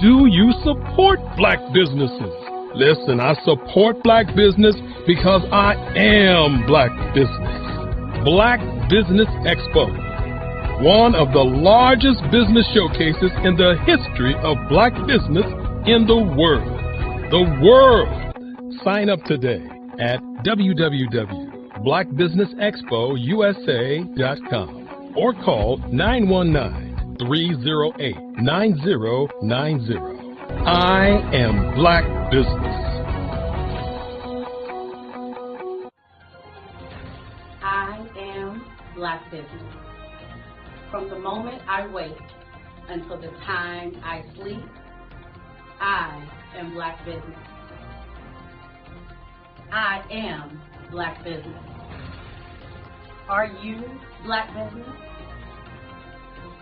Do you support black businesses? Listen, I support black business because I am black business. Black Business Expo, one of the largest business showcases in the history of black business in the world. The world! Sign up today at www.blackbusinessexpousa.com or call 919-308-9090. I am black business. I am black business. From the moment I wake until the time I sleep, I am black business. I am black business. Are you black business?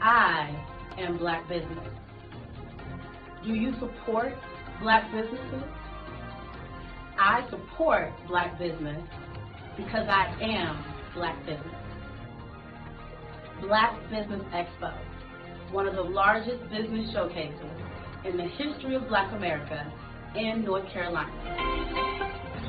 I am black business. Do you support black businesses? I support black business because I am black business. Black Business Expo, one of the largest business showcases in the history of Black America in North Carolina.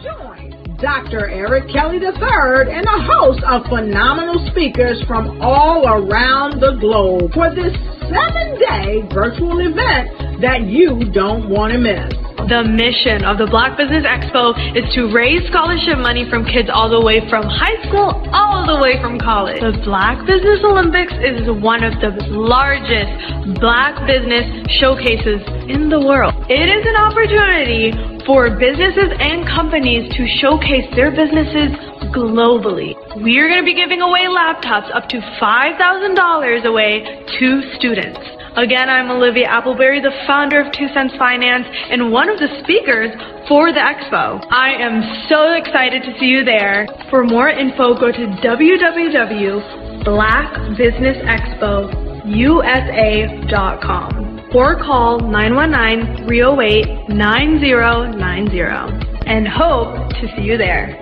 Join Dr. Eric Kelly III and a host of phenomenal speakers from all around the globe for this 7-day virtual event that you don't want to miss. The mission of the Black Business Expo is to raise scholarship money from kids all the way from high school all the way from college. The Black Business Olympics is one of the largest black business showcases in the world. It is an opportunity for businesses and companies to showcase their businesses globally. We are going to be giving away laptops up to $5,000 away to students. Again, I'm Olivia Appleberry, the founder of 2 Cents Finance and one of the speakers for the expo. I am so excited to see you there. For more info, go to www.blackbusinessexpousa.com or call 919-308-9090 and hope to see you there.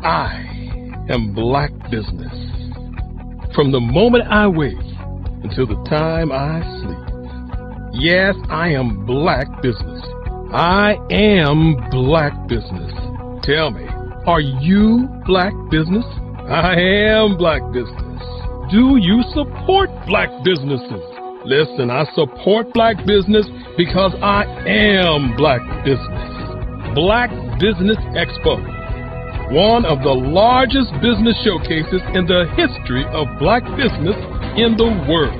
I am black business. From the moment I wake until the time I sleep. Yes, I am black business. I am black business. Tell me, are you black business? I am black business. Do you support black businesses? Listen, I support black business because I am black business. Black Business Expo, one of the largest business showcases in the history of black business in the world.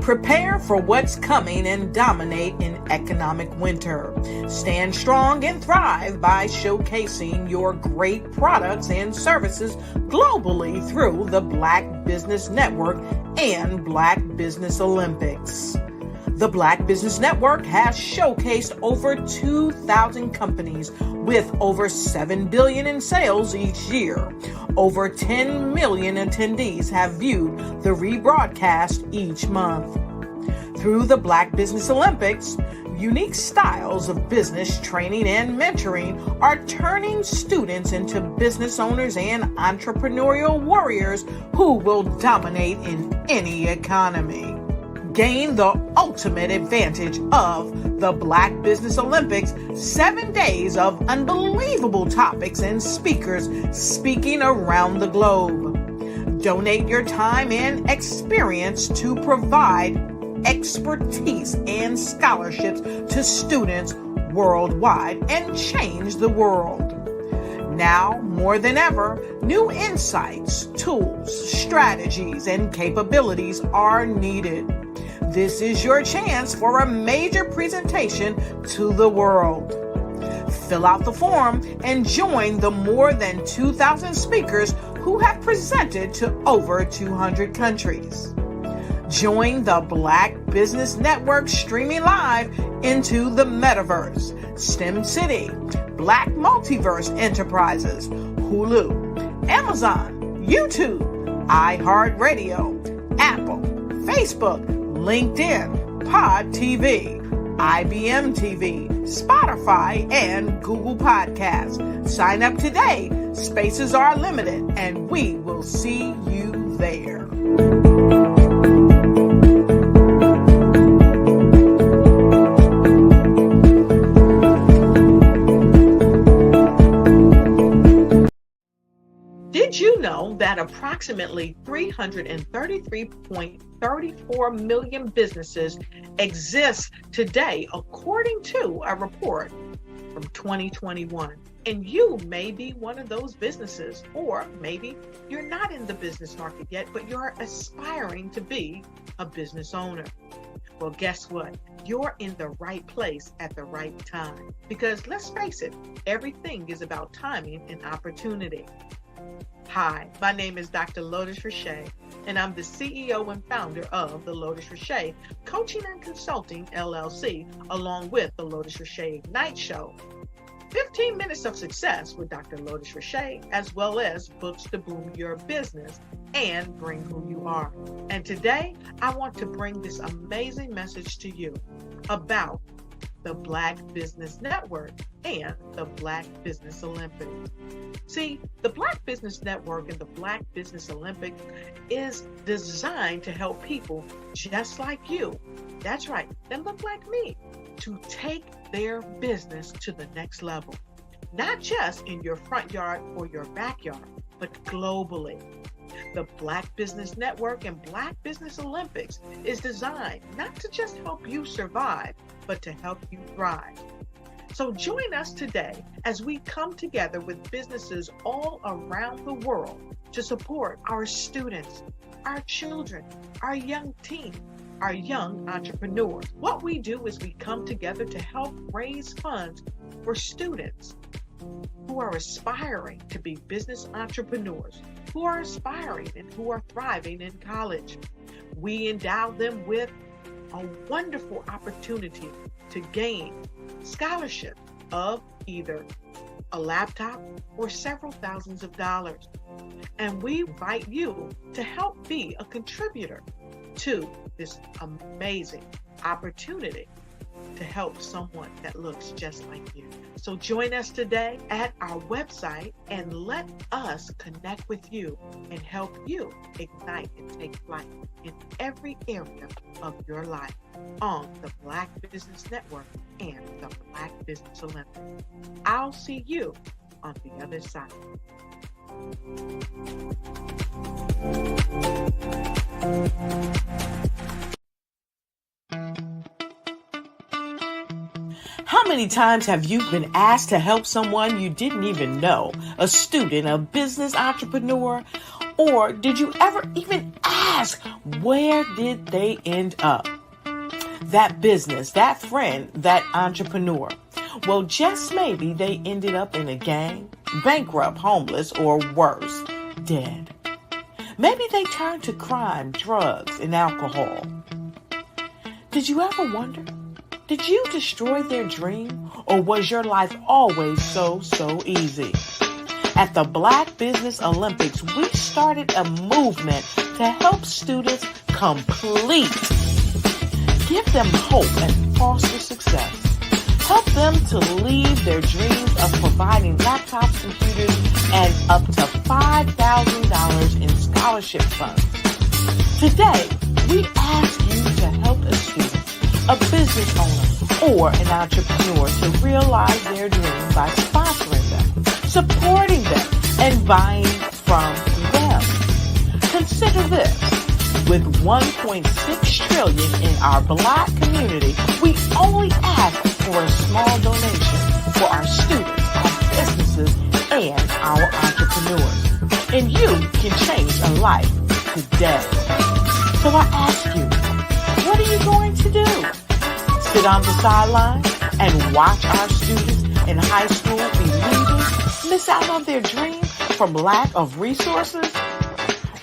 Prepare for what's coming and dominate in economic winter. Stand strong and thrive by showcasing your great products and services globally through the Black Business Network and Black Business Olympics. The Black Business Network has showcased over 2,000 companies with over $7 billion in sales each year. Over 10 million attendees have viewed the rebroadcast each month. Through the Black Business Olympics, unique styles of business training and mentoring are turning students into business owners and entrepreneurial warriors who will dominate in any economy. Gain the ultimate advantage of the Black Business Olympics, 7 days of unbelievable topics and speakers speaking around the globe. Donate your time and experience to provide expertise and scholarships to students worldwide and change the world. Now, more than ever, new insights, tools, strategies, and capabilities are needed. This is your chance for a major presentation to the world. Fill out the form and join the more than 2,000 speakers who have presented to over 200 countries. Join the Black Business Network streaming live into the Metaverse, STEM City, Black Multiverse Enterprises, Hulu, Amazon, YouTube, iHeartRadio, Apple, Facebook, LinkedIn, Pod TV, IBM TV, Spotify, and Google Podcasts. Sign up today. Spaces are limited, and we will see you there. Did you know that approximately 333.34 million businesses exist today, according to a report from 2021? And you may be one of those businesses, or maybe you're not in the business market yet, but you're aspiring to be a business owner. Well, guess what? You're in the right place at the right time. Because let's face it, everything is about timing and opportunity. Hi, my name is Dr. Lotus Richey, and I'm the CEO and founder of the Lotus Richey Coaching and Consulting LLC, along with the Lotus Richey Ignite Show. 15 minutes of success with Dr. Lotus Richey, as well as books to boom your business and bring who you are. And today, I want to bring this amazing message to you about the Black Business Network and the Black Business Olympics. See, the Black Business Network and the Black Business Olympics is designed to help people just like you, that's right, that look like me, to take their business to the next level. Not just in your front yard or your backyard, but globally. The Black Business Network and Black Business Olympics is designed not to just help you survive, but to help you thrive. So join us today as we come together with businesses all around the world to support our students, our children, our young teens, our young entrepreneurs. What we do is we come together to help raise funds for students who are aspiring to be business entrepreneurs, who are aspiring and who are thriving in college. We endow them with a wonderful opportunity to gain scholarship of either a laptop or several thousands of dollars. And we invite you to help be a contributor to this amazing opportunity to help someone that looks just like you. So join us today at our website and let us connect with you and help you ignite and take flight in every area of your life on the Black Business Network and the Black Business Olympics. I'll see you on the other side. How many times have you been asked to help someone you didn't even know, a student, a business entrepreneur, or did you ever even ask, where did they end up? That business, that friend, that entrepreneur. Well, just maybe they ended up in a gang, bankrupt, homeless, or worse, dead. Maybe they turned to crime, drugs, and alcohol. Did you ever wonder? Did you destroy their dream, or was your life always so easy? At the Black Business Olympics, we started a movement to help students complete. Give them hope and foster success. Help them to leave their dreams of providing laptops, computers, and up to $5,000 in scholarship funds. Today, we ask you to help a student, a business owner, or an entrepreneur to realize their dreams by sponsoring them, supporting them, and buying from them. Consider this. With $1.6 trillion in our Black community, we only ask for a small donation for our students, our businesses, and our entrepreneurs. And you can change a life today. So I ask you, what are you going to do? Sit on the sideline and watch our students in high school be leaving, miss out on their dream from lack of resources?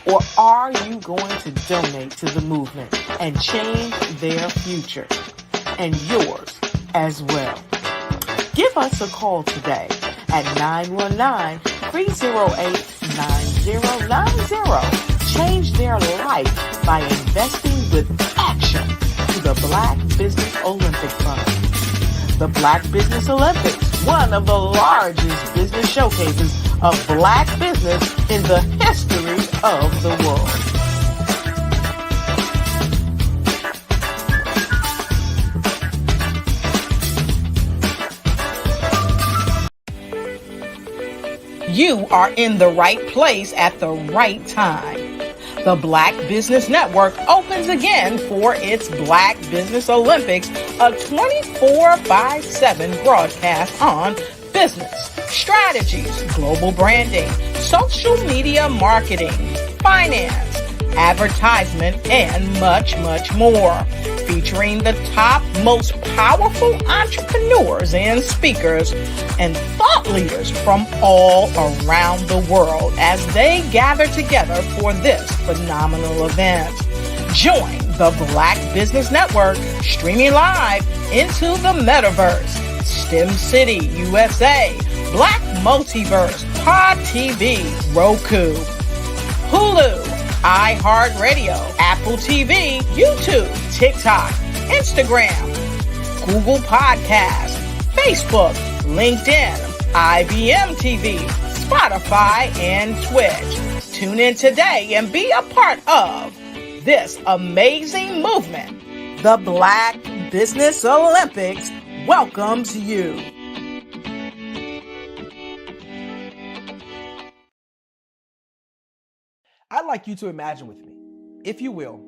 Or are you going to donate to the movement and change their future and yours as well? Give us a call today at 919-308-0960 change their life by investing with action to the Black Business Olympic Fund. The Black Business Olympics, one of the largest business showcases of Black business in the history of the world. You are in the right place at the right time. The Black Business Network opens again for its Black Business Olympics, a 24/7 broadcast on business, strategies, global branding, social media marketing, finance, advertisement, and much, much more. Featuring the top, most powerful entrepreneurs and speakers and thought leaders from all around the world as they gather together for this phenomenal event. Join the Black Business Network streaming live into the metaverse, STEM City, USA, Black Multiverse, Pod TV, Roku, Hulu, iHeartRadio, Apple TV, YouTube, TikTok, Instagram, Google Podcasts, Facebook, LinkedIn, IBM TV, Spotify, and Twitch. Tune in today and be a part of this amazing movement. The Black Business Olympics welcomes you. I'd like you to imagine with me, if you will,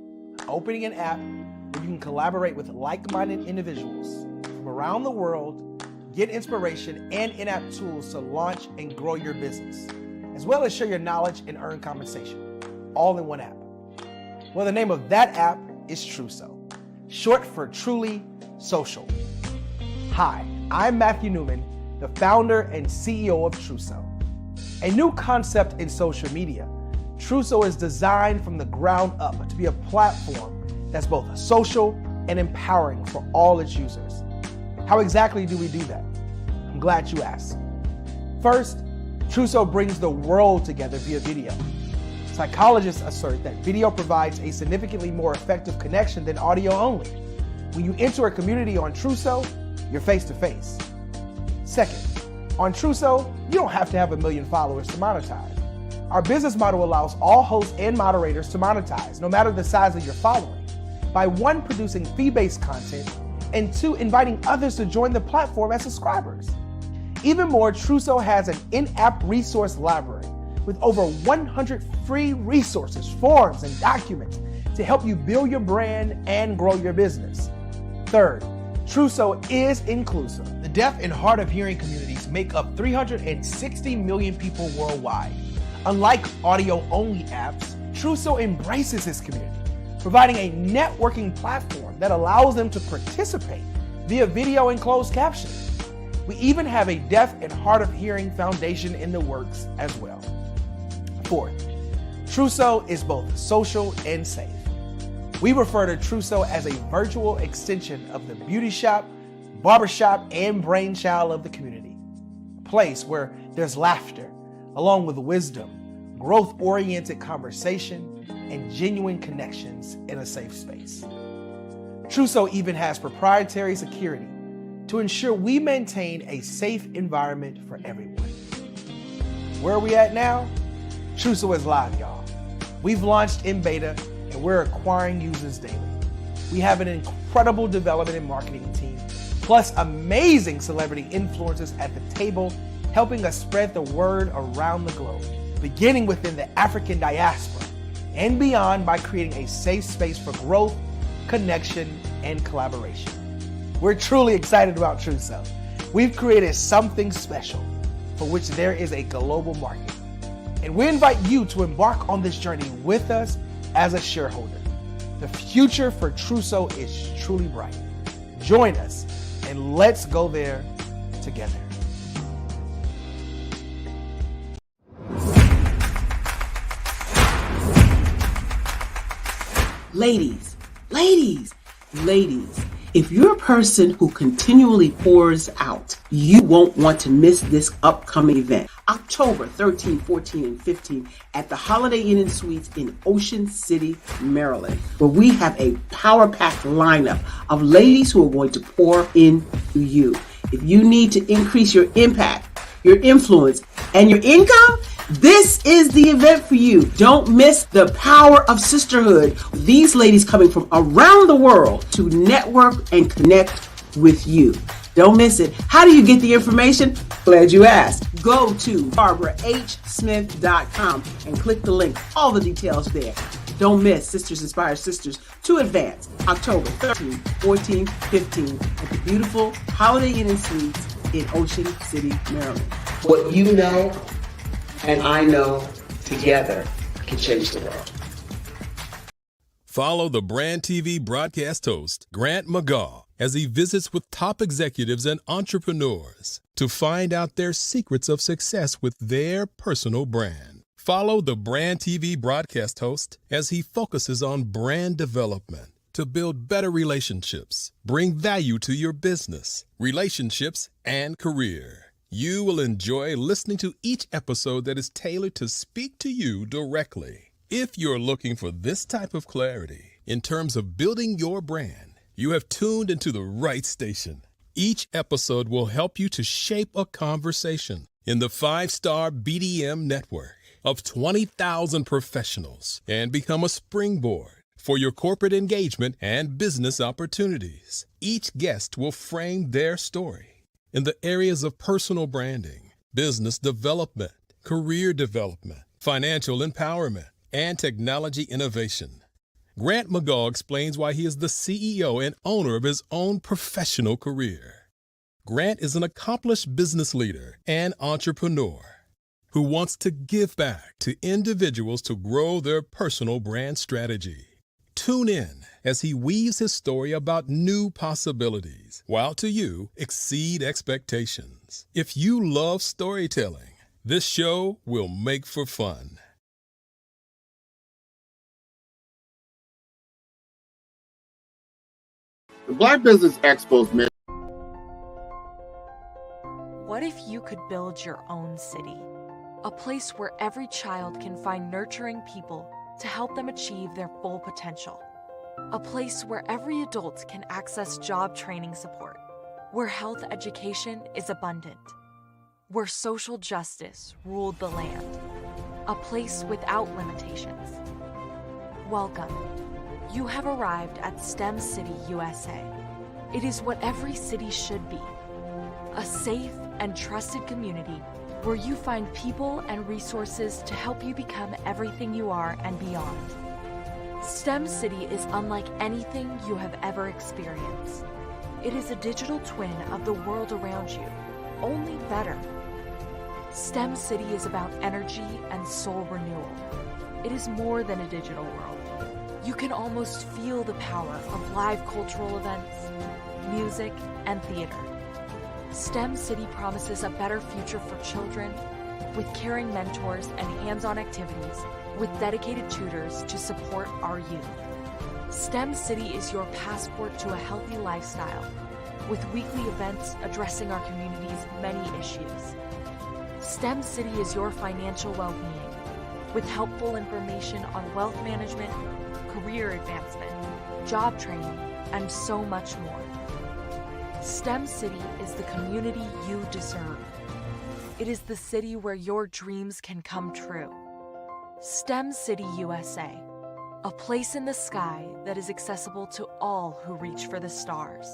opening an app where you can collaborate with like-minded individuals from around the world, get inspiration and in-app tools to launch and grow your business, as well as share your knowledge and earn compensation, all in one app. Well, the name of that app is Truso, short for Truly Social. Hi, I'm Matthew Newman, the founder and CEO of Truso, a new concept in social media. Truso is designed from the ground up to be a platform that's both social and empowering for all its users. How exactly do we do that? I'm glad you asked. First, Truso brings the world together via video. Psychologists assert that video provides a significantly more effective connection than audio only. When you enter a community on Truso, you're face to face. Second, on Truso, you don't have to have 1 million followers to monetize. Our business model allows all hosts and moderators to monetize, no matter the size of your following, by 1, producing fee-based content, and 2, inviting others to join the platform as subscribers. Even more, Truso has an in-app resource library with over 100 free resources, forms, and documents to help you build your brand and grow your business. Third, Truso is inclusive. The deaf and hard of hearing communities make up 360 million people worldwide. Unlike audio-only apps, Truso embraces this community, providing a networking platform that allows them to participate via video and closed captioning. We even have a deaf and hard of hearing foundation in the works as well. Fourth, Truso is both social and safe. We refer to Truso as a virtual extension of the beauty shop, barbershop, and brainchild of the community. A place where there's laughter, along with wisdom, growth-oriented conversation, and genuine connections in a safe space. Truso even has proprietary security to ensure we maintain a safe environment for everyone. Where are we at now? Truso is live, y'all. We've launched in beta, and we're acquiring users daily. We have an incredible development and marketing team, plus amazing celebrity influencers at the table, helping us spread the word around the globe, beginning within the African diaspora and beyond by creating a safe space for growth, connection, and collaboration. We're truly excited about Truso. We've created something special for which there is a global market. And we invite you to embark on this journey with us as a shareholder. The future for Truso is truly bright. Join us and let's go there together. Ladies, if you're a person who continually pours out, you won't want to miss this upcoming event. October 13, 14, and 15 at the Holiday Inn and Suites in Ocean City, Maryland, where we have a power-packed lineup of ladies who are going to pour into you. If you need to increase your impact, your influence, and your income, this is the event for you. Don't miss the power of sisterhood. These ladies coming from around the world to network and connect with you. Don't miss it. How do you get the information? Glad you asked. Go to barbarahsmith.com and click the link. All the details there. Don't miss Sisters Inspire Sisters to Advance, October 13, 14, 15 at the beautiful Holiday Inn and Suites in Ocean City, Maryland. What you know and I know together can change the world. Follow the Brand TV broadcast host, Grant McGaw, as he visits with top executives and entrepreneurs to find out their secrets of success with their personal brand. Follow the Brand TV broadcast host as he focuses on brand development to build better relationships, bring value to your business, relationships, and career. You will enjoy listening to each episode that is tailored to speak to you directly. If you're looking for this type of clarity in terms of building your brand, you have tuned into the right station. Each episode will help you to shape a conversation in the 5-star BDM network of 20,000 professionals and become a springboard for your corporate engagement and business opportunities. Each guest will frame their story in the areas of personal branding, business development, career development, financial empowerment, and technology innovation. Grant McGaw explains why he is the CEO and owner of his own professional career. Grant is an accomplished business leader and entrepreneur who wants to give back to individuals to grow their personal brand strategy. Tune in as he weaves his story about new possibilities, while to you exceed expectations. If you love storytelling, this show will make for fun. The Black Business Expo's mission. What if you could build your own city? A place where every child can find nurturing people to help them achieve their full potential. A place where every adult can access job training support. Where health education is abundant. Where social justice ruled the land. A place without limitations. Welcome. You have arrived at STEM City, USA. It is what every city should be. A safe and trusted community where you find people and resources to help you become everything you are and beyond. STEM City is unlike anything you have ever experienced. It is a digital twin of the world around you, only better. STEM City is about energy and soul renewal. It is more than a digital world. You can almost feel the power of live cultural events, music, and theater. STEM City promises a better future for children with caring mentors and hands-on activities with dedicated tutors to support our youth. STEM City is your passport to a healthy lifestyle with weekly events addressing our community's many issues. STEM City is your financial well-being with helpful information on wealth management, career advancement, job training, and so much more. STEM City is the community you deserve. It is the city where your dreams can come true. STEM City USA, a place in the sky that is accessible to all who reach for the stars.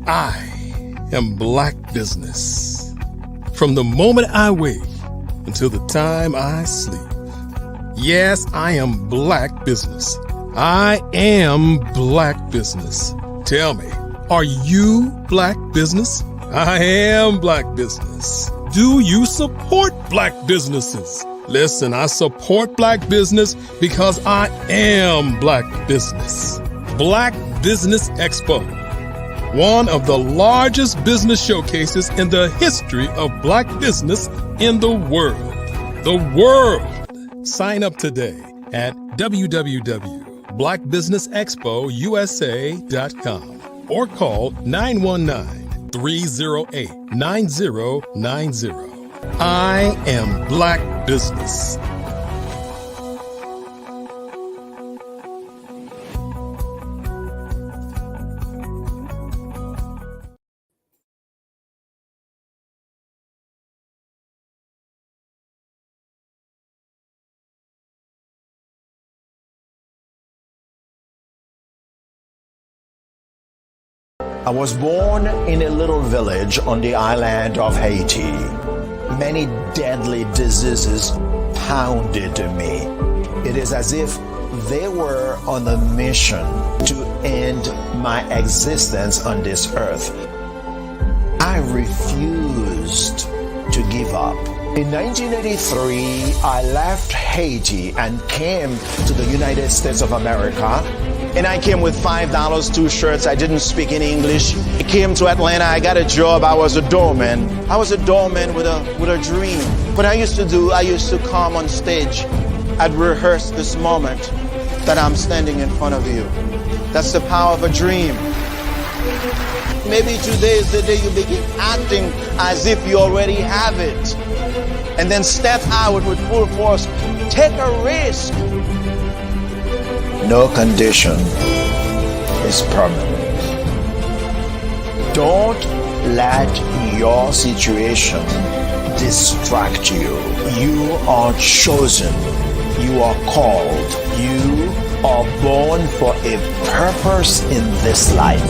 I am Black business. From the moment I wake until the time I sleep. Yes, I am Black business. I am Black business. Tell me, are you Black business? I am Black business. Do you support Black businesses? Listen, I support Black business because I am Black business. Black Business Expo. one of the largest business showcases in the history of black business in the world. The world! Sign up today at www.blackbusinessexpousa.com or call 919-308-9090. I am Black Business. I was born in a little village on the island of Haiti. Many deadly diseases pounded me. It is as if they were on a mission to end my existence on this earth. I refused to give up. In 1983, I left Haiti and came to the United States of America. And I came with $5, 2 shirts. I didn't speak any English. I came to Atlanta. I got a job. I was a doorman. I was a doorman with a dream. What I used to do, I used to come on stage. I'd rehearse this moment that I'm standing in front of you. That's the power of a dream. Maybe today is the day you begin acting as if you already have it. And then step out with full force. Take a risk. No condition is permanent. Don't let your situation distract you. You are chosen. You are called. You are born for a purpose in this life.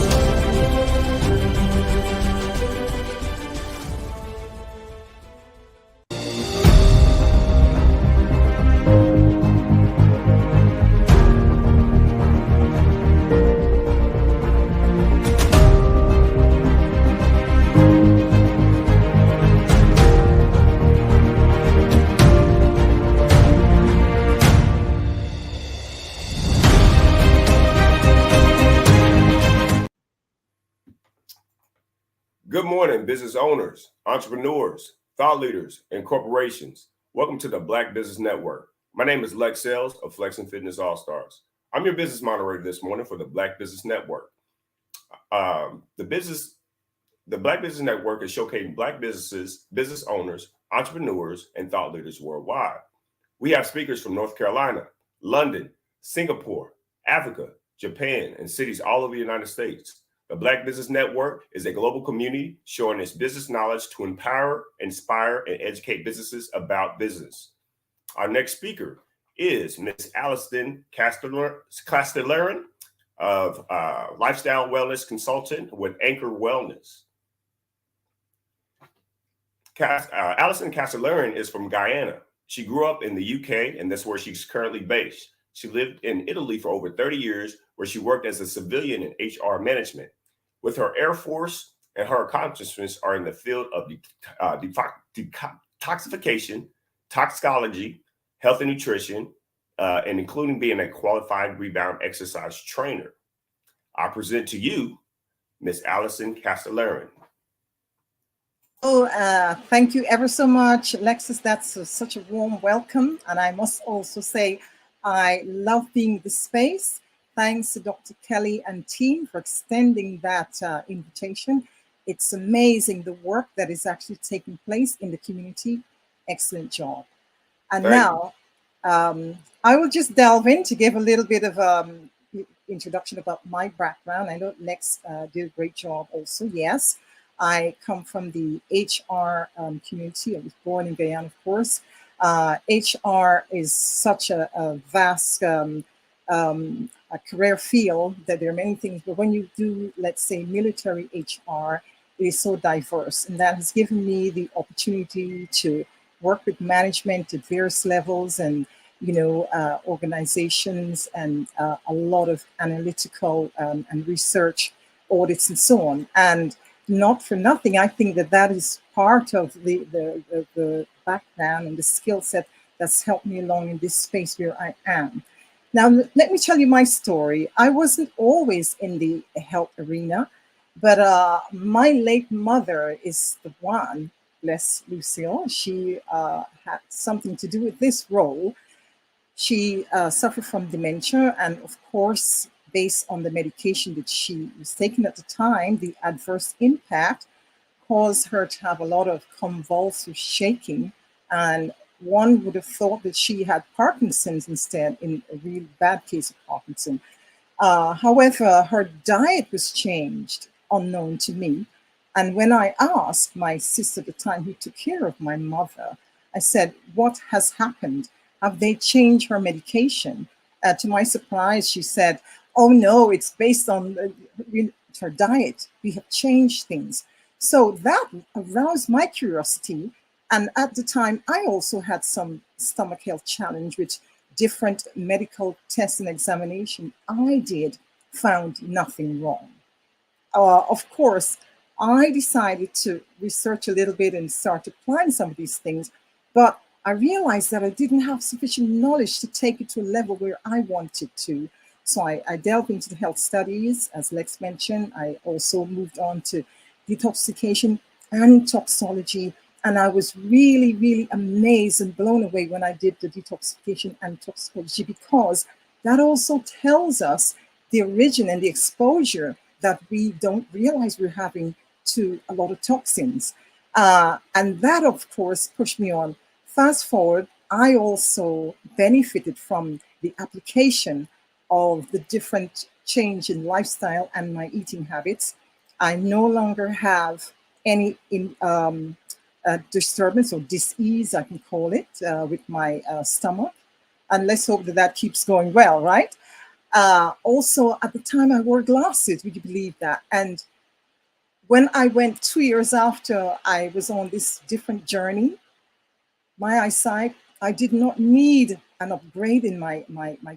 Good morning, business owners, entrepreneurs, thought leaders, and corporations. Welcome to the Black Business Network. My name is Lex Sales of Flex and Fitness All-Stars. I'm your business moderator this morning for the Black Business Network. The Black Business Network is showcasing Black businesses, business owners, entrepreneurs, and thought leaders worldwide. We have speakers from North Carolina, London, Singapore, Africa, Japan, and cities all over the United States. The Black Business Network is a global community showing its business knowledge to empower, inspire, and educate businesses about business. Our next speaker is Ms. Allison Castellarin of Lifestyle Wellness Consultant with Anchor Wellness. Allison Castellarin is from Guyana. She grew up in the UK, and that's where she's currently based. She lived in Italy for over 30 years, where she worked as a civilian in HR management. With her Air Force and her accomplishments are in the field of detoxification, toxicology, health and nutrition, and including being a qualified rebound exercise trainer. I present to you Ms. Allison Castellarin. Thank you ever so much, Alexis. That's such a warm welcome. And I must also say, I love being in this space. Thanks to Dr. Kelly and team for extending that invitation. It's amazing the work that is actually taking place in the community. Excellent job. And now I will just delve in to give a little bit of introduction about my background. I know Lex did a great job also. Yes, I come from the HR community. I was born in Guyana, of course. HR is such a vast a career field that there are many things, but when you do, let's say, military HR, it is so diverse. And that has given me the opportunity to work with management at various levels and, organizations and a lot of analytical and research audits and so on. And not for nothing, I think that is part of the background and the skill set that's helped me along in this space where I am. Now, let me tell you my story. I wasn't always in the health arena. But my late mother is the one, bless Lucille. She had something to do with this role. She suffered from dementia, and of course, based on the medication that she was taking at the time, the adverse impact caused her to have a lot of convulsive shaking. And one would have thought that she had Parkinson's instead, in a real bad case of Parkinson. However, her diet was changed, unknown to me. And when I asked my sister at the time who took care of my mother, I said, what has happened? Have they changed her medication? To my surprise, she said, oh no, it's based on her diet. We have changed things. So that aroused my curiosity. And at the time, I also had some stomach health challenge, which different medical tests and examination I did found nothing wrong. Of course, I decided to research a little bit and start applying some of these things, but I realized that I didn't have sufficient knowledge to take it to a level where I wanted to. So I delved into the health studies, as Lex mentioned. I also moved on to detoxification and toxology. And I was really, really amazed and blown away when I did the detoxification and toxicology, because that also tells us the origin and the exposure that we don't realize we're having to a lot of toxins. And that, of course, pushed me on. Fast forward, I also benefited from the application of the different change in lifestyle and my eating habits. I no longer have any disturbance or dis-ease, I can call it, with my stomach. And let's hope that that keeps going well, right? Also, at the time I wore glasses, would you believe that? And when I went 2 years after I was on this different journey, my eyesight, I did not need an upgrade in my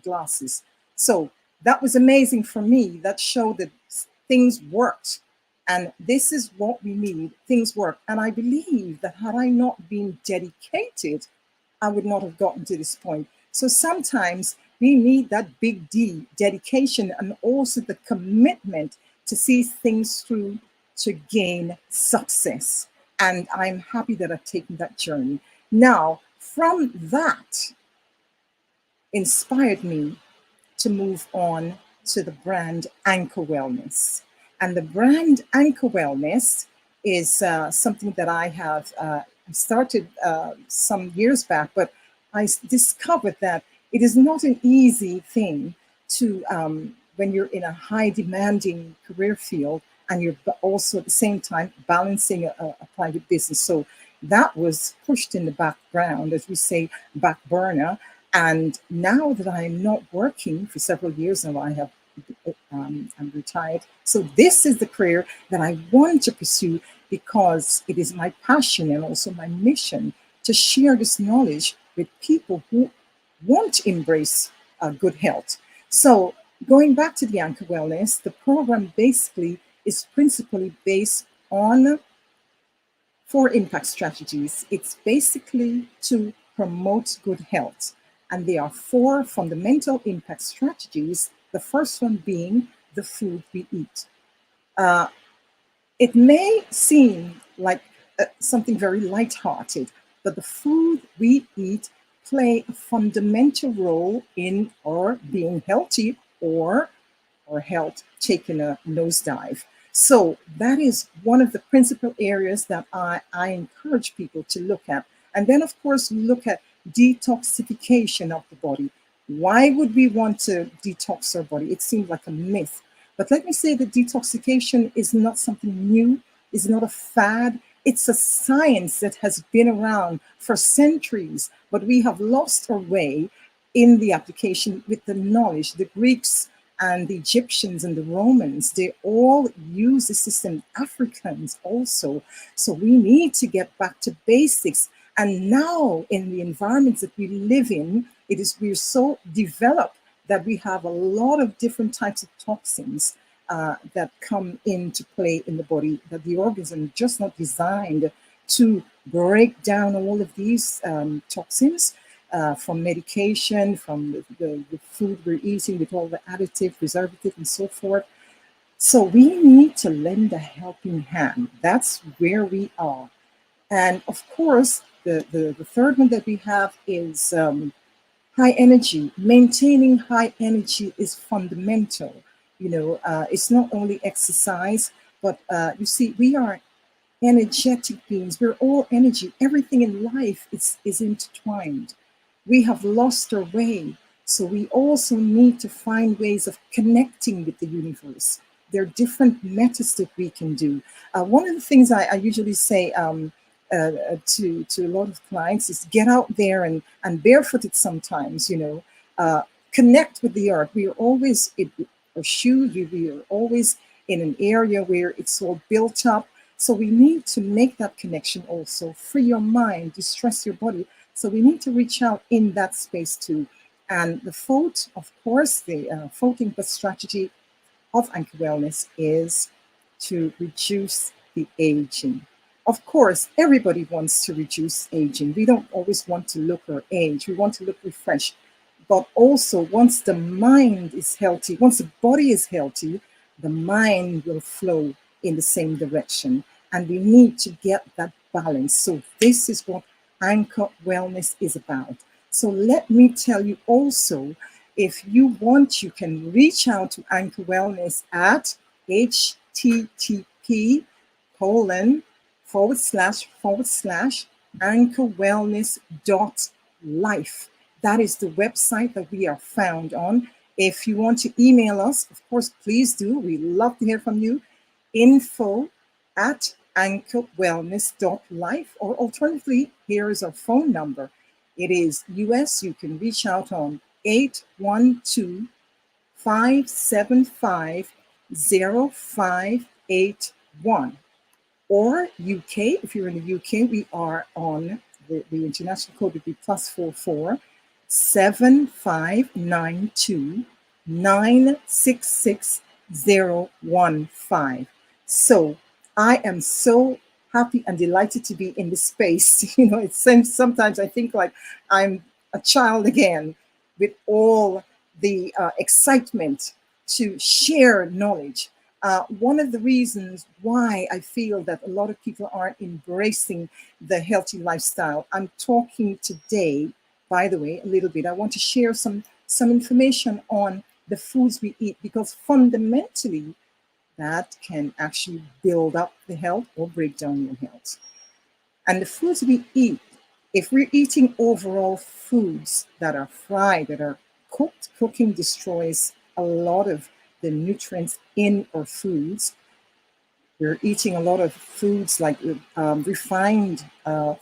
glasses. So that was amazing for me. That showed that things worked. And this is what we need. Things work. And I believe that had I not been dedicated, I would not have gotten to this point. So sometimes we need that big D, dedication, and also the commitment to see things through to gain success. And I'm happy that I've taken that journey. Now, from that, inspired me to move on to the brand Anchor Wellness. And the brand Anchor Wellness is something that I have started some years back, but I discovered that it is not an easy thing to, when you're in a high demanding career field and you're also at the same time balancing a private business. So that was pushed in the background, as we say, back burner. And now that I'm not working for several years now, I have I'm retired. So this is the career that I want to pursue, because it is my passion and also my mission to share this knowledge with people who want to embrace good health. So going back to the Anchor Wellness, the program basically is principally based on 4 impact strategies. It's basically to promote good health. And there are 4 fundamental impact strategies. The first one being the food we eat. It may seem like something very lighthearted, but the food we eat play a fundamental role in our being healthy or our health taking a nosedive. So that is one of the principal areas that I encourage people to look at. And then, of course, look at detoxification of the body. Why would we want to detox our body? It seems like a myth. But let me say that detoxification is not something new, is not a fad. It's a science that has been around for centuries, but we have lost our way in the application with the knowledge. The Greeks and the Egyptians and the Romans, they all use the system, Africans also. So we need to get back to basics. And now in the environments that we live in, we're so developed that we have a lot of different types of toxins that come into play in the body, that the organism is just not designed to break down all of these toxins from medication, from the food we're eating with all the additive, preservative, and so forth. So we need to lend a helping hand. That's where we are. And of course, the third one that we have is high energy. Maintaining high energy is fundamental. It's not only exercise, but you see, we are energetic beings. We're all energy. Everything in life is intertwined. We have lost our way. So we also need to find ways of connecting with the universe. There are different methods that we can do. One of the things I usually say to a lot of clients is get out there and barefooted sometimes, connect with the earth. We are always in our shoes, we are always in an area where it's all built up. So we need to make that connection also, free your mind, distress your body. So we need to reach out in that space too. And the fourth, of course, the fourth input strategy of Anchor Wellness is to reduce the aging. Of course, everybody wants to reduce aging. We don't always want to look our age. We want to look refreshed. But also, once the mind is healthy, once the body is healthy, the mind will flow in the same direction. And we need to get that balance. So this is what Anchor Wellness is about. So let me tell you also, if you want, you can reach out to Anchor Wellness at http:// That is the website that we are found on. If you want to email us, of course, please do. We love to hear from you. info@anchorwellness.life, or alternatively, here is our phone number. It is US. You can reach out on 812-575-0581. Or UK, if you're in the UK, we are on the international code would be +44 7592 966015. So I am so happy and delighted to be in this space. It seems sometimes I think like I'm a child again, with all the excitement to share knowledge. One of the reasons why I feel that a lot of people aren't embracing the healthy lifestyle, I'm talking today, by the way, a little bit. I want to share some information on the foods we eat, because fundamentally that can actually build up the health or break down your health. And the foods we eat, if we're eating overall foods that are fried, that are cooked, cooking destroys a lot of the nutrients in our foods. We're eating a lot of foods like refined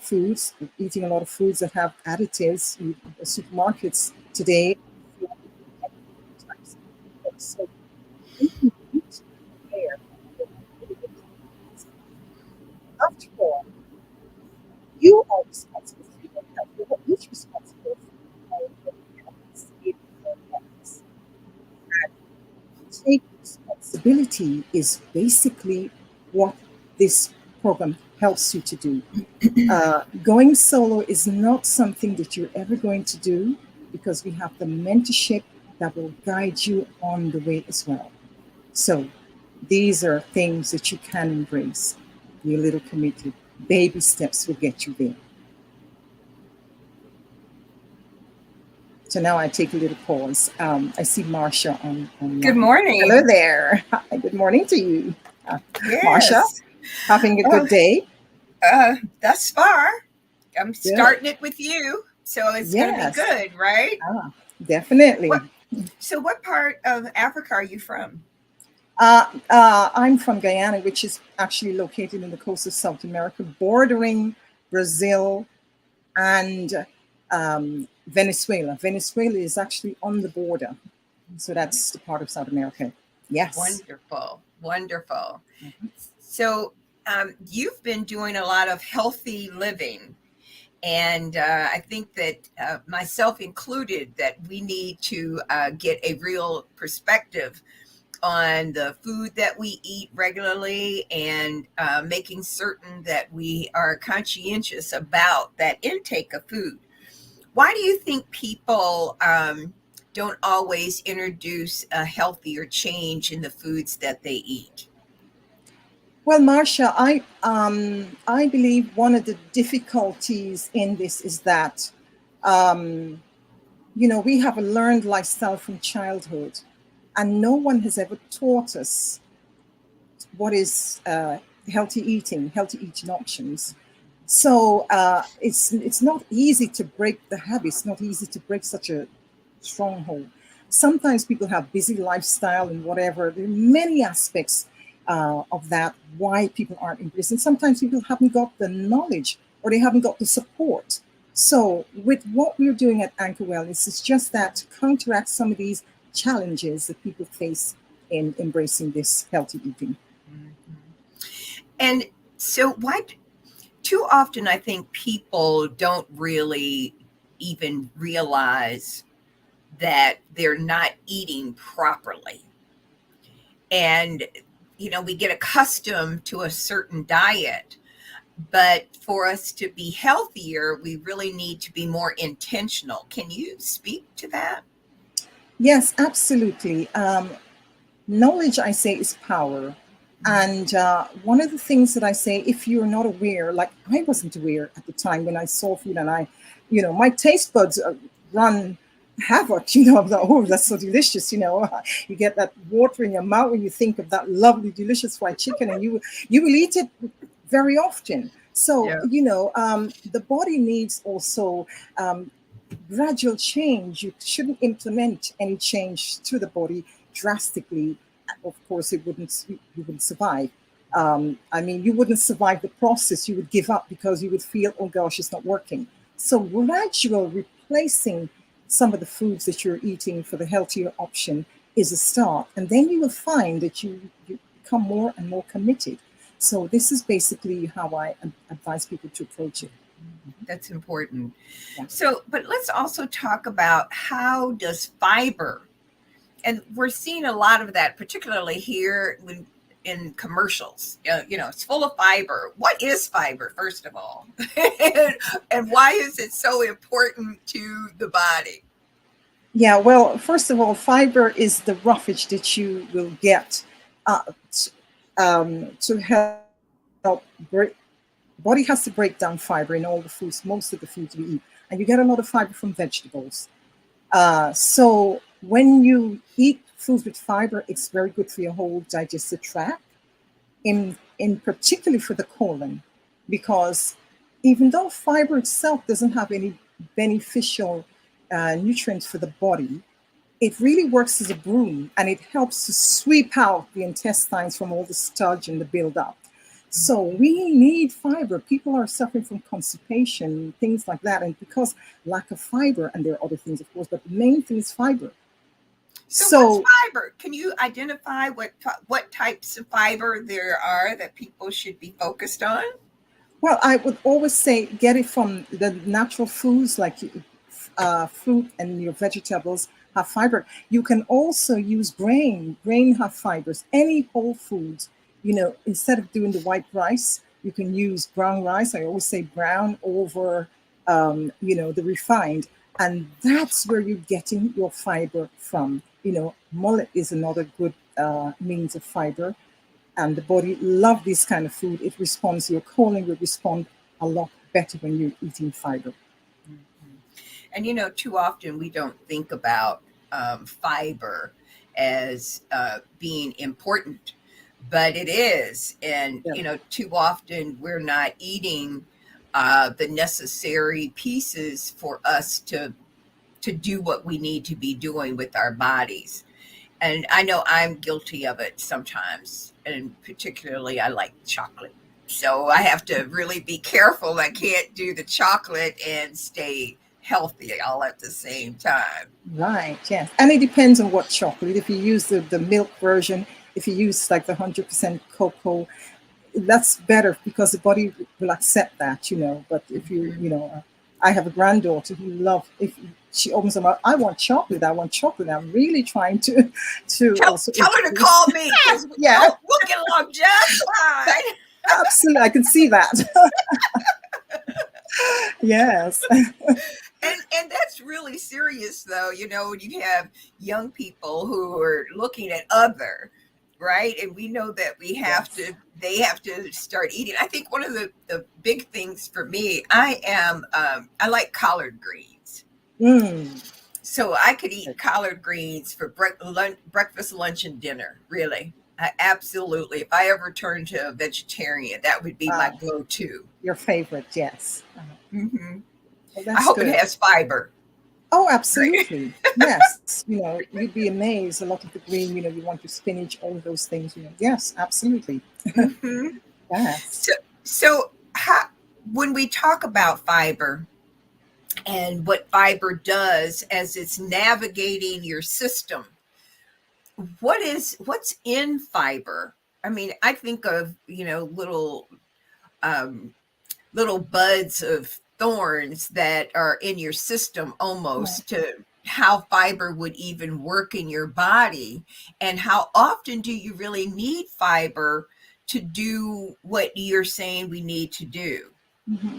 foods. We're eating a lot of foods that have additives. Supermarkets today. So after all, you are responsible for your health. You are each responsible for your health. And take responsibility is basically what this program helps you to do. Going solo is not something that you're ever going to do, because we have the mentorship that will guide you on the way as well. So these are things that you can embrace. Be a little committed. Baby steps will get you there. So now I take a little pause. I see Marsha on Good morning. Hello there. Hi, good morning to you. Yes. Marsha, having a good day? Thus far, I'm starting it with you, so it's going to be good, right? Definitely. So what part of Africa are you from? I'm from Guyana, which is actually located in the coast of South America, bordering Brazil and Venezuela. Venezuela is actually on the border. So that's the part of South America. Yes. Wonderful. Wonderful. Mm-hmm. So you've been doing a lot of healthy living. And I think that myself included, that we need to get a real perspective on the food that we eat regularly, and making certain that we are conscientious about that intake of food. Why do you think people don't always introduce a healthier change in the foods that they eat? Well, Marcia, I believe one of the difficulties in this is that, we have a learned lifestyle from childhood, and no one has ever taught us what is healthy eating options. So it's not easy to break the habit. It's not easy to break such a stronghold. Sometimes people have busy lifestyle and whatever. There are many aspects of that why people aren't embracing. Sometimes people haven't got the knowledge or they haven't got the support. So with what we're doing at Anchor Wellness, it's just that to counteract some of these challenges that people face in embracing this healthy eating. And so why too often I think people don't really even realize that they're not eating properly. And, we get accustomed to a certain diet, but for us to be healthier, we really need to be more intentional. Can you speak to that? Yes, absolutely. Knowledge, I say, is power. And one of the things that I say, if you're not aware, like I wasn't aware at the time when I saw food and my taste buds run havoc, I was like, oh, that's so delicious. You get that water in your mouth when you think of that lovely, delicious fried chicken, and you will eat it very often. So, the body needs also gradual change. You shouldn't implement any change to the body drastically. Of course, you wouldn't survive. You wouldn't survive the process. You would give up because you would feel, oh gosh, it's not working. So gradual replacing some of the foods that you're eating for the healthier option is a start. And then you will find that you become more and more committed. So this is basically how I advise people to approach it. That's important. Yeah. So, but let's also talk about how does fiber, and we're seeing a lot of that, particularly here in commercials. It's full of fiber. What is fiber, first of all? And why is it so important to the body? Yeah, well, first of all, fiber is the roughage that you will get to help break. Body has to break down fiber in all the foods, most of the foods we eat. And you get a lot of fiber from vegetables. So when you eat foods with fiber, it's very good for your whole digestive tract, in particularly for the colon, because even though fiber itself doesn't have any beneficial nutrients for the body, it really works as a broom, and it helps to sweep out the intestines from all the sludge and the buildup. So we need fiber. People are suffering from constipation, things like that, and because lack of fiber, and there are other things, of course, but the main thing is fiber. So what's fiber? Can you identify what types of fiber there are that people should be focused on? Well, I would always say get it from the natural foods like fruit and your vegetables have fiber. You can also use grain. Grain have fibers. Any whole foods, instead of doing the white rice, you can use brown rice. I always say brown over, the refined. And that's where you're getting your fiber from. Mullet is another good means of fiber. And the body loves this kind of food. It responds, your colon will respond a lot better when you're eating fiber. And, too often we don't think about fiber as being important, but it is. And, too often we're not eating the necessary pieces for us to do what we need to be doing with our bodies. And I know I'm guilty of it sometimes. And particularly I like chocolate. So I have to really be careful. I can't do the chocolate and stay healthy all at the same time. Right, yes. And it depends on what chocolate. If you use the milk version, if you use like the 100% cocoa, that's better because the body will accept that, But if I have a granddaughter who loves, if she opens her mouth, I want chocolate. I'm really trying to tell her to call me. Yeah, we'll get along just fine. Absolutely, I can see that. Yes. And that's really serious, though. You know, when you have young people who are looking at other, right? And we know that we have to, they have to start eating. I think one of the big things for me, I like collard greens. So I could eat collard greens for breakfast, lunch, and dinner, really. Absolutely. If I ever turn to a vegetarian, that would be my go-to. Your favorite, yes. Mm-hmm. Well, I hope good. it has fiber. Oh, absolutely. Yes. You know, you'd be amazed. A lot of the green, you know, you want your spinach, all of those things, you know. Yes, absolutely. Mm-hmm. Yes. So when we talk about fiber and what fiber does as it's navigating your system, what's in fiber? I mean, I think of, you know, little buds of thorns that are in your system, almost to how fiber would even work in your body. And how often do you really need fiber to do what you're saying we need to do? Mm-hmm.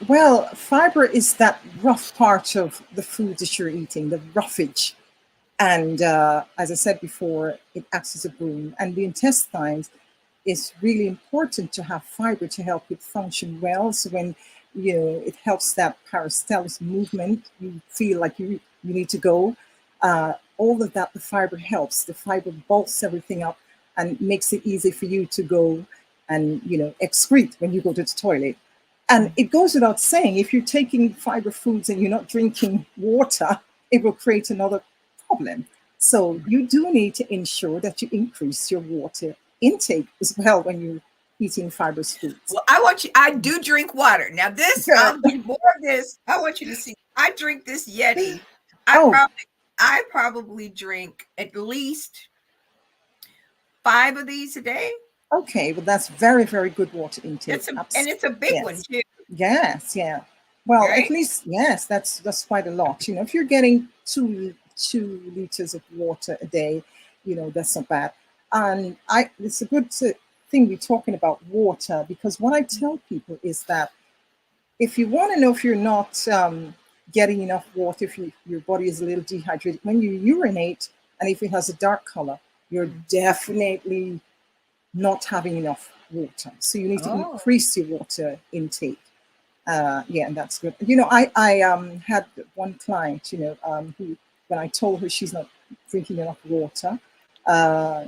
Well, fiber is that rough part of the food that you're eating, the roughage. And as I said before, it acts as a boom. And the intestines is really important to have fiber to help it function well. So when, you know, it helps that peristalsis movement, you feel like you need to go. All of that, the fiber helps. The fiber bulks everything up and makes it easy for you to go and, you know, excrete when you go to the toilet. And it goes without saying, if you're taking fiber foods and you're not drinking water, it will create another problem. So you do need to ensure that you increase your water intake as well when you're eating fibrous foods. Well, I do drink water. Now this, I'll do more of this. I want you to see, I drink this Yeti. I probably drink at least 5 of these a day. Okay, well, that's very, very good water intake. And it's a big one too. Yes, yeah. Well, at least, yes, that's quite a lot. You know, if you're getting 2 liters of water a day, you know, that's not bad. And it's a good thing we're talking about water, because what I tell people is that if you want to know if you're not getting enough water, if your body is a little dehydrated, when you urinate, and if it has a dark color, you're definitely not having enough water. So you need to increase your water intake. Yeah, and that's good. You know, I had one client, you know, who, when I told her she's not drinking enough water,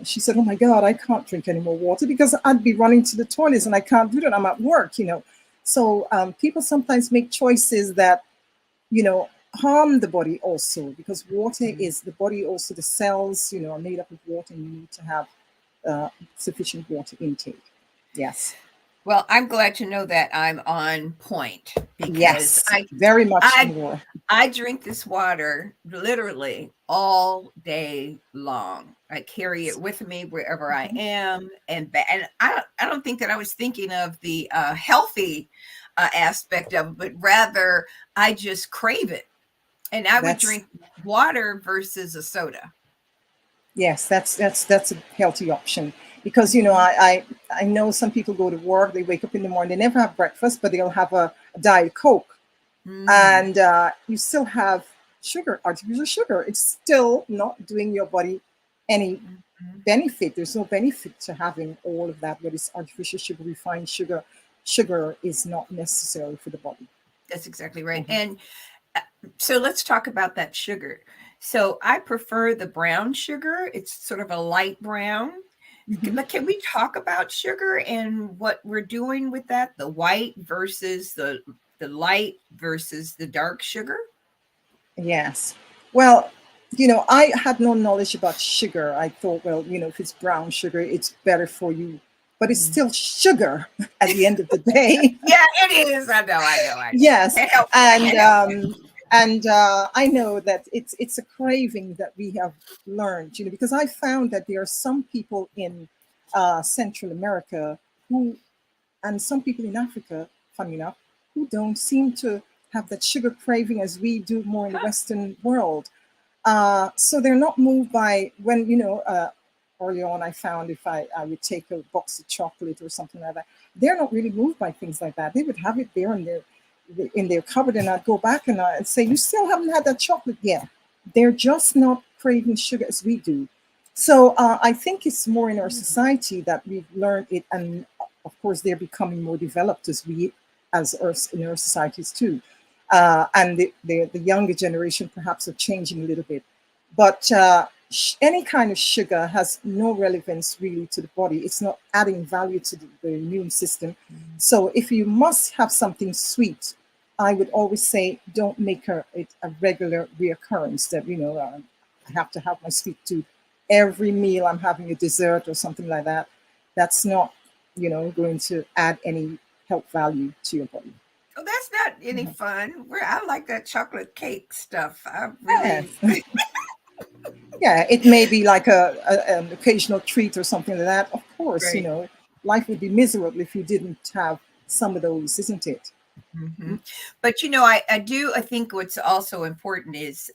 she said, "Oh my God, I can't drink any more water because I'd be running to the toilets and I can't do that. I'm at work, you know." So people sometimes make choices that, you know, harm the body also, because water is the body also, the cells, you know, are made up of water, and you need to have sufficient water intake. Yes. Well, I'm glad to know that I'm on point, because yes, very much more. I drink this water literally all day long. I carry it with me wherever I am, and I don't think that I was thinking of the healthy aspect of it, but rather I just crave it, and I would drink water versus a soda. Yes, that's a healthy option, because, you know, I know some people go to work, they wake up in the morning, they never have breakfast, but they'll have a Diet Coke, and you still have sugar, artificial sugar. It's still not doing your body any benefit. There's no benefit to having all of that, whether it's artificial sugar, refined sugar. Sugar is not necessary for the body. That's exactly right. And so let's talk about that sugar. So I prefer the brown sugar. It's sort of a light brown. Can we talk about sugar and what we're doing with that? The white versus the light versus the dark sugar? Yes. Well, you know, I had no knowledge about sugar. I thought, well, you know, if it's brown sugar, it's better for you. But it's still sugar at the end of the day. Yeah, it is. I know. Yes. And I know that it's a craving that we have learned, you know, because I found that there are some people in Central America and some people in Africa, funny enough, who don't seem to have that sugar craving as we do more in the Western world. So they're not moved by when, you know, early on I found if I would take a box of chocolate or something like that, they're not really moved by things like that. They would have it there and in their cupboard, and I'd go back and I'd say, you still haven't had that chocolate yet. They're just not craving sugar as we do. So I think it's more in our society that we've learned it, and of course they're becoming more developed in our societies too. And the younger generation perhaps are changing a little bit. But any kind of sugar has no relevance really to the body. It's not adding value to the immune system. So if you must have something sweet, I would always say don't make it a regular reoccurrence that, I have to have my sweet tooth. Every meal I'm having a dessert or something like that. That's not, going to add any health value to your body. Oh, that's not any fun. I like that chocolate cake stuff. I really... Yes. Yeah, it may be like an occasional treat or something like that. Of course, Right. Life would be miserable if you didn't have some of those, isn't it? Mm-hmm. But, I think what's also important is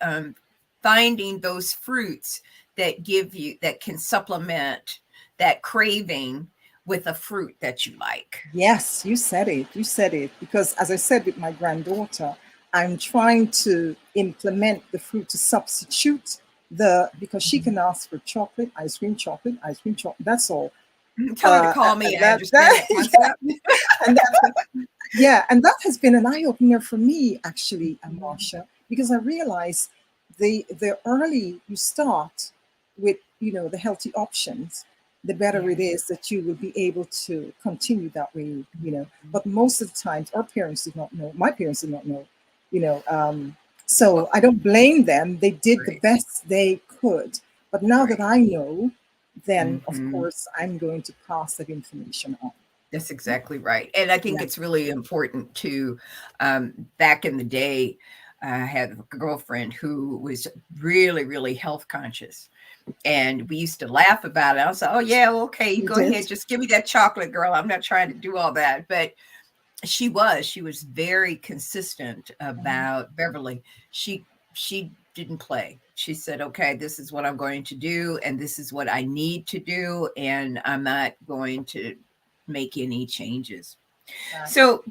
finding those fruits that can supplement that craving with a fruit that you like. Yes, you said it. Because as I said with my granddaughter, I'm trying to implement the fruit to substitute because she can ask for chocolate, ice cream, that's all. Tell her to call me. I understand that concept. And that has been an eye-opener for me, actually, Marsha, because I realized the early you start with, the healthy options, the better it is that you will be able to continue that way, But most of the times, our parents did not know. My parents did not know, So I don't blame them. They did the best they could. But now that I know, then of course I'm going to pass that information on. That's exactly right. And I think it's really important to, back in the day, I had a girlfriend who was really, really health conscious. And we used to laugh about it. I was like, oh, yeah, okay, go ahead. Just give me that chocolate, girl. I'm not trying to do all that. But she was very consistent about Beverly. She didn't play. She said, okay, this is what I'm going to do. And this is what I need to do. And I'm not going to make any changes. Right. So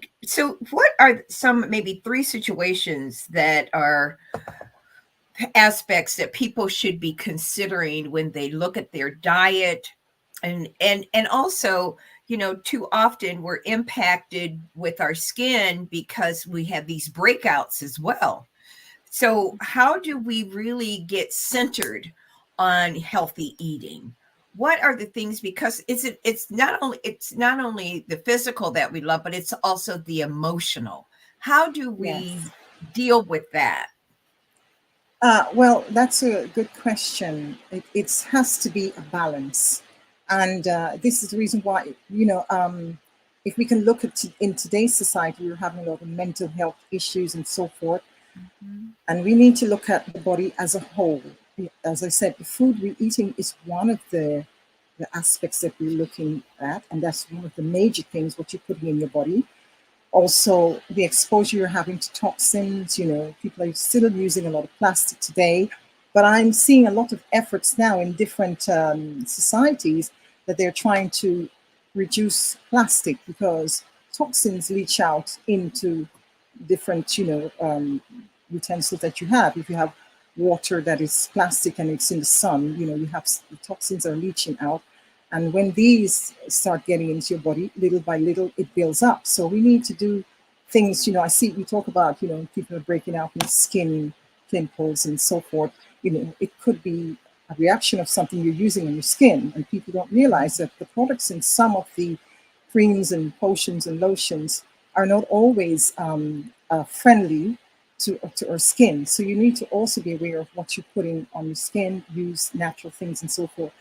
what are some, maybe 3 situations that are aspects that people should be considering when they look at their diet, and also, too often we're impacted with our skin because we have these breakouts as well. So how do we really get centered on healthy eating? What are the things, because it's not only the physical that we love, but it's also the emotional. How do we deal with that? Well, that's a good question. It has to be a balance. And this is the reason why, if we can look at in today's society, we're having a lot of mental health issues and so forth. And we need to look at the body as a whole. As I said, the food we're eating is one of the aspects that we're looking at. And that's one of the major things, what you're putting in your body. Also, the exposure you're having to toxins, people are still using a lot of plastic today. But I'm seeing a lot of efforts now in different societies that they're trying to reduce plastic because toxins leach out into different, utensils that you have. If you have water that is plastic and it's in the sun, you have the toxins are leaching out. And when these start getting into your body, little by little, it builds up. So we need to do things, I see we talk about, people are breaking out in skin pimples and so forth. It could be a reaction of something you're using on your skin. And people don't realize that the products in some of the creams and potions and lotions are not always friendly to our skin. So you need to also be aware of what you're putting on your skin, use natural things and so forth.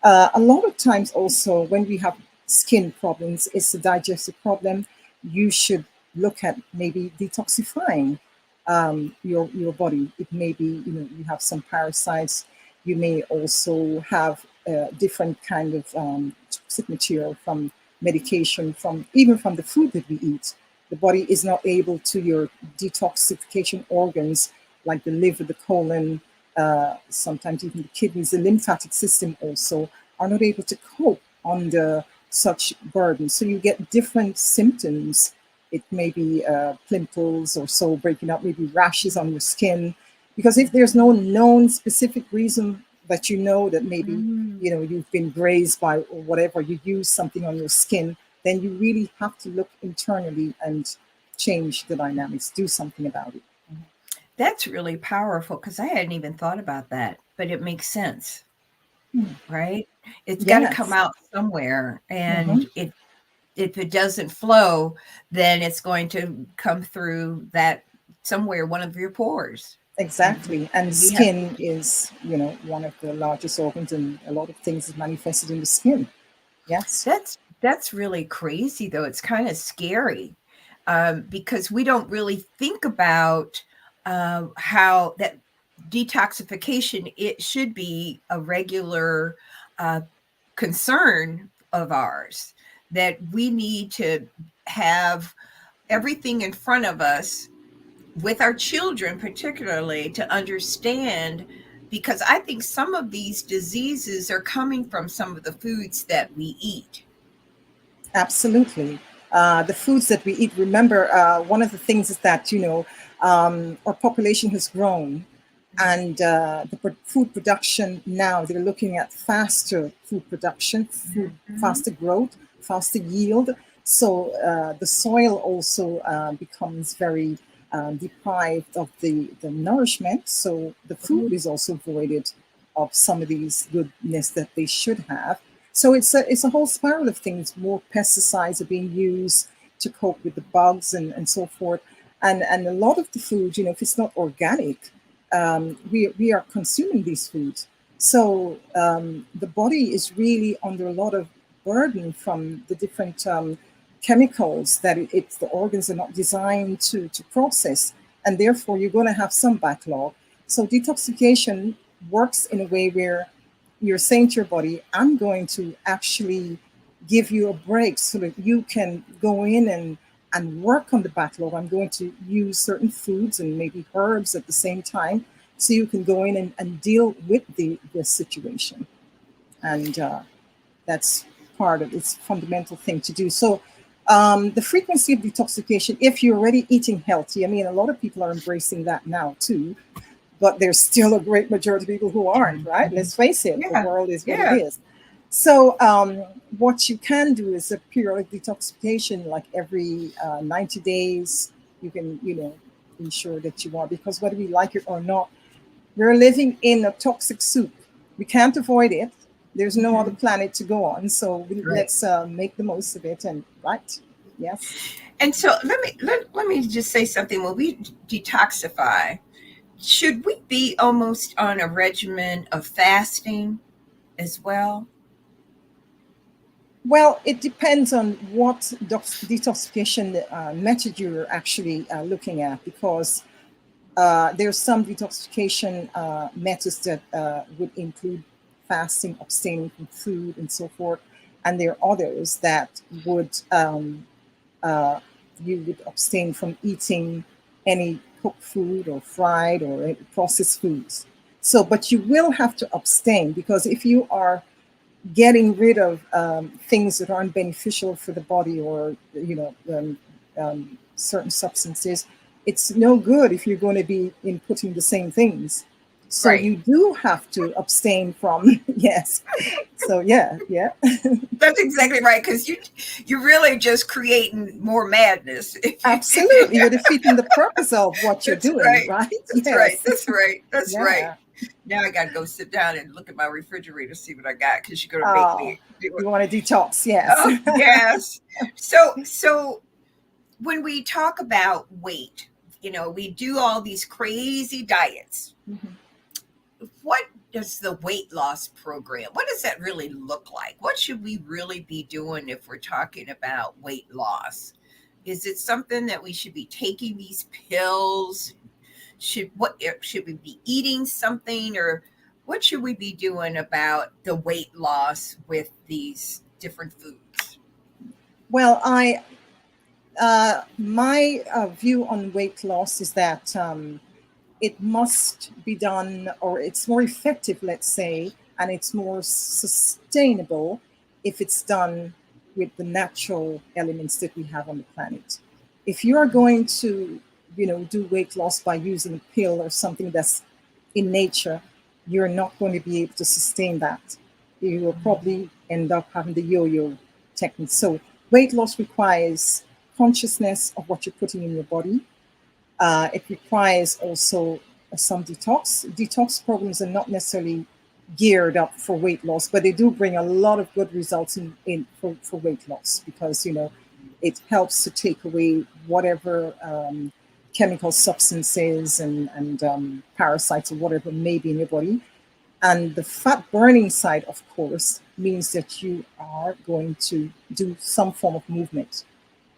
A lot of times also when we have skin problems, it's a digestive problem. You should look at maybe detoxifying your body. It may be, you have some parasites. You may also have different kind of toxic material from medication, even from the food that we eat. The body is not able to, your detoxification organs like the liver, the colon, sometimes even the kidneys, the lymphatic system also are not able to cope under such burden. So you get different symptoms it may be pimples or so breaking up, maybe rashes on your skin. Because if there's no known specific reason that you know that maybe, you've been grazed by or whatever, you use something on your skin, then you really have to look internally and change the dynamics, do something about it. That's really powerful, because I hadn't even thought about that, but it makes sense, right? It's got to come out somewhere, and if it doesn't flow, then it's going to come through that somewhere, one of your pores. Exactly. And skin is, one of the largest organs, and a lot of things is manifested in the skin. Yes. That's really crazy, though. It's kind of scary, because we don't really think about how that detoxification, it should be a regular concern of ours, that we need to have everything in front of us with our children, particularly, to understand, because I think some of these diseases are coming from some of the foods that we eat. Absolutely. The foods that we eat, remember, one of the things is that, our population has grown, and the food production now, they're looking at faster food production, faster growth, faster yield. So the soil also becomes very deprived of the nourishment. So the food is also voided of some of these goodness that they should have. So it's a whole spiral of things. More pesticides are being used to cope with the bugs and so forth. And a lot of the food, if it's not organic, we are consuming these foods. So the body is really under a lot of burden from the different chemicals that the organs are not designed to process. And therefore, you're going to have some backlog. So detoxification works in a way where you're saying to your body, I'm going to actually give you a break so that you can go in and work on the backlog. I'm going to use certain foods and maybe herbs at the same time, so you can go in and deal with the situation. And that's part of its fundamental thing to do. So the frequency of detoxification, if you're already eating healthy, I mean, a lot of people are embracing that now too, but there's still a great majority of people who aren't, right? Let's face it, the world is what it is. So what you can do is a periodic detoxification, like every 90 days. You can, ensure that you are, because whether we like it or not, we're living in a toxic soup. We can't avoid it. There's no other planet to go on. So let's make the most of it. And yes. And so let me just say something. When we detoxify, should we be almost on a regimen of fasting as well? Well, it depends on what detoxification method you're actually looking at, because there's some detoxification methods that would include fasting, abstaining from food, and so forth. And there are others that would you would abstain from eating any cooked food or fried or processed foods. So, but you will have to abstain, because if you are getting rid of things that aren't beneficial for the body, or certain substances, it's no good if you're going to be inputting the same things. So you do have to abstain from, yes. So yeah. That's exactly right, because you're really just creating more madness. Absolutely, you're defeating the purpose of what you're doing, right? That's right. Now I got to go sit down and look at my refrigerator, see what I got, because you're going to make me. You want to detox, yes. Oh, yes. So when we talk about weight, we do all these crazy diets. Mm-hmm. What does the weight loss program, what does that really look like? What should we really be doing if we're talking about weight loss? Is it something that we should be taking these pills? Should we be eating something, or what should we be doing about the weight loss with these different foods? Well, my view on weight loss is that it must be done, or it's more effective, let's say, and it's more sustainable if it's done with the natural elements that we have on the planet. if you are going to, do weight loss by using a pill or something that's in nature, you're not going to be able to sustain that. You will probably end up having the yo-yo technique. So weight loss requires consciousness of what you're putting in your body. It requires also some detox. Detox programs are not necessarily geared up for weight loss, but they do bring a lot of good results for weight loss, because it helps to take away whatever chemical substances and parasites or whatever may be in your body. And the fat burning side, of course, means that you are going to do some form of movement,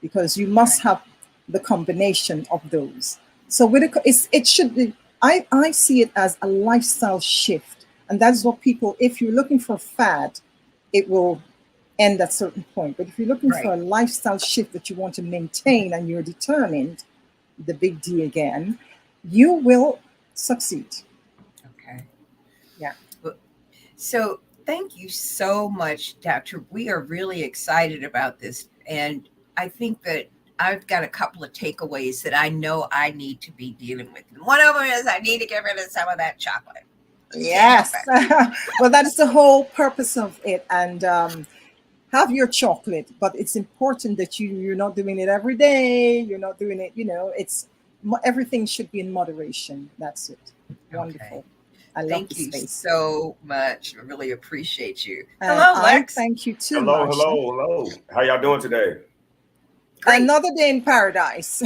because you must have the combination of those. So it should be, I see it as a lifestyle shift. And that's what people, if you're looking for fad, it will end at a certain point. But if you're looking for a lifestyle shift that you want to maintain and you're determined, the big D again, you will succeed. Okay. Yeah. So thank you so much, Doctor. We are really excited about this. And I think that I've got a couple of takeaways that I know I need to be dealing with. And one of them is I need to get rid of some of that chocolate. Yes. Well, that's the whole purpose of it. And have your chocolate, but it's important that you're not doing it every day. You're not doing it, everything should be in moderation. That's it. Wonderful. I love Thank the you space so much. I really appreciate you. Hello, Lex. Thank you too. Hello. How y'all doing today? Great. Another day in paradise.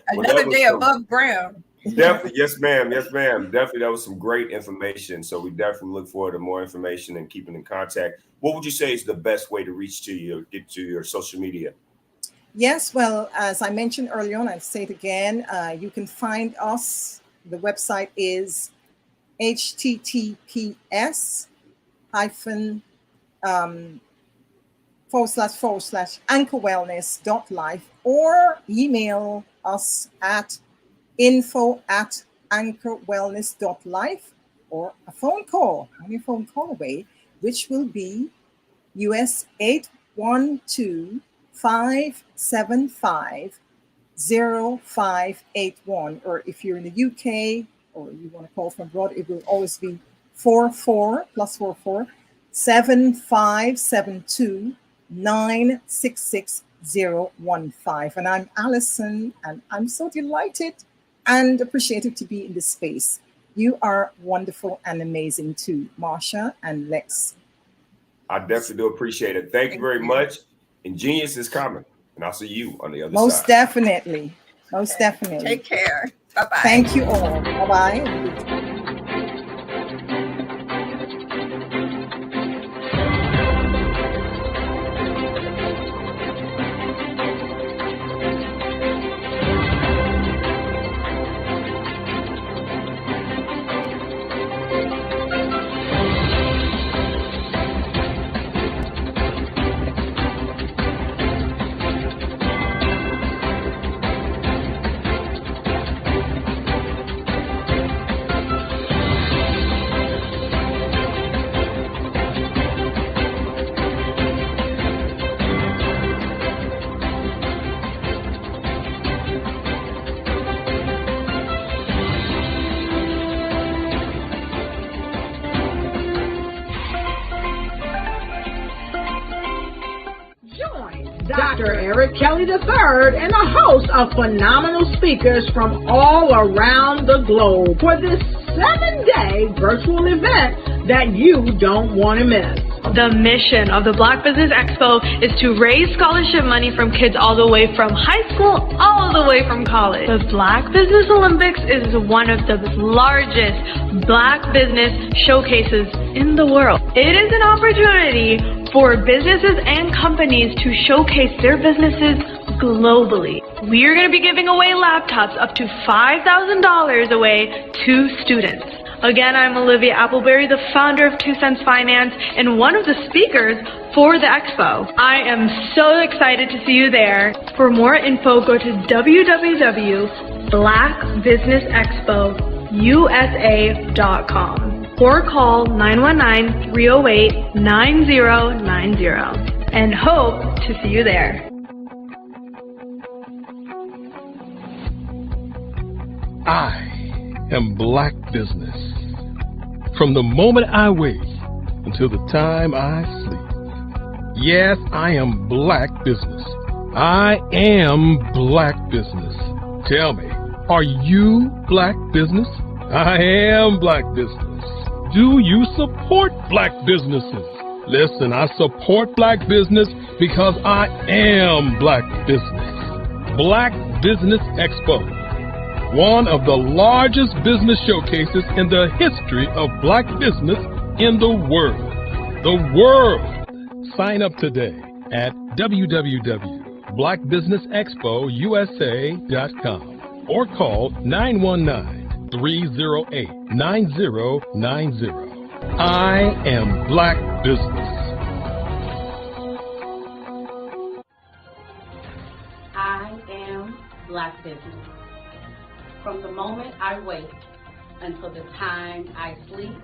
Another day above ground. Definitely, yes, ma'am. Definitely, that was some great information. So we definitely look forward to more information and keeping in contact. What would you say is the best way to reach to you, get to your social media? Yes, well, as I mentioned earlier on, I'll say it again. You can find us. The website is https://anchorwellness.life, or email us at info@anchorwellness.life, or a phone call, only a phone call away, which will be US 812-575-0581. Or if you're in the UK or you want to call from abroad, it will always be 44+44-7572-966015. And I'm Allison, and I'm so delighted and appreciative to be in this space. You are wonderful and amazing too, Marsha and Lex. I definitely do appreciate it. Thank you very much. And genius is coming. And I'll see you on the other side. Most definitely. Most definitely. Take care. Bye-bye. Thank you all. Bye-bye. Dr. Eric Kelly III and a host of phenomenal speakers from all around the globe for this 7-day virtual event that you don't want to miss. The mission of the Black Business Expo is to raise scholarship money from kids all the way from high school, all the way from college. The Black Business Olympics is one of the largest Black business showcases in the world. It is an opportunity for businesses and companies to showcase their businesses globally. We are going to be giving away laptops up to $5,000 away to students. Again, I'm Olivia Appleberry, the founder of 2 Cents Finance and one of the speakers for the expo. I am so excited to see you there. For more info, go to www.blackbusinessexpousa.com or call 919-308-9090 and hope to see you there. I am black business. From the moment I wake until the time I sleep. Yes, I am black business. I am black business. Tell me, are you black business? I am black business. Do you support black businesses? Listen, I support black business because I am black business. Black Business Expo, one of the largest business showcases in the history of black business in the world. The world! Sign up today at www.blackbusinessexpousa.com or call 919-308-9090. I am black business. I am black business. From the moment I wake until the time I sleep,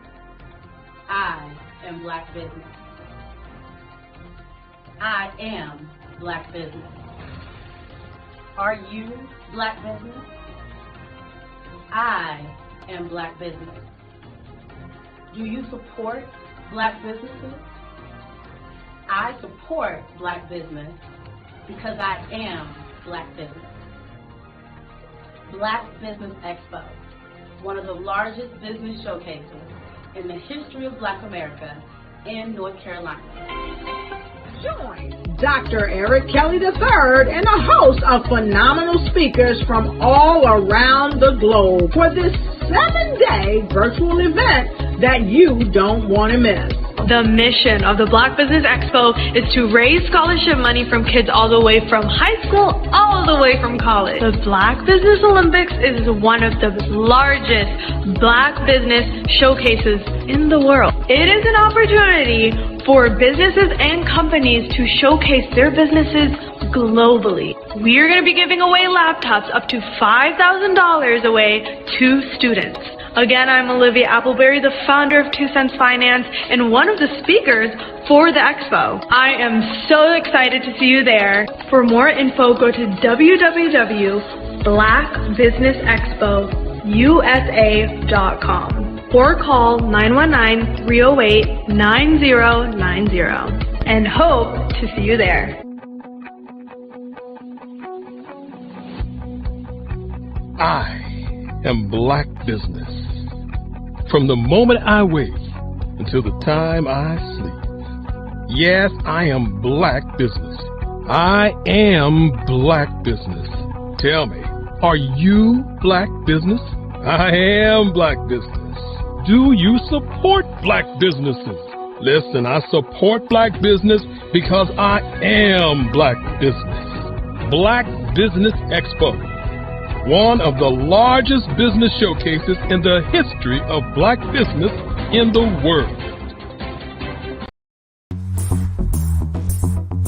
I am black business. I am black business. Are you black business? I am black business. Do you support black businesses? I support black business because I am black business. Black Business Expo, one of the largest business showcases in the history of Black America in North Carolina. Join Dr. Eric Kelly III and a host of phenomenal speakers from all around the globe for this 7-day virtual event that you don't want to miss. The mission of the Black Business Expo is to raise scholarship money from kids all the way from high school all the way from college. The Black Business Olympics is one of the largest black business showcases in the world. It is an opportunity for businesses and companies to showcase their businesses globally. We are going to be giving away laptops up to $5,000 away to students. Again, I'm Olivia Appleberry, the founder of 2 Cents Finance and one of the speakers for the expo. I am so excited to see you there. For more info, go to www.blackbusinessexpousa.com or call 919-308-9090 and hope to see you there. I am black business. From the moment I wake until the time I sleep. Yes, I am black business. I am black business. Tell me, are you black business? I am black business. Do you support black businesses? Listen, I support black business because I am black business. Black Business Expo, one of the largest business showcases in the history of black business in the world.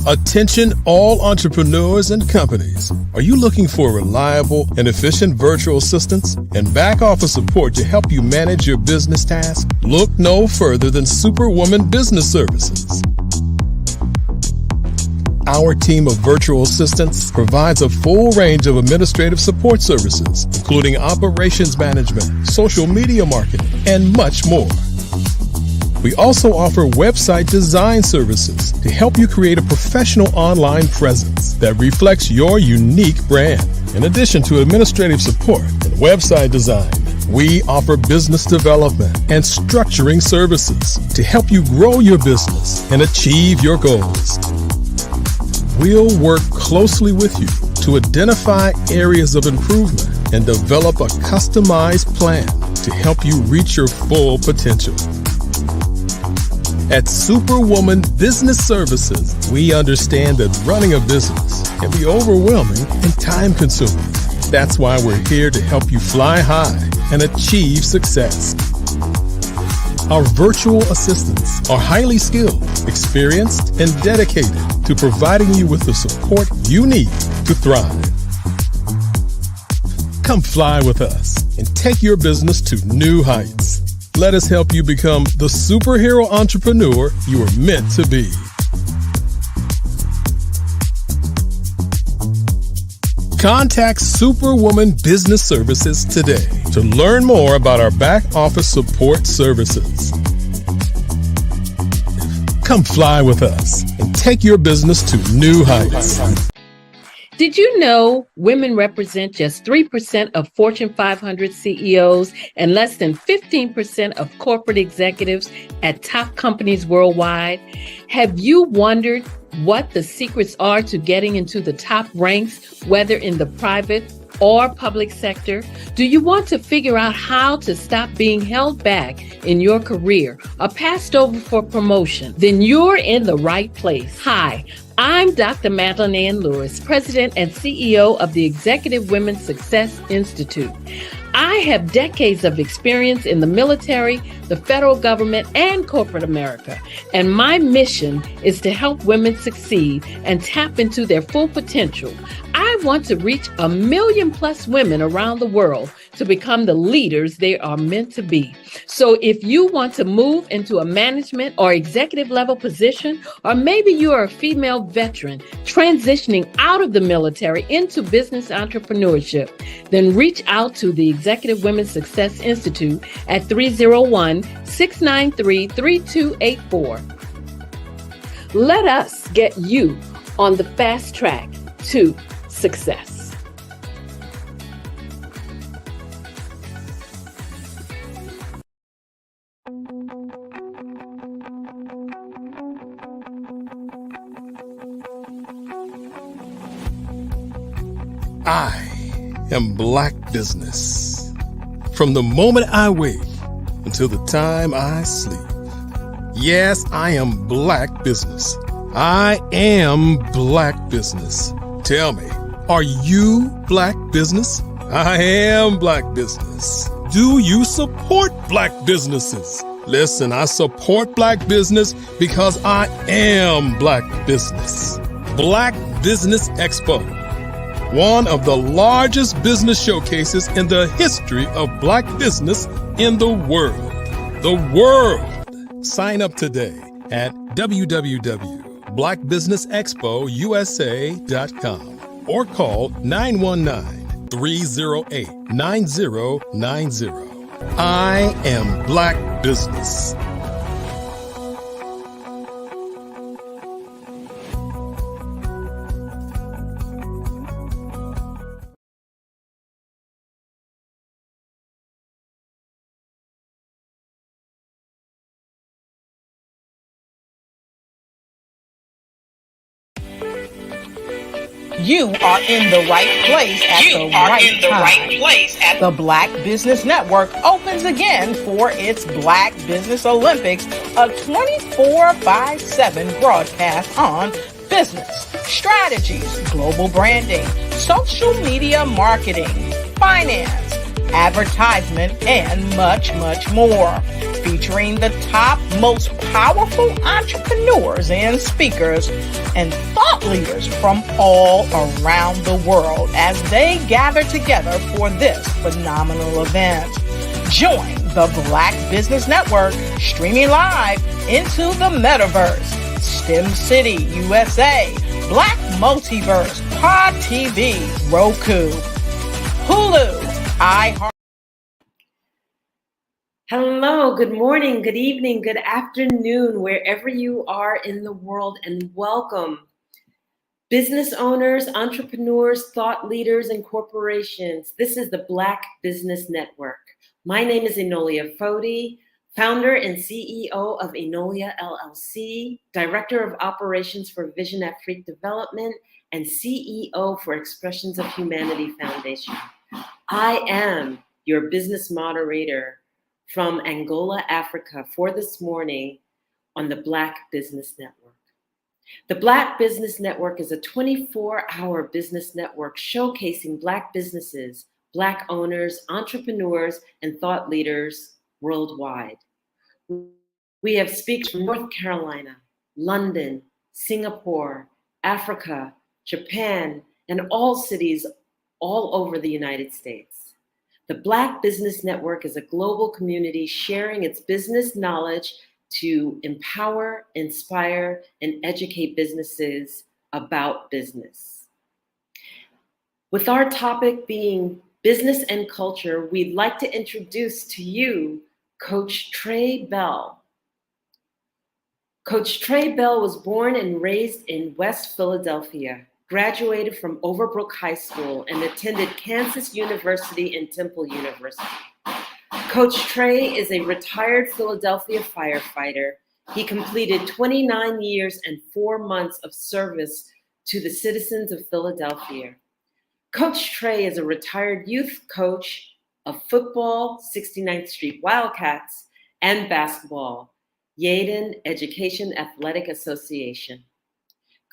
Attention all entrepreneurs and companies. Are you looking for reliable and efficient virtual assistants and back office support to help you manage your business tasks? Look no further than Superwoman Business Services. Our team of virtual assistants provides a full range of administrative support services, including operations management, social media marketing, and much more. We also offer website design services to help you create a professional online presence that reflects your unique brand. In addition to administrative support and website design, we offer business development and structuring services to help you grow your business and achieve your goals. We'll work closely with you to identify areas of improvement and develop a customized plan to help you reach your full potential. At Superwoman Business Services, we understand that running a business can be overwhelming and time-consuming. That's why we're here to help you fly high and achieve success. Our virtual assistants are highly skilled, experienced, and dedicated to providing you with the support you need to thrive. Come fly with us and take your business to new heights. Let us help you become the superhero entrepreneur you are meant to be. Contact Superwoman Business Services today to learn more about our back office support services. Come fly with us and take your business to new heights. Did you know women represent just 3% of Fortune 500 CEOs and less than 15% of corporate executives at top companies worldwide? Have you wondered what the secrets are to getting into the top ranks, whether in the private or public sector? Do you want to figure out how to stop being held back in your career or passed over for promotion? Then you're in the right place. Hi, I'm Dr. Madeline Ann Lewis, President and CEO of the Executive Women's Success Institute. I have decades of experience in the military, the federal government, and corporate America, and my mission is to help women succeed and tap into their full potential. I want to reach 1 million plus women around the world to become the leaders they are meant to be. So if you want to move into a management or executive level position, or maybe you are a female veteran transitioning out of the military into business entrepreneurship, then reach out to the Executive Women's Success Institute at 301-693-3284. Let us get you on the fast track to success. I am Black business. From the moment I wake until the time I sleep. Yes, I am Black business. I am Black business. Tell me, are you Black business? I am Black business. Do you support Black businesses? Listen, I support Black business because I am Black business. Black Business Expo, one of the largest business showcases in the history of Black business in the world. The world. Sign up today at www.blackbusinessexpousa.com or call 919-308-9090. I am Black business. You are in the right place at the right time. The Black Business Network opens again for its Black Business Olympics, a 24/7 broadcast on business, strategies, global branding, social media marketing, finance, advertisement, and much, much more. Featuring the top, most powerful entrepreneurs and speakers and thought leaders from all around the world as they gather together for this phenomenal event. Join the Black Business Network streaming live into the metaverse, STEM City, USA, Black Multiverse, Pod TV, Roku, Hulu, iHeart. Hello, good morning, good evening, good afternoon, wherever you are in the world, and welcome. Business owners, entrepreneurs, thought leaders, and corporations. This is the Black Business Network. My name is Enolia Foti, founder and CEO of Enolia LLC, Director of Operations for Vision Afrique Development, and CEO for Expressions of Humanity Foundation. I am your business moderator from Angola, Africa, for this morning on the Black Business Network. The Black Business Network is a 24-hour business network showcasing Black businesses, Black owners, entrepreneurs, and thought leaders worldwide. We have speakers from North Carolina, London, Singapore, Africa, Japan, and all cities all over the United States. The Black Business Network is a global community sharing its business knowledge to empower, inspire, and educate businesses about business. With our topic being business and culture, we'd like to introduce to you Coach Trey Bell. Coach Trey Bell was born and raised in West Philadelphia, graduated from Overbrook High School, and attended Kansas University and Temple University. Coach Trey is a retired Philadelphia firefighter. He completed 29 years and 4 months of service to the citizens of Philadelphia. Coach Trey is a retired youth coach of football, 69th Street Wildcats, and basketball, Yaden Education Athletic Association.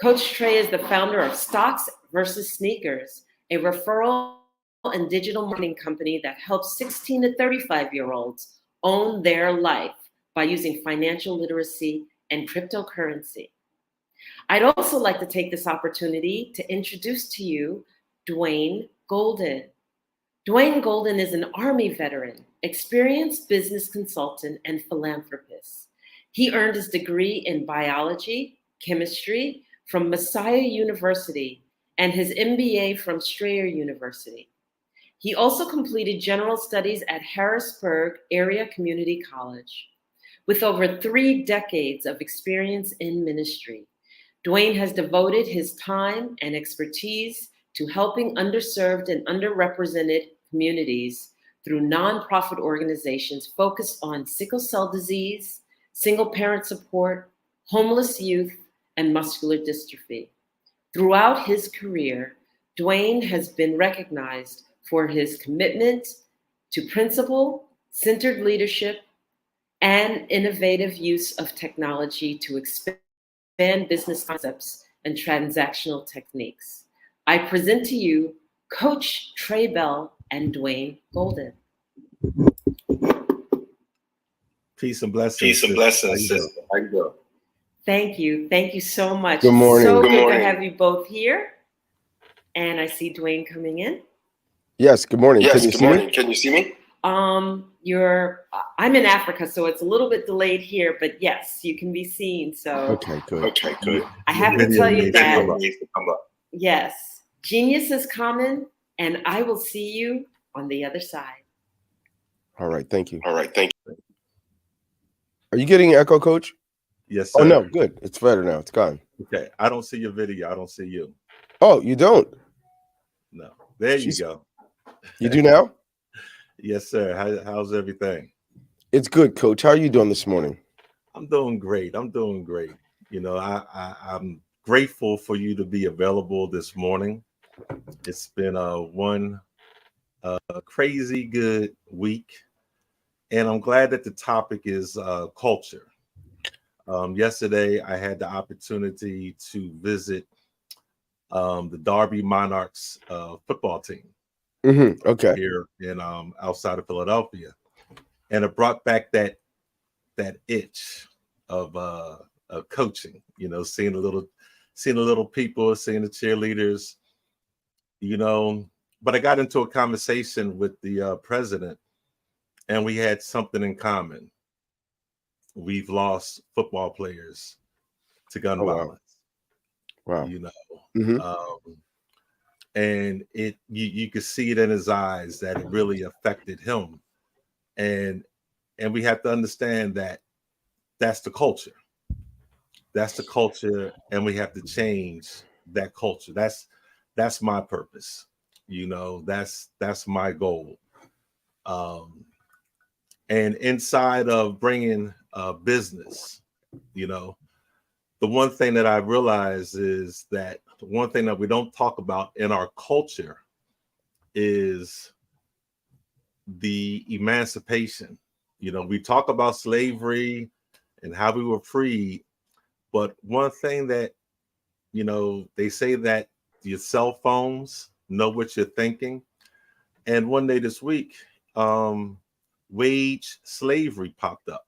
Coach Trey is the founder of Stocks versus Sneakers, a referral and digital marketing company that helps 16 to 35-year-olds own their life by using financial literacy and cryptocurrency. I'd also like to take this opportunity to introduce to you Dwayne Golden. Dwayne Golden is an Army veteran, experienced business consultant, and philanthropist. He earned his degree in biology, chemistry from Messiah University and his MBA from Strayer University. He also completed general studies at Harrisburg Area Community College. With over 3 decades of experience in ministry, Dwayne has devoted his time and expertise to helping underserved and underrepresented communities through nonprofit organizations focused on sickle cell disease, single parent support, homeless youth, and muscular dystrophy. Throughout his career, Dwayne has been recognized for his commitment to principle-centered leadership and innovative use of technology to expand business concepts and transactional techniques. I present to you Coach Trey Bell and Dwayne Golden. Peace and blessings. Peace and blessings, sister. How you doing? Thank you. Thank you so much. Good morning. So Good good morning. to have you both here. And I see Dwayne coming in. Yes, good morning. Yes, Can you good see morning. me? Can you see me? I'm in Africa, so it's a little bit delayed here, but yes, you can be seen. So Okay, good. Okay, good. I have to Video tell you needs to that, come up. Needs to come up. yes, genius is common, and I will see you on the other side. All right, thank you. All right, thank you. Are you getting an echo, Coach? Yes, sir. Oh, no, good. It's better now. It's gone. Okay. I don't see your video. I don't see you. Oh, you don't? No. There you Jeez. go. You do now? Yes, sir. How's everything? It's good, Coach. How are you doing this morning? I'm doing great. I'm doing great. You know, I'm grateful for you to be available this morning. It's been one crazy good week, and I'm glad that the topic is culture. Yesterday, I had the opportunity to visit the Derby Monarchs football team. Okay. Here in outside of Philadelphia, and it brought back that itch of coaching. You know, seeing the little people, seeing the cheerleaders. You know, but I got into a conversation with the president, and we had something in common. We've lost football players to gun violence. Wow. You know, and you could see it in his eyes that it really affected him, and we have to understand that that's the culture. That's the culture, and we have to change that culture. That's my purpose. You know, that's my goal. And inside of bringing business, you know, the one thing that I realize is that the one thing that we don't talk about in our culture is the emancipation. You know, we talk about slavery and how we were freed, but one thing that, you know, they say that your cell phones know what you're thinking. And one day this week, wage slavery popped up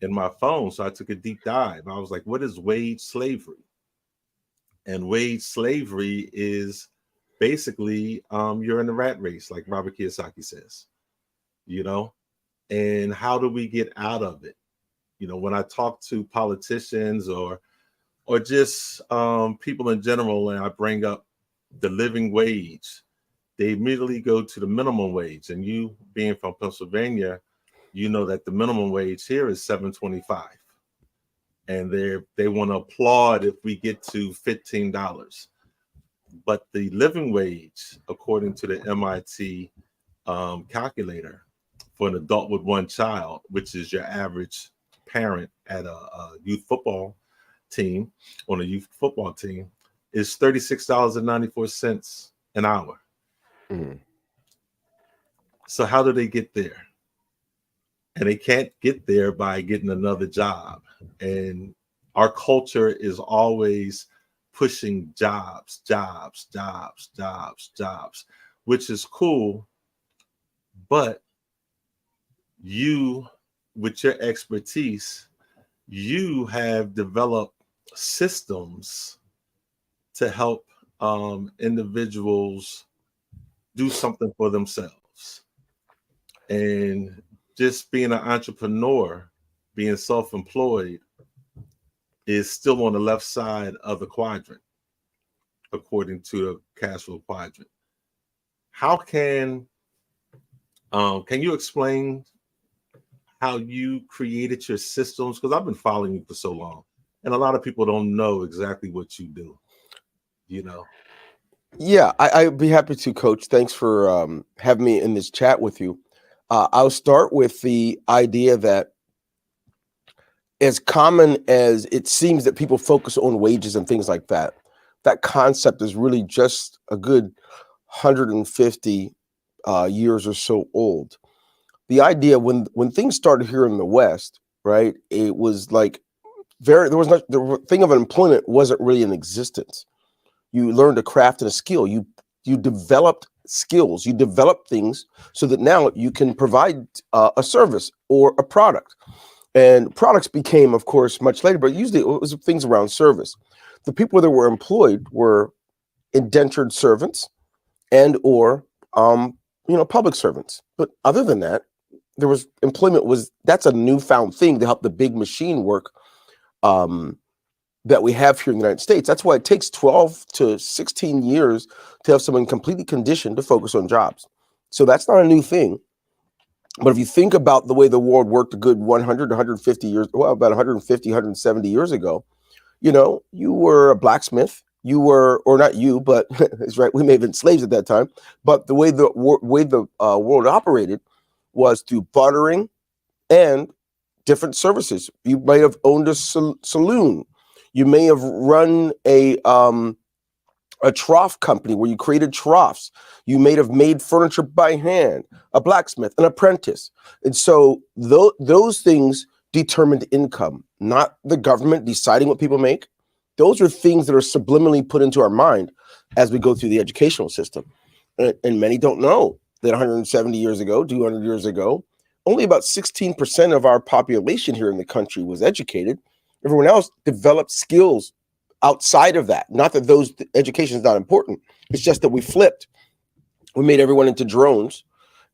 in my phone. So I took a deep dive. I was like, what is wage slavery? And wage slavery is basically you're in the rat race, like Robert Kiyosaki says, you know, and how do we get out of it? You know, when I talk to politicians or just people in general, and I bring up the living wage, they immediately go to the minimum wage. And you being from Pennsylvania, you know that the minimum wage here is $7.25. And they want to applaud if we get to $15. But the living wage, according to the MIT calculator, for an adult with one child, which is your average parent at a youth football team, on a youth football team, is $36.94 an hour. Mm-hmm. So how do they get there? And they can't get there by getting another job. And our culture is always pushing jobs, which is cool. But you, with your expertise, you have developed systems to help individuals do something for themselves. And just being an entrepreneur, being self-employed, is still on the left side of the quadrant, according to the cash flow quadrant. How can you explain how you created your systems? Because I've been following you for so long, and a lot of people don't know exactly what you do, you know? Yeah, I'd be happy to, Coach. Thanks for having me in this chat with you. I'll start with the idea that, as common as it seems that people focus on wages and things like that, that concept is really just a good 150 years or so old. The idea when things started here in the West, right? It was like the thing of employment wasn't really in existence. You learned a craft and a skill. You developed skills. You developed things so that now you can provide a service or a product. And products became, of course, much later, but usually it was things around service. The people that were employed were indentured servants and or public servants. But other than that, there was that's a newfound thing to help the big machine work that we have here in the United States. That's why it takes 12 to 16 years to have someone completely conditioned to focus on jobs. So that's not a new thing. But if you think about the way the world worked a good 100, 150 years, well, about 150, 170 years ago, you were a blacksmith. You were, or not you, but it's right. We may have been slaves at that time. But the way the world operated was through bartering and different services. You might have owned a saloon. You may have run a trough company where you created troughs. You may have made furniture by hand, a blacksmith, an apprentice. And so those things determined income, not the government deciding what people make. Those are things that are subliminally put into our mind as we go through the educational system. And many don't know that 170 years ago, 200 years ago, only about 16% of our population here in the country was educated. Everyone else developed skills outside of that. Not that education is not important. It's just that we flipped. We made everyone into drones,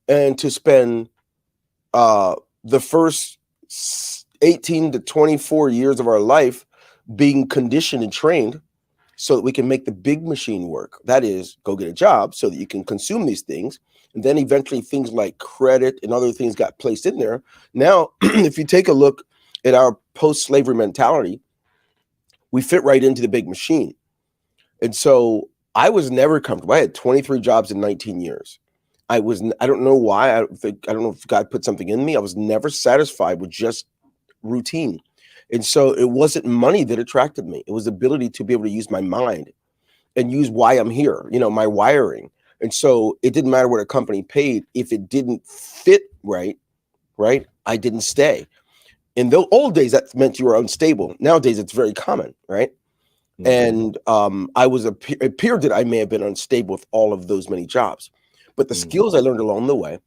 and to spend the first 18 to 24 years of our life being conditioned and trained so that we can make the big machine work. That is, go get a job so that you can consume these things. And then eventually things like credit and other things got placed in there. Now, if you take a look at our post-slavery mentality, we fit right into the big machine. And so I was never comfortable. I had 23 jobs in 19 years. I don't know why. I don't know if God put something in me. I was never satisfied with just routine. And so it wasn't money that attracted me. It was the ability to be able to use my mind and use why I'm here, my wiring. And so it didn't matter what a company paid. If it didn't fit right, I didn't stay. In the old days, that meant you were unstable. Nowadays, it's very common, right? Mm-hmm. And it appeared that I may have been unstable with all of those many jobs. But the skills I learned along the way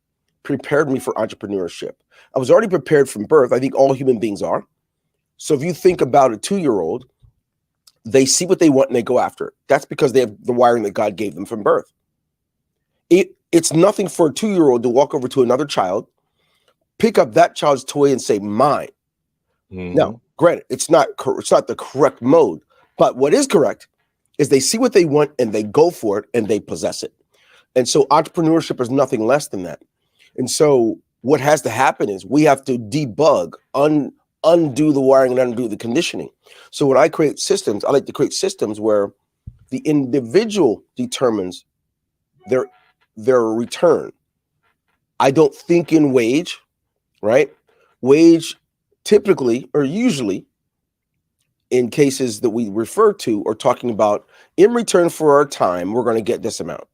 prepared me for entrepreneurship. I was already prepared from birth. I think all human beings are. So if you think about a 2-year-old, they see what they want and they go after it. That's because they have the wiring that God gave them from birth. It's nothing for a 2-year-old to walk over to another child, pick up that child's toy and say, mine. Mm-hmm. Now, granted, it's not the correct mode, but what is correct is they see what they want and they go for it and they possess it. And so entrepreneurship is nothing less than that. And so what has to happen is we have to debug, undo the wiring and undo the conditioning. So when I create systems, I like to create systems where the individual determines their return. I don't think in wage, right? Wage typically or usually in cases that we refer to or talking about, in return for our time, we're going to get this amount.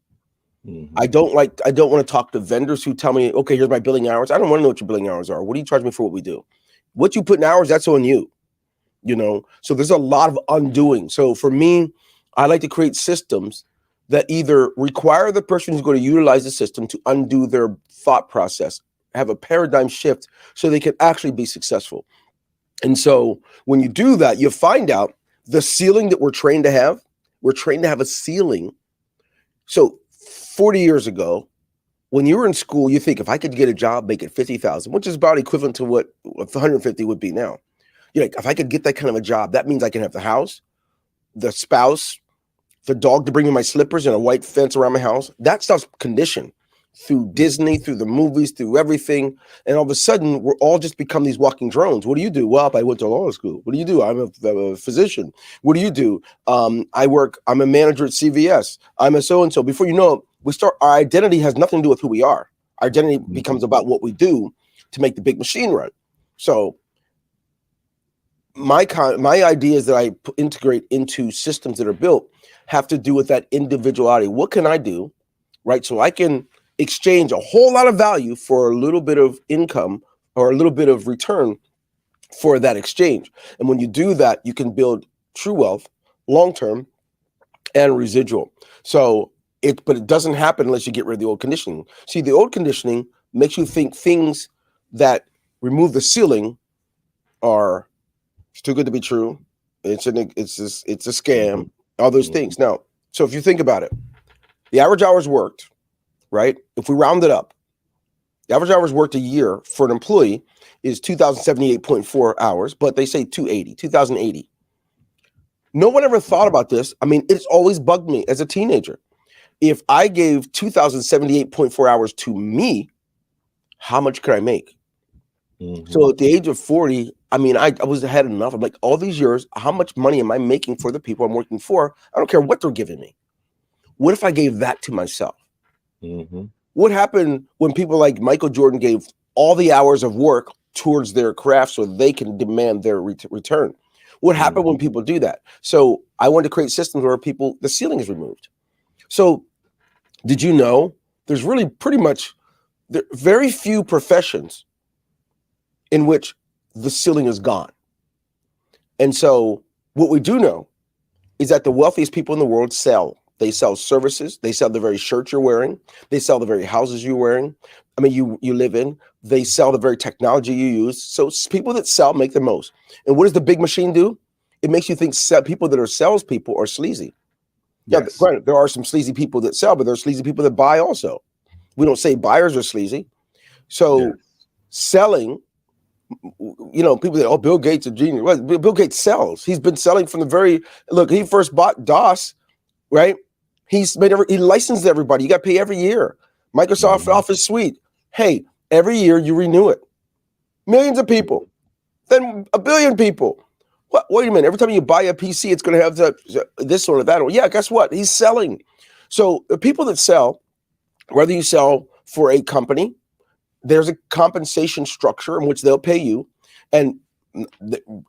I don't want to talk to vendors who tell me, okay, here's my billing hours. I don't want to know what your billing hours are. What do you charge me for what we do? What you put in hours, that's on you, you know? So there's a lot of undoing. So for me, I like to create systems that either require the person who's going to utilize the system to undo their thought process, have a paradigm shift so they can actually be successful. And so when you do that, you find out the ceiling that we're trained to have a ceiling. So 40 years ago, when you were in school, you think if I could get a job making $50,000, which is about equivalent to what 150 would be now. You're like, if I could get that kind of a job, that means I can have the house, the spouse, the dog to bring me my slippers, and a white fence around my house. That stuff's conditioned through Disney, through the movies, through everything. And all of a sudden, we're all just become these walking drones. What do you do? Well, I went to law school. What do you do? I'm a physician. What do you do? I'm a manager at CVS. I'm a so-and-so. Before you know it, our identity has nothing to do with who we are. Our identity becomes about what we do to make the big machine run. So my ideas that I integrate into systems that are built have to do with that individuality. What can I do, right? So I can exchange a whole lot of value for a little bit of income or a little bit of return for that exchange. And when you do that, you can build true wealth, long-term and residual. But it doesn't happen unless you get rid of the old conditioning. See, the old conditioning makes you think things that remove the ceiling are it's too good to be true. It's a scam, all those things. Now, so if you think about it, the average hours worked, right? If we round it up, the average hours worked a year for an employee is 2,078.4 hours, but they say 2,080. No one ever thought about this. I mean, it's always bugged me as a teenager. If I gave 2,078.4 hours to me, how much could I make? So at the age of 40, I mean, I was ahead enough. I'm like, all these years, how much money am I making for the people I'm working for? I don't care what they're giving me. What if I gave that to myself? What happened when people like Michael Jordan gave all the hours of work towards their craft so they can demand their return? What happened when people do that? So I wanted to create systems where the ceiling is removed. So did you know there's really very few professions in which the ceiling is gone. And so what we do know is that the wealthiest people in the world sell. They sell services. They sell the very shirt you're wearing. They sell the very houses you're wearing. I mean, you live in. They sell the very technology you use. So people that sell make the most. And what does the big machine do? It makes you think people that are salespeople are sleazy. Yes. Yeah, granted, there are some sleazy people that sell, but there are sleazy people that buy also. We don't say buyers are sleazy. So selling, you know, people say, oh, Bill Gates is a genius. Well, Bill Gates sells. He's been selling from he first bought DOS, right? He licensed everybody. You got to pay every year. Microsoft Office Suite. Hey, every year you renew it. Millions of people. Then 1 billion people. What? Wait a minute. Every time you buy a PC, it's going to have this or that. Yeah, guess what? He's selling. So the people that sell, whether you sell for a company, there's a compensation structure in which they'll pay you. And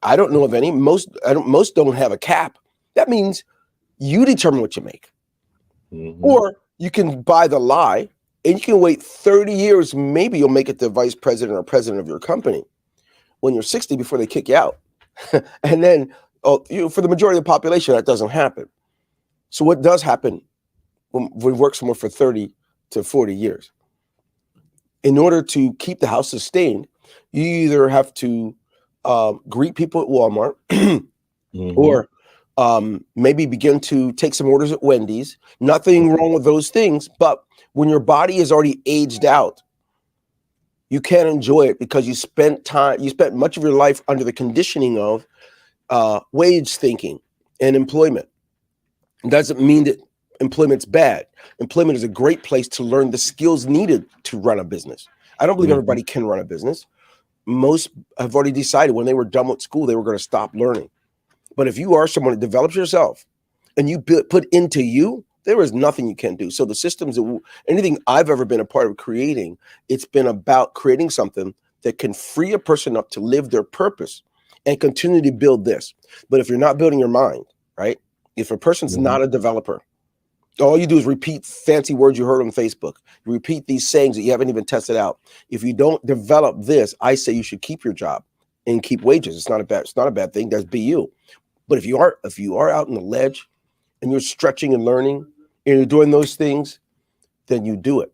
I don't know of any. Most don't have a cap. That means you determine what you make. Or you can buy the lie and you can wait 30 years. Maybe you'll make it the vice president or president of your company when you're 60 before they kick you out. And then for the majority of the population, that doesn't happen. So what does happen when we work somewhere for 30 to 40 years? In order to keep the house sustained, you either have to greet people at Walmart or maybe begin to take some orders at Wendy's. Nothing wrong with those things. But when your body is already aged out, you can't enjoy it because you spent much of your life under the conditioning of wage thinking and employment. Doesn't mean that employment's bad. Employment is a great place to learn the skills needed to run a business. I don't believe everybody can run a business. Most have already decided when they were done with school, they were going to stop learning. But if you are someone that develops yourself and you put into you, there is nothing you can't do. So the systems, anything I've ever been a part of creating, it's been about creating something that can free a person up to live their purpose and continue to build this. But if you're not building your mind, right? If a person's not a developer, all you do is repeat fancy words you heard on Facebook. You repeat these sayings that you haven't even tested out. If you don't develop this, I say you should keep your job and keep wages. It's not a bad thing. That's be you. But if you are out in the ledge and you're stretching and learning and you're doing those things, then you do it.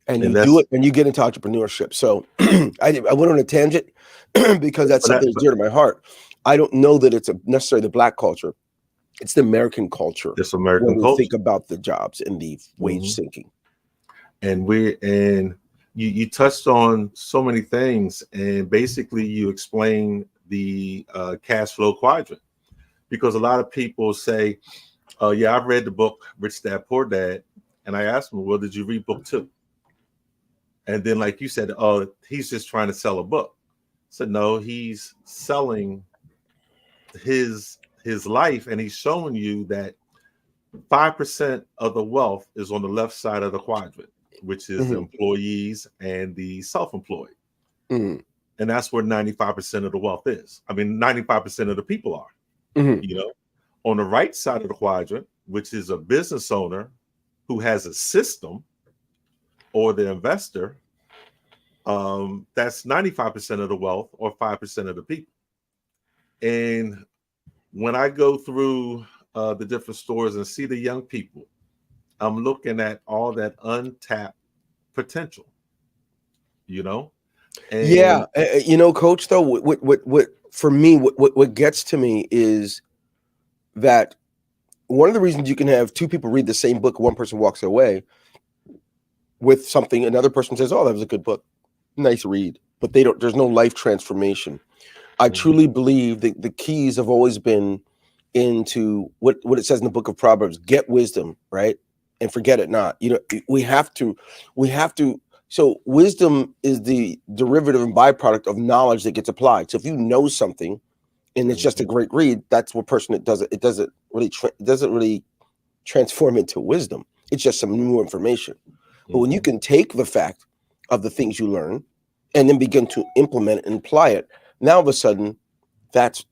And you do it and you get into entrepreneurship. So I went on a tangent because that's something that's dear to my heart. I don't know that it's necessarily the Black culture. It's the American culture. It's American when we culture. think about the jobs and the wage sinking. And you touched on so many things, and basically you explained the cash flow quadrant, because a lot of people say, "Oh yeah, I've read the book Rich Dad Poor Dad," and I asked them, "Well, did you read book 2?" And then, like you said, "Oh, he's just trying to sell a book." I said, "No, he's selling his life, and he's showing you that 5% of the wealth is on the left side of the quadrant, which is the employees and the self-employed. And that's where 95% of the wealth is. I mean, 95% of the people are, you know, on the right side of the quadrant, which is a business owner who has a system, or the investor, that's 95% of the wealth, or 5% of the people. And when I go through the different stores and see the young people, I'm looking at all that untapped potential, you know? And yeah. You know, Coach, though, what for me, what gets to me is that one of the reasons you can have two people read the same book, one person walks away with something, another person says, "Oh, that was a good book, nice read," but there's no life transformation. I truly believe that the keys have always been into what it says in the book of Proverbs: get wisdom, right? And forget it not. You know, we have to. So wisdom is the derivative and byproduct of knowledge that gets applied. So if you know something and it's just a great read, that's what person that does it. It doesn't really transform into wisdom. It's just some new information. But when you can take the fact of the things you learn and then begin to implement it and apply it, now all of a sudden,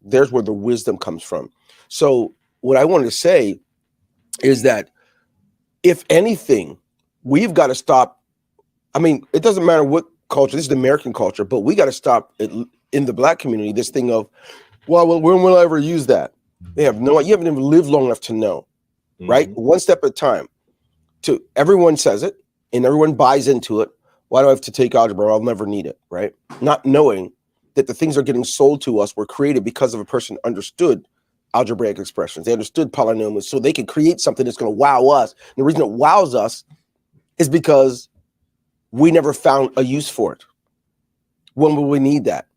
there's where the wisdom comes from. So what I wanted to say is that if anything, we've got to stop. I mean, it doesn't matter what culture, this is the American culture, but we got to stop it in the Black community, this thing of, well, when will I ever use that? You haven't even lived long enough to know, right? One step at a time. Everyone says it and everyone buys into it. Why do I have to take algebra? I'll never need it, right? Not knowing that the things that are getting sold to us were created because of a person understood algebraic expressions. They understood polynomials, so they could create something that's going to wow us. And the reason it wows us is because we never found a use for it. When will we need that?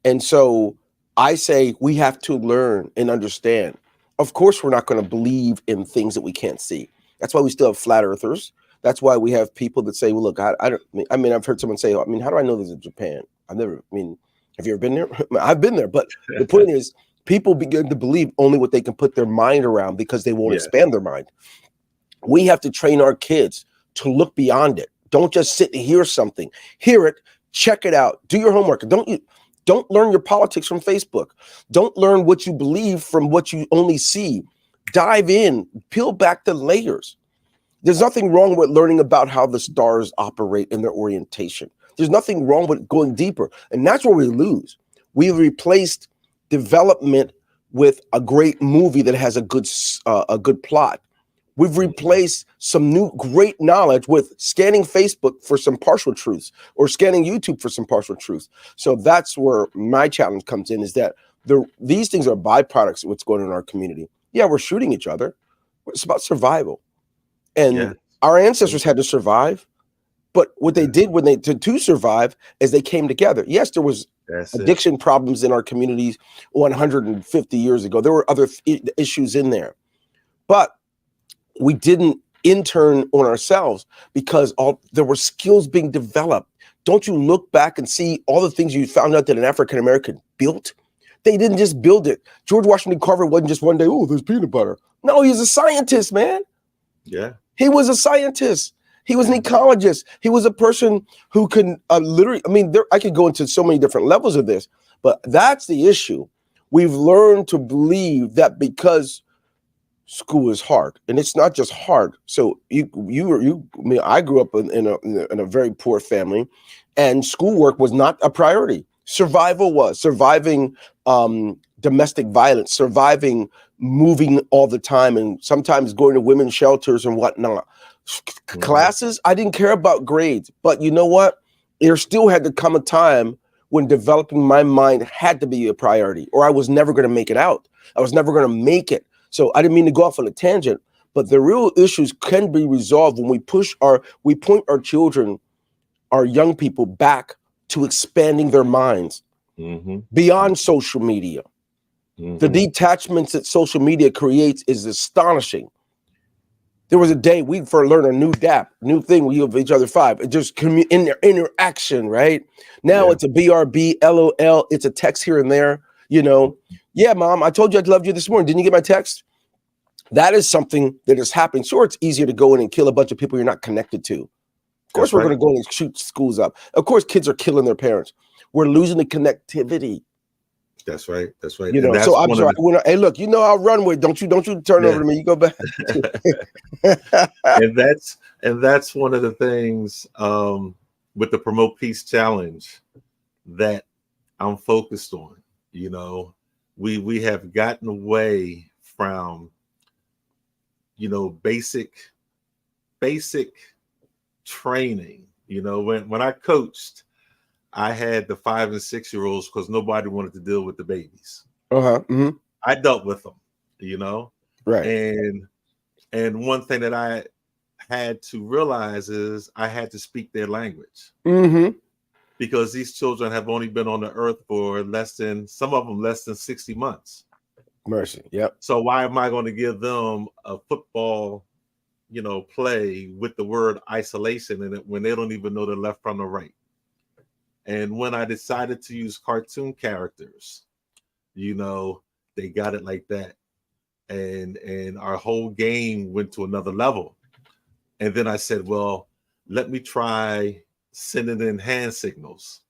And so I say we have to learn and understand. Of course, we're not going to believe in things that we can't see. That's why we still have flat earthers. That's why we have people that say, well, look, I've heard someone say, how do I know this in Japan? Have you ever been there? I've been there. But the point is, people begin to believe only what they can put their mind around because they won't expand their mind. We have to train our kids to look beyond it. Don't just sit and hear something. Hear it, check it out, do your homework. Don't learn your politics from Facebook. Don't learn what you believe from what you only see. Dive in, peel back the layers. There's nothing wrong with learning about how the stars operate in their orientation. There's nothing wrong with going deeper. And that's where we lose. We've replaced development with a great movie that has a good plot. We've replaced some new great knowledge with scanning Facebook for some partial truths or scanning YouTube for some partial truths. So that's where my challenge comes in, is that these things are byproducts of what's going on in our community. Yeah, we're shooting each other. It's about survival. And our ancestors had to survive. But what they did to survive is they came together. Yes, there was addiction problems in our communities 150 years ago. There were other issues in there. but we didn't intern on ourselves because there were skills being developed. Don't you look back and see all the things you found out that an African American built? They didn't just build it. George Washington Carver wasn't just one day, oh, there's peanut butter. No, he's a scientist, man. Yeah. He was a scientist. He was an ecologist. He was a person who can literally, I mean, I could go into so many different levels of this, but that's the issue. We've learned to believe that because school is hard, and it's not just hard. So I mean, I grew up in a very poor family, and schoolwork was not a priority. Survival was surviving domestic violence, surviving moving all the time, and sometimes going to women's shelters and whatnot. Classes, I didn't care about grades, but you know what? There still had to come a time when developing my mind had to be a priority, or I was never going to make it out. I was never going to make it. So I didn't mean to go off on a tangent, but the real issues can be resolved when we point our children, our young people back to expanding their minds beyond social media. The detachments that social media creates is astonishing. There was a day we learned a new DAP, new thing. We give each other 5. It just in their interaction, right? Now it's a BRB, LOL. It's a text here and there. You know, yeah, mom, I told you I loved you this morning. Didn't you get my text? That is something that is happening. Sure, it's easier to go in and kill a bunch of people you're not connected to. Of course, we're going to go in and shoot schools up. Of course, kids are killing their parents. We're losing the connectivity. That's right. That's right. You know, so I'm sorry. Hey, look, you know I'll run with. Don't you turn over to me. You go back. and that's one of the things with the Promote Peace Challenge that I'm focused on. You know, we have gotten away from, you know, basic training. You know, when I coached, I had the 5 and 6 year olds because nobody wanted to deal with the babies. I dealt with them, you know, right. And one thing that I had to realize is I had to speak their language because these children have only been on the earth for some of them less than 60 months. Mercy. Yep. So why am I going to give them a football, you know, play with the word isolation in it when they don't even know the left from the right? And when I decided to use cartoon characters, you know, they got it like that. And our whole game went to another level. And then I said, well, let me try sending in hand signals,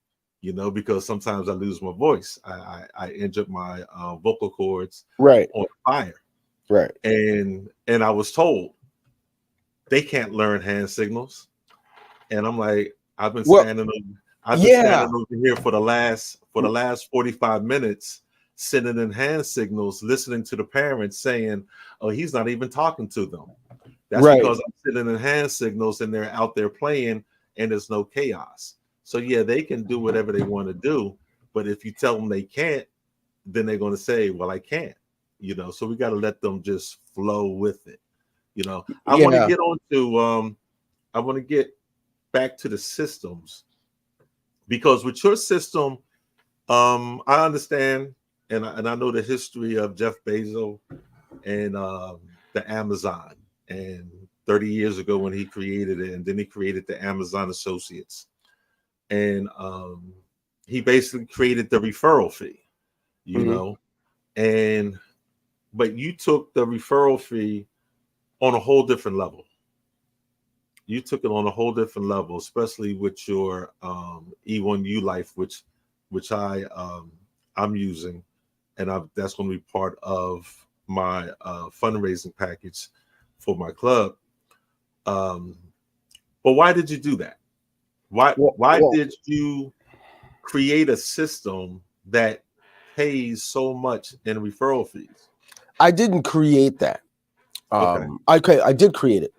you know, because sometimes I lose my voice. I injured my vocal cords on fire. Right. And I was told they can't learn hand signals. And I'm like, I've been standing over here for the last 45 minutes, sending in hand signals, listening to the parents saying, oh, he's not even talking to them. That's because I'm sending in hand signals and they're out there playing and there's no chaos. So yeah, they can do whatever they want to do. But if you tell them they can't, then they're going to say, well, I can't, you know, so we got to let them just flow with it. You know, I want to get back to the systems. Because with your system, I understand, and I know the history of Jeff Bezos and the Amazon, and 30 years ago when he created it, and then he created the Amazon Associates, and he basically created the referral fee, you know, but you took the referral fee on a whole different level. You took it on a whole different level, especially with your E1U Life, which I'm using, and that's going to be part of my fundraising package for my club. But why did you do that? Why did you create a system that pays so much in referral fees? I didn't create that. I did create it.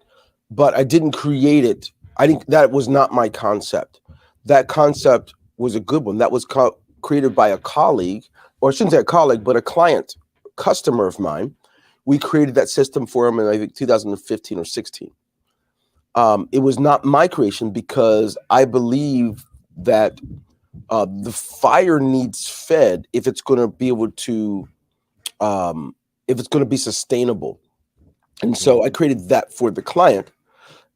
But I didn't create it. I think that was not my concept. That concept was a good one. That was created by a colleague, or I shouldn't say a colleague, but a customer of mine. We created that system for him in, I think, 2015 or 16. It was not my creation because I believe that the fire needs fed if it's going to be able to, if it's going to be sustainable. And so I created that for the client.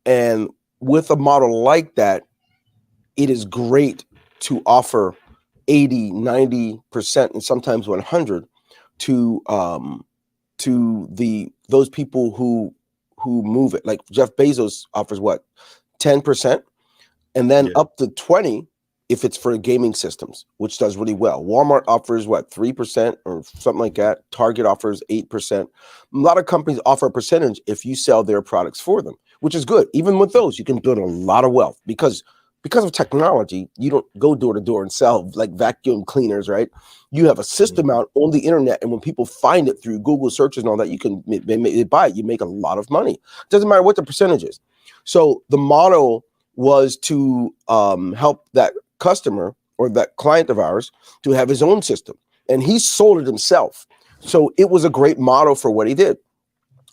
And with a model like that, it is great to offer 80, 90%, and sometimes 100 to those people who move it. Like Jeff Bezos offers what, 10%, and then up to 20 if it's for gaming systems, which does really well. Walmart offers what, 3% or something like that. Target offers 8%. A lot of companies offer a percentage if you sell their products for them, which is good. Even with those, you can build a lot of wealth because of technology. You don't go door to door and sell like vacuum cleaners, right? You have a system out on the internet, and when people find it through Google searches and all that, you can they buy it. You make a lot of money. Doesn't matter what the percentage is. So the model was to help that customer or that client of ours to have his own system, and he sold it himself. So it was a great model for what he did.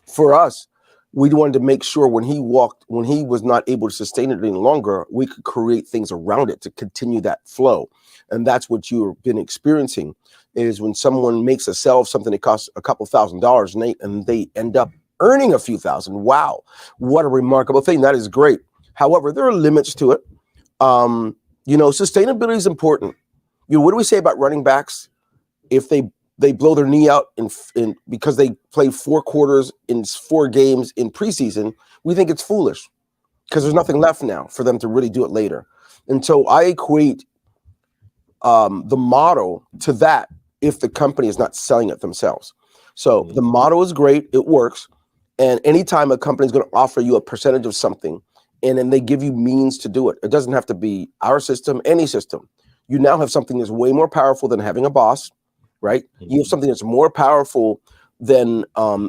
For us, we wanted to make sure when he was not able to sustain it any longer, we could create things around it to continue that flow. And that's what you've been experiencing, is when someone makes a sale of something that costs a couple $1,000s and they end up earning a few thousand. Wow, what a remarkable thing. That is great. However, there are limits to it. Sustainability is important. What do we say about running backs? If they blow their knee out in because they play 4 quarters in 4 games in preseason, we think it's foolish because there's nothing left now for them to really do it later. And so I equate the model to that if the company is not selling it themselves. So the model is great. It works. And anytime a company is going to offer you a percentage of something, and then they give you means to do it, it doesn't have to be our system, any system. You now have something that's way more powerful than having a boss, right? You have something that's more powerful than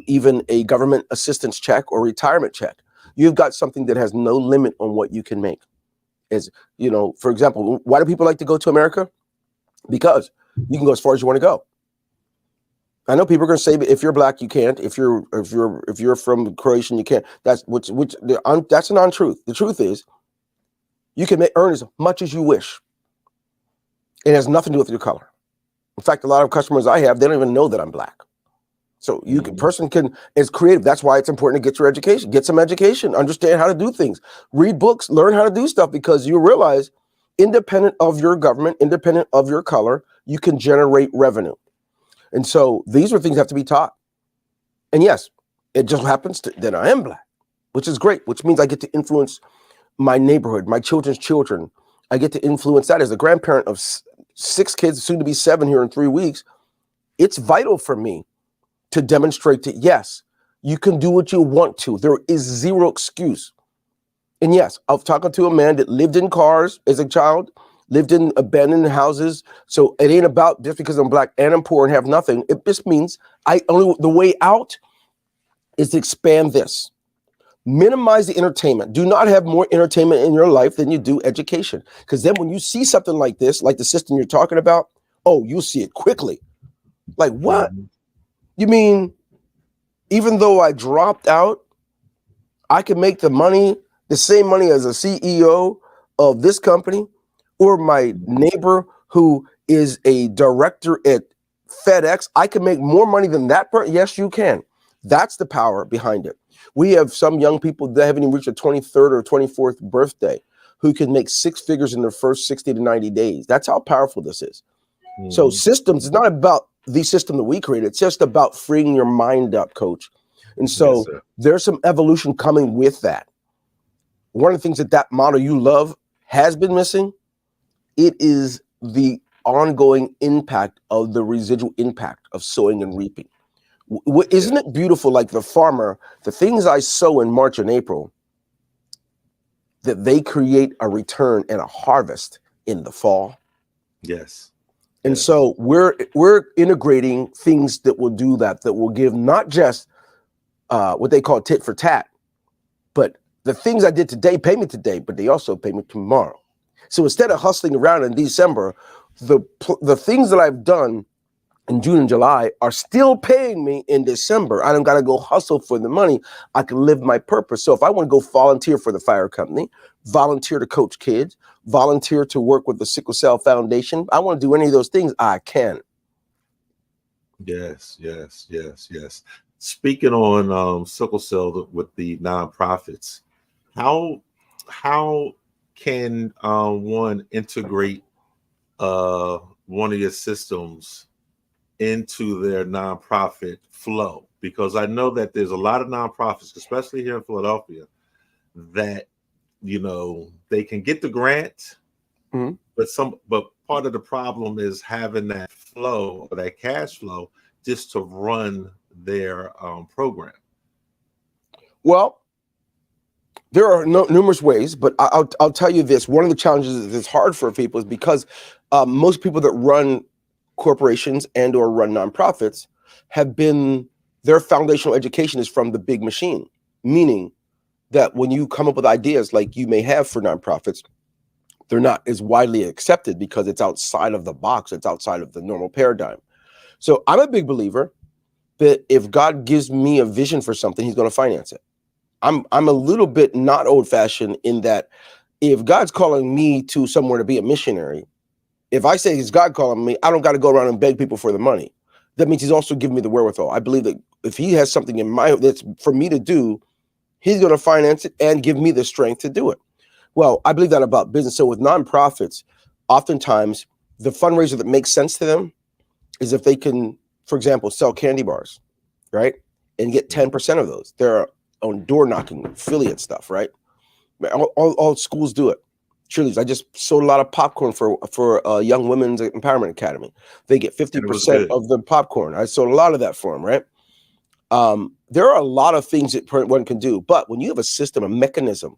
even a government assistance check or retirement check. You've got something that has no limit on what you can make. For example, why do people like to go to America? Because you can go as far as you want to go. I know people are going to say, if you're black, you can't. If you're from Croatian, you can't. That's a non-truth. The truth is, you can earn as much as you wish. It has nothing to do with your color. In fact, a lot of customers I have, they don't even know that I'm black. So is creative. That's why it's important to get your education, get some education, understand how to do things, read books, learn how to do stuff, because you realize, independent of your government, independent of your color, you can generate revenue. And so these are things that have to be taught. And yes, it just happens that I am black, which is great, which means I get to influence my neighborhood, my children's children. I get to influence that as a grandparent of 6 kids, soon to be 7 here in 3 weeks. It's vital for me to demonstrate that, yes, you can do what you want to. There is zero excuse. And yes, I was talking to a man that lived in cars as a child, lived in abandoned houses. So it ain't about just because I'm black and I'm poor and have nothing. It just means the way out is to expand this. Minimize the entertainment. Do not have more entertainment in your life than you do education. Because then when you see something like this, like the system you're talking about, you'll see it quickly. Like, what? You mean, even though I dropped out, I can make the same money as a CEO of this company, or my neighbor who is a director at FedEx? I can make more money than that person. Yes, you can. That's the power behind it. We have some young people that haven't even reached their 23rd or 24th birthday who can make 6 figures in their first 60 to 90 days. That's how powerful this is. So systems, it's not about the system that we created. It's just about freeing your mind up, coach. And so there's some evolution coming with that. One of the things that model you love has been missing, it is the ongoing impact of the residual impact of sowing and reaping. Isn't it beautiful, like the farmer, the things I sow in March and April, that they create a return and a harvest in the fall? Yes. And so we're integrating things that will do that will give not just what they call tit for tat, but the things I did today pay me today, but they also pay me tomorrow. So instead of hustling around in December, the things that I've done in June and July are still paying me in December. I don't got to go hustle for the money. I can live my purpose. So if I want to go volunteer for the fire company, volunteer to coach kids, volunteer to work with the Sickle Cell Foundation, I want to do any of those things, I can. Yes. speaking on sickle cell with the nonprofits, how can one integrate one of your systems into their nonprofit flow? Because I know that there's a lot of nonprofits, especially here in Philadelphia, that they can get the grant, but part of the problem is having that flow or that cash flow just to run their program. Well, there are numerous ways, but I'll tell you this. One of the challenges that's hard for people is because most people that run corporations and or run nonprofits their foundational education is from the big machine, meaning that when you come up with ideas like you may have for nonprofits, they're not as widely accepted because it's outside of the box. It's outside of the normal paradigm. So I'm a big believer that if God gives me a vision for something, he's going to finance it. I'm a little bit not old-fashioned in that if God's calling me to somewhere to be a missionary, if I say is God calling me, I don't got to go around and beg people for the money. That means he's also giving me the wherewithal. I believe that if he has something in mind that's for me to do, he's going to finance it and give me the strength to do it. Well, I believe that about business. So with nonprofits, oftentimes the fundraiser that makes sense to them is if they can, for example, sell candy bars, right? And get 10% of those. They're on door knocking affiliate stuff, right? All schools do it. Cheerleaders. I just sold a lot of popcorn for Young Women's Empowerment Academy. They get 50% of the popcorn. I sold a lot of that for them, right? There are a lot of things that one can do, but when you have a system, a mechanism,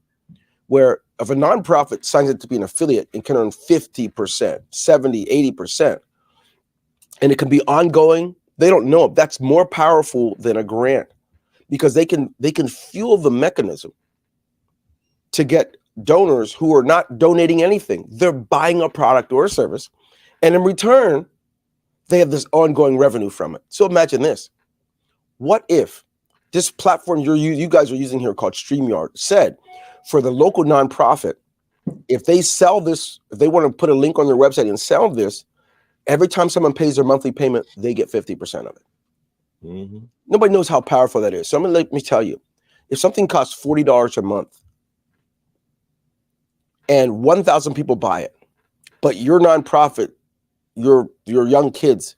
where if a nonprofit signs it to be an affiliate and can earn 50%, 70, 80%, and it can be ongoing, they don't know it. That's more powerful than a grant because they can fuel the mechanism to get donors who are not donating anything. They're buying a product or a service, and in return, they have this ongoing revenue from it. So imagine this. What if this platform you guys are using here called StreamYard said for the local nonprofit, if they sell this, if they want to put a link on their website and sell this, every time someone pays their monthly payment, they get 50% of it. Mm-hmm. Nobody knows how powerful that is. So let me tell you, if something costs $40 a month and 1,000 people buy it, but your nonprofit, your young kids,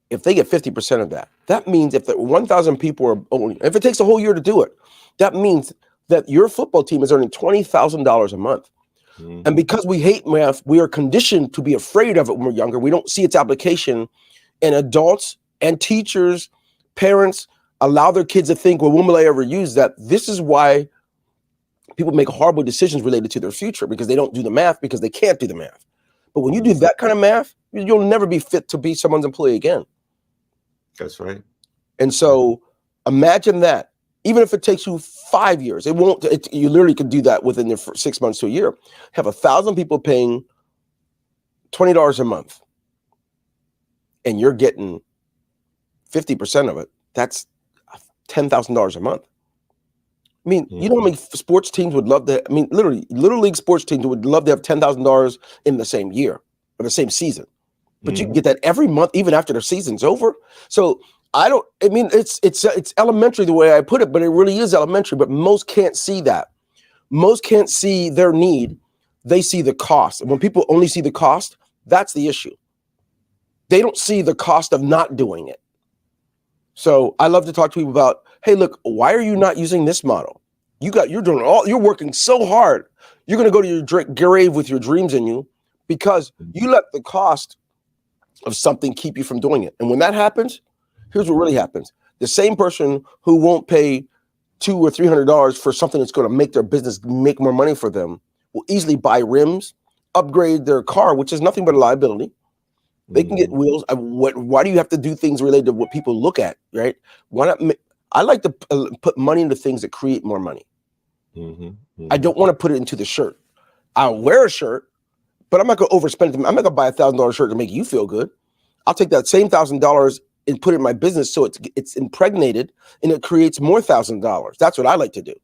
if they get 50% of that, that means if the 1,000 people are only, if it takes a whole year to do it, that means that your football team is earning $20,000 a month. Mm-hmm. And because we hate math, we are conditioned to be afraid of it when we're younger. We don't see its application, and adults and teachers, parents allow their kids to think, well, when will I ever use that? This is why people make horrible decisions related to their future because they don't do the math because they can't do the math. But when you do that kind of math, you'll never be fit to be someone's employee again. That's right. And so imagine that. Even if it takes you 5 years, it won't. You literally could do that within the 6 months to a year. Have 1,000 people paying $20 a month, and you're getting 50% of it. That's $10,000 a month. I mean, you know how many sports teams would love to? I mean, literally, Little League sports teams would love to have $10,000 in the same year or the same season. But you can get that every month, even after the season's over. So it's elementary the way I put it, but it really is elementary. But most can't see that. Most can't see their need. They see the cost. And when people only see the cost, that's the issue. They don't see the cost of not doing it. So I love to talk to people about, hey, look, why are you not using this model? You're working so hard. You're going to go to your grave with your dreams in you because you let the cost of something keep you from doing it. And when that happens, here's what really happens. The same person who won't pay $200 or $300 for something that's going to make their business make more money for them will easily buy rims, upgrade their car, which is nothing but a liability. They can get wheels. Why do you have to do things related to what people look at, right? Why not? I like to put money into things that create more money. I don't want to put it into the shirt. I'll wear a shirt, but I'm not going to overspend it. I'm not going to buy $1,000 shirt to make you feel good. I'll take that same $1,000 and put it in my business so it's impregnated and it creates more $1,000. That's what I like to do.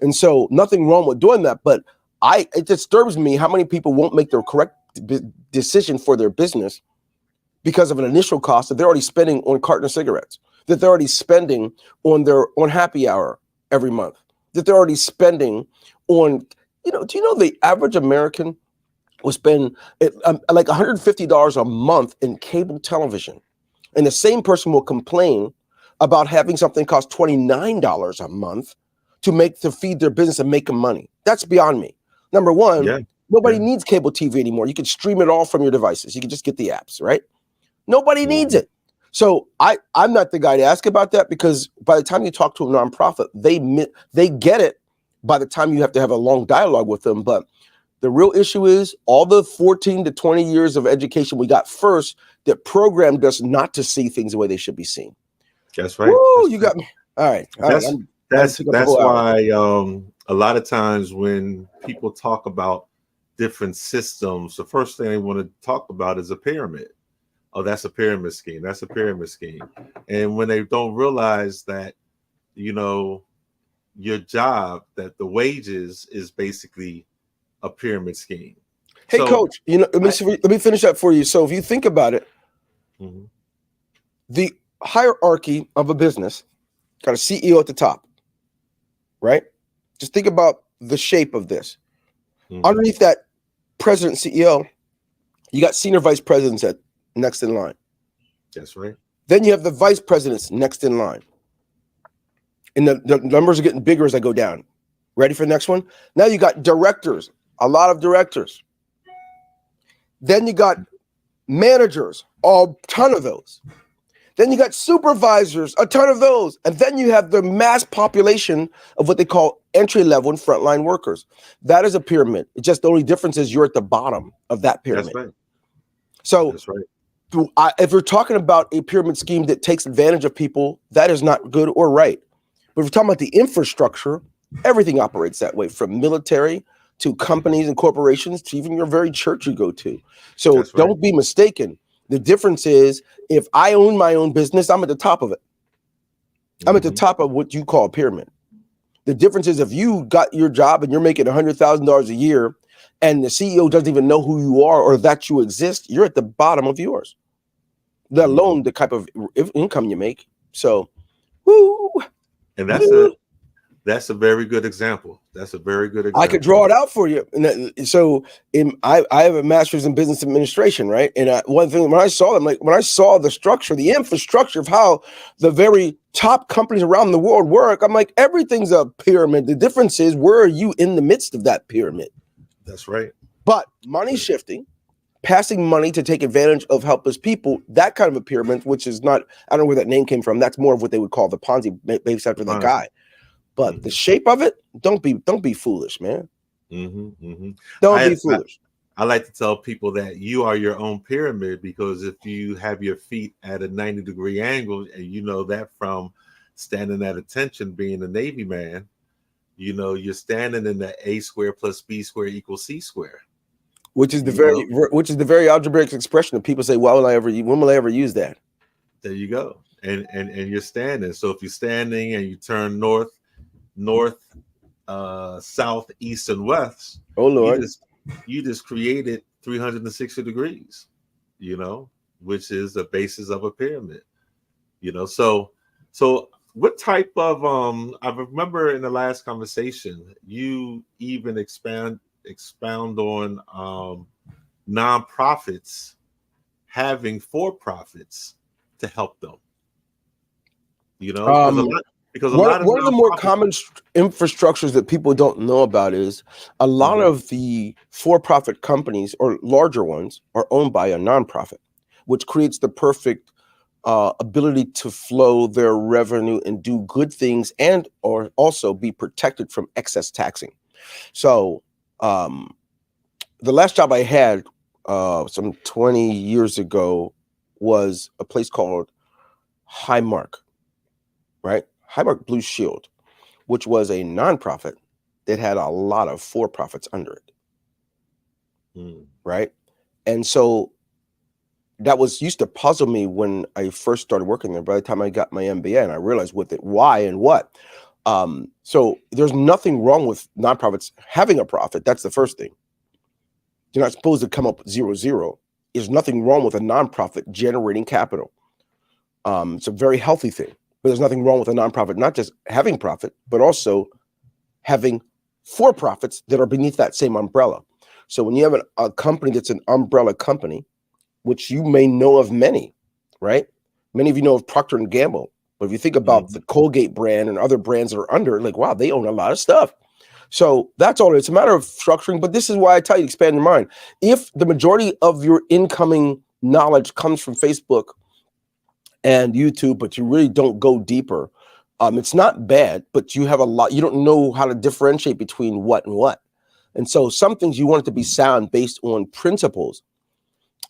And so nothing wrong with doing that, but it disturbs me how many people won't make the correct decision for their business because of an initial cost that they're already spending on a carton of cigarettes. that they're already spending on happy hour every month, that they're already spending on, do you know the average American will spend like $150 a month in cable television, and the same person will complain about having something cost $29 a month to feed their business and make them money. That's beyond me. Number one, nobody needs cable TV anymore. You can stream it all from your devices. You can just get the apps, right? Nobody needs it. So I'm not the guy to ask about that, because by the time you talk to a nonprofit, they get it by the time you have to have a long dialogue with them. But the real issue is all the 14 to 20 years of education we got first that programmed us not to see things the way they should be seen. That's right. Woo, you got me. All right. That's why a lot of times when people talk about different systems, the first thing they want to talk about is a pyramid. Oh, that's a pyramid scheme. That's a pyramid scheme. And when they don't realize that, your job, that the wages is basically a pyramid scheme. Hey, Coach, let me finish that for you. So if you think about it, the hierarchy of a business got a CEO at the top, right? Just think about the shape of this. Underneath that president CEO, you got senior vice presidents next in line. That's right. Then you have the vice presidents next in line. And the numbers are getting bigger as I go down. Ready for the next one? Now you got directors, a lot of directors. Then you got managers, a ton of those. Then you got supervisors, a ton of those. And then you have the mass population of what they call entry level and frontline workers. That is a pyramid. It's just the only difference is you're at the bottom of that pyramid. That's right. So that's right. If we're talking about a pyramid scheme that takes advantage of people, that is not good or right. But if we're talking about the infrastructure, everything operates that way, from military to companies and corporations to even your very church you go to. So don't be mistaken. The difference is if I own my own business, I'm at the top of it. I'm at the top of what you call a pyramid. The difference is if you got your job and you're making $100,000 a year and the CEO doesn't even know who you are or that you exist, you're at the bottom of yours, let alone the type of income you make. So, woo. And that's a very good example. That's a very good example. I could draw it out for you. And I have a master's in business administration, right? And one thing, when I saw them, when I saw the structure, the infrastructure of how the very top companies around the world work, I'm like, everything's a pyramid. The difference is, where are you in the midst of that pyramid? That's right. But money shifting, passing money to take advantage of helpless people, that kind of a pyramid, which is not, I don't know where that name came from. That's more of what they would call the Ponzi, based after that guy. But the shape of it, don't be foolish, man. Don't be foolish. I like to tell people that you are your own pyramid, because if you have your feet at a 90-degree angle, and you know that from standing at attention, being a Navy man, you're standing in the A squared plus B squared equals C squared. Which is the very algebraic expression that people say, when will I ever use that? There you go. And you're standing. So if you're standing and you turn north, south, east, and west, oh Lord, you just created 360 degrees, which is the basis of a pyramid. So what type of I remember in the last conversation you even expound on nonprofits having for-profits to help them. Because one of the more common infrastructures that people don't know about is a lot of the for-profit companies or larger ones are owned by a nonprofit, which creates the perfect ability to flow their revenue and do good things, and or also be protected from excess taxing. So the last job I had some 20 years ago was a place called Highmark, right? Highmark Blue Shield, which was a nonprofit that had a lot of for-profits under it, right? And so that used to puzzle me when I first started working there. By the time I got my MBA, and I realized why and what. So there's nothing wrong with nonprofits having a profit. That's the first thing. You're not supposed to come up with 0-0. There's nothing wrong with a nonprofit generating capital. It's a very healthy thing. But there's nothing wrong with a nonprofit, not just having profit, but also having for-profits that are beneath that same umbrella. So when you have a company that's an umbrella company, which you may know of many, right? Many of you know of Procter & Gamble. But if you think about the Colgate brand and other brands that are under, like, wow, they own a lot of stuff. So that's all. It's a matter of structuring. But this is why I tell you, expand your mind. If the majority of your incoming knowledge comes from Facebook and YouTube, but you really don't go deeper, it's not bad, but you have a lot. You don't know how to differentiate between what and what. And so some things you want it to be sound based on principles.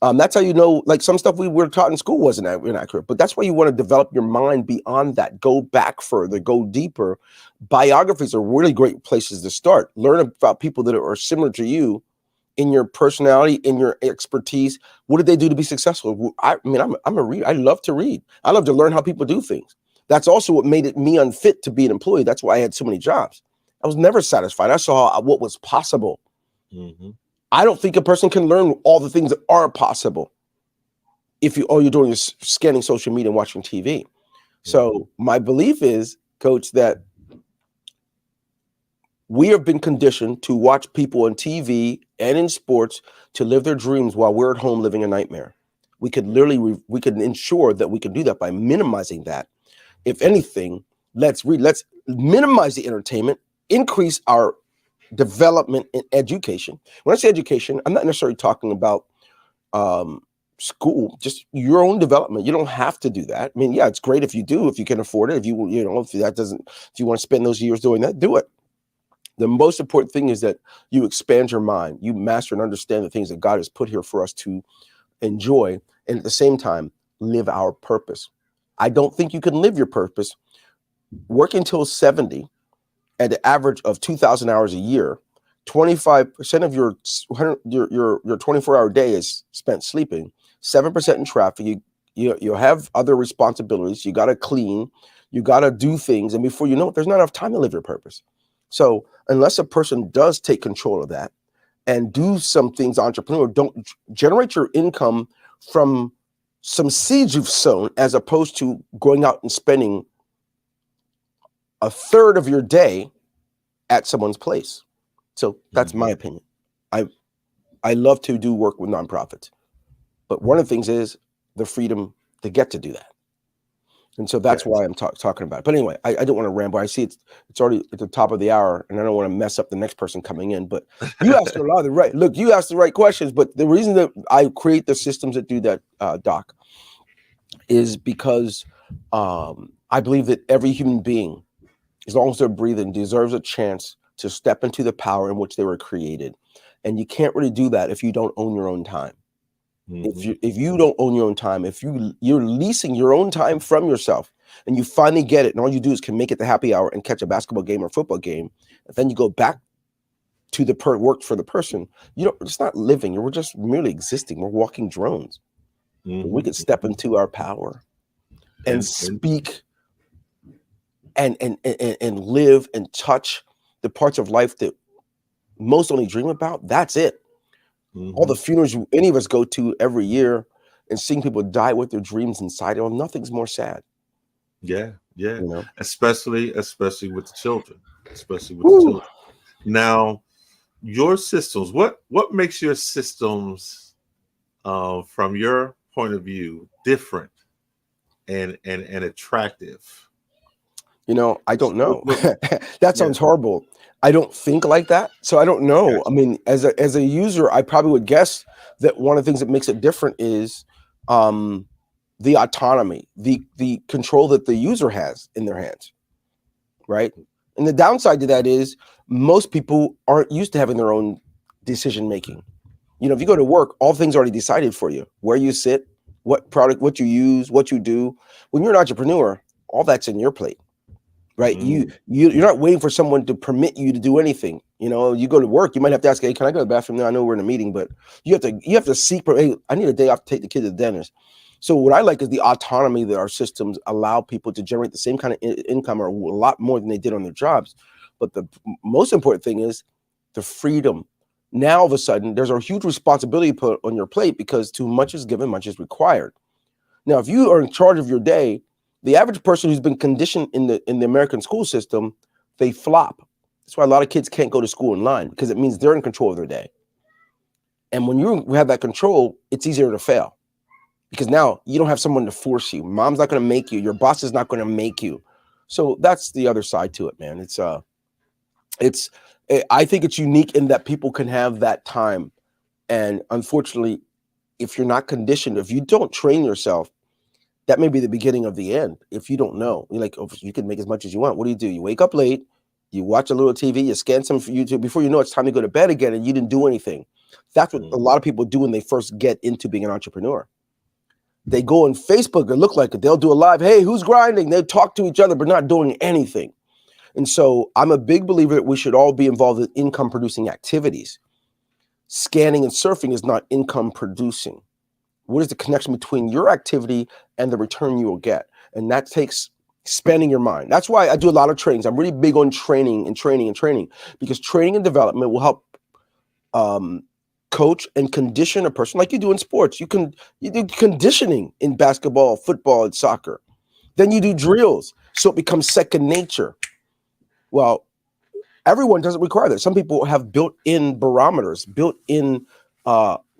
That's how you know, like some stuff we were taught in school wasn't inaccurate, but that's why you want to develop your mind beyond that. Go back further, go deeper. Biographies are really great places to start. Learn about people that are similar to you in your personality, in your expertise. What did they do to be successful? I mean, I'm a reader. I love to read. I love to learn how people do things. That's also what made it me unfit to be an employee. That's why I had so many jobs. I was never satisfied. I saw what was possible. I don't think a person can learn all the things that are possible if all you're doing is scanning social media and watching TV. So my belief is, Coach, that we have been conditioned to watch people on TV and in sports to live their dreams while we're at home living a nightmare. We could literally, we could ensure that we can do that by minimizing that. If anything, let's minimize the entertainment, increase our development in education. When I say education, I'm not necessarily talking about school, just your own development. You don't have to do that. I mean, yeah, it's great if you do, if you can afford it. If you want to spend those years doing that, do it. The most important thing is that you expand your mind, you master and understand the things that God has put here for us to enjoy, and at the same time, live our purpose. I don't think you can live your purpose working until 70 at the average of 2,000 hours a year. 25% of your 24-hour day is spent sleeping. 7% in traffic. You have other responsibilities. You got to clean. You got to do things, and before you know it, there's not enough time to live your purpose. So unless a person does take control of that and do some things, entrepreneur, don't generate your income from some seeds you've sown, as opposed to going out and spending a third of your day at someone's place. So that's my opinion. I love to do work with nonprofits, but one of the things is the freedom to get to do that. And so that's why I'm talking about it. But anyway, I don't want to ramble. I see it's already at the top of the hour, and I don't want to mess up the next person coming in. But you asked a lot of you asked the right questions. But the reason that I create the systems that do that, Doc, is because I believe that every human being, as long as they're breathing, deserves a chance to step into the power in which they were created. And you can't really do that if you don't own your own time. If you don't own your own time, if you're leasing your own time from yourself, and you finally get it, and all you do is can make it the happy hour and catch a basketball game or football game, and then you go back to the work for the person, it's not living. We're just merely existing. We're walking drones. We could step into our power and speak and live and touch the parts of life that most only dream about. That's it. All the funerals any of us go to every year and seeing people die with their dreams inside them, nothing's more sad. Yeah. You know? Especially with the children. The children. Now, your systems, what makes your systems from your point of view different and attractive? I don't know. That sounds horrible. I don't think like that, so I don't know. Gotcha. I mean, as a user, I probably would guess that one of the things that makes it different is the autonomy, the control that the user has in their hands, right? And the downside to that is most people aren't used to having their own decision making. If you go to work, all things are already decided for you: where you sit, what product, what you use, what you do. When you're an entrepreneur, all that's in your plate. Right. You're not waiting for someone to permit you to do anything. You go to work, you might have to ask, hey, can I go to the bathroom now? I know we're in a meeting, but you have to seek, hey, I need a day off to take the kid to the dentist. So what I like is the autonomy that our systems allow people to generate the same kind of income, or a lot more than they did on their jobs. But the most important thing is the freedom. Now, all of a sudden, there's a huge responsibility put on your plate, because too much is given, much is required. Now, if you are in charge of your day, the average person who's been conditioned in the American school system, they flop. That's why a lot of kids can't go to school in line, because it means they're in control of their day. And when you have that control, it's easier to fail, because now you don't have someone to force you. Mom's not going to make you. Your boss is not going to make you. So that's the other side to it, man. I think it's unique in that people can have that time. And unfortunately, if you're not conditioned, if you don't train yourself, that may be the beginning of the end. If you don't know, you're like, oh, you can make as much as you want. What do? You wake up late, you watch a little TV, you scan some for YouTube. Before you know, it's time to go to bed again, and you didn't do anything. That's what a lot of people do when they first get into being an entrepreneur. They go on Facebook and look like it. They'll do a live, hey, who's grinding? They talk to each other, but not doing anything. And so I'm a big believer that we should all be involved in income producing activities. Scanning and surfing is not income producing. What is the connection between your activity and the return you will get? And that takes spending your mind. That's why I do a lot of trainings. I'm really big on training, because training and development will help coach and condition a person like you do in sports. You do conditioning in basketball, football, and soccer. Then you do drills, so it becomes second nature. Well, everyone doesn't require that. Some people have built-in barometers, built-in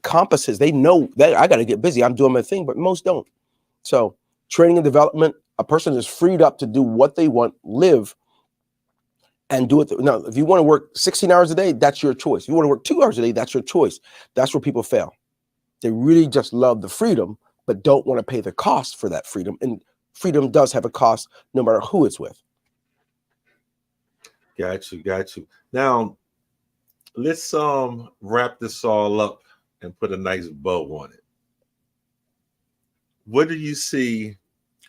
compasses. They know that I got to get busy. I'm doing my thing, but most don't. So training and development, a person is freed up to do what they want, live, and do it. Now, if you want to work 16 hours a day, that's your choice. If you want to work 2 hours a day, that's your choice. That's where people fail. They really just love the freedom, but don't want to pay the cost for that freedom. And freedom does have a cost no matter who it's with. Got you. Now, let's wrap this all up and put a nice bow on it. What do you see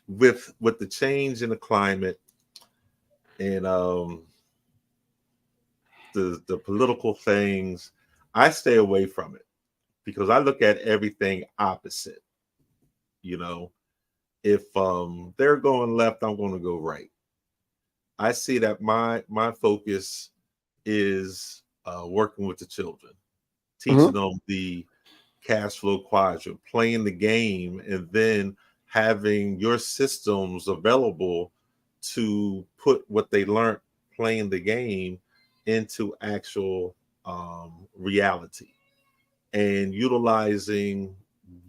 with the change in the climate and the political things? I stay away from it because I look at everything opposite. You know, if they're going left, I'm going to go right. I see that my focus is working with the children, teaching them the cash flow quadrant, playing the game, and then having your systems available to put what they learned playing the game into actual reality, and utilizing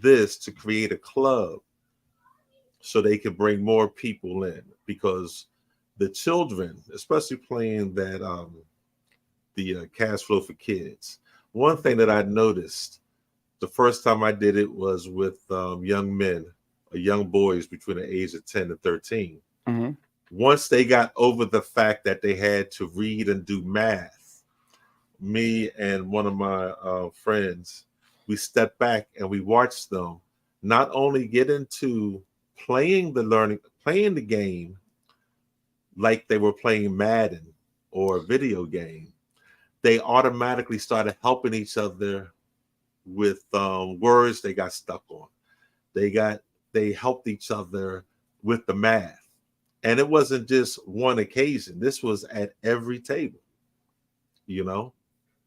this to create a club so they can bring more people in, because the children, especially playing that the cash flow for kids. One thing that I noticed the first time I did it was with young men, young boys between the age of 10 and 13. Mm-hmm. Once they got over the fact that they had to read and do math, me and one of my friends, we stepped back and we watched them not only get into playing the game like they were playing Madden or a video game, they automatically started helping each other with words they got stuck on. They helped each other with the math. And it wasn't just one occasion. This was at every table, you know,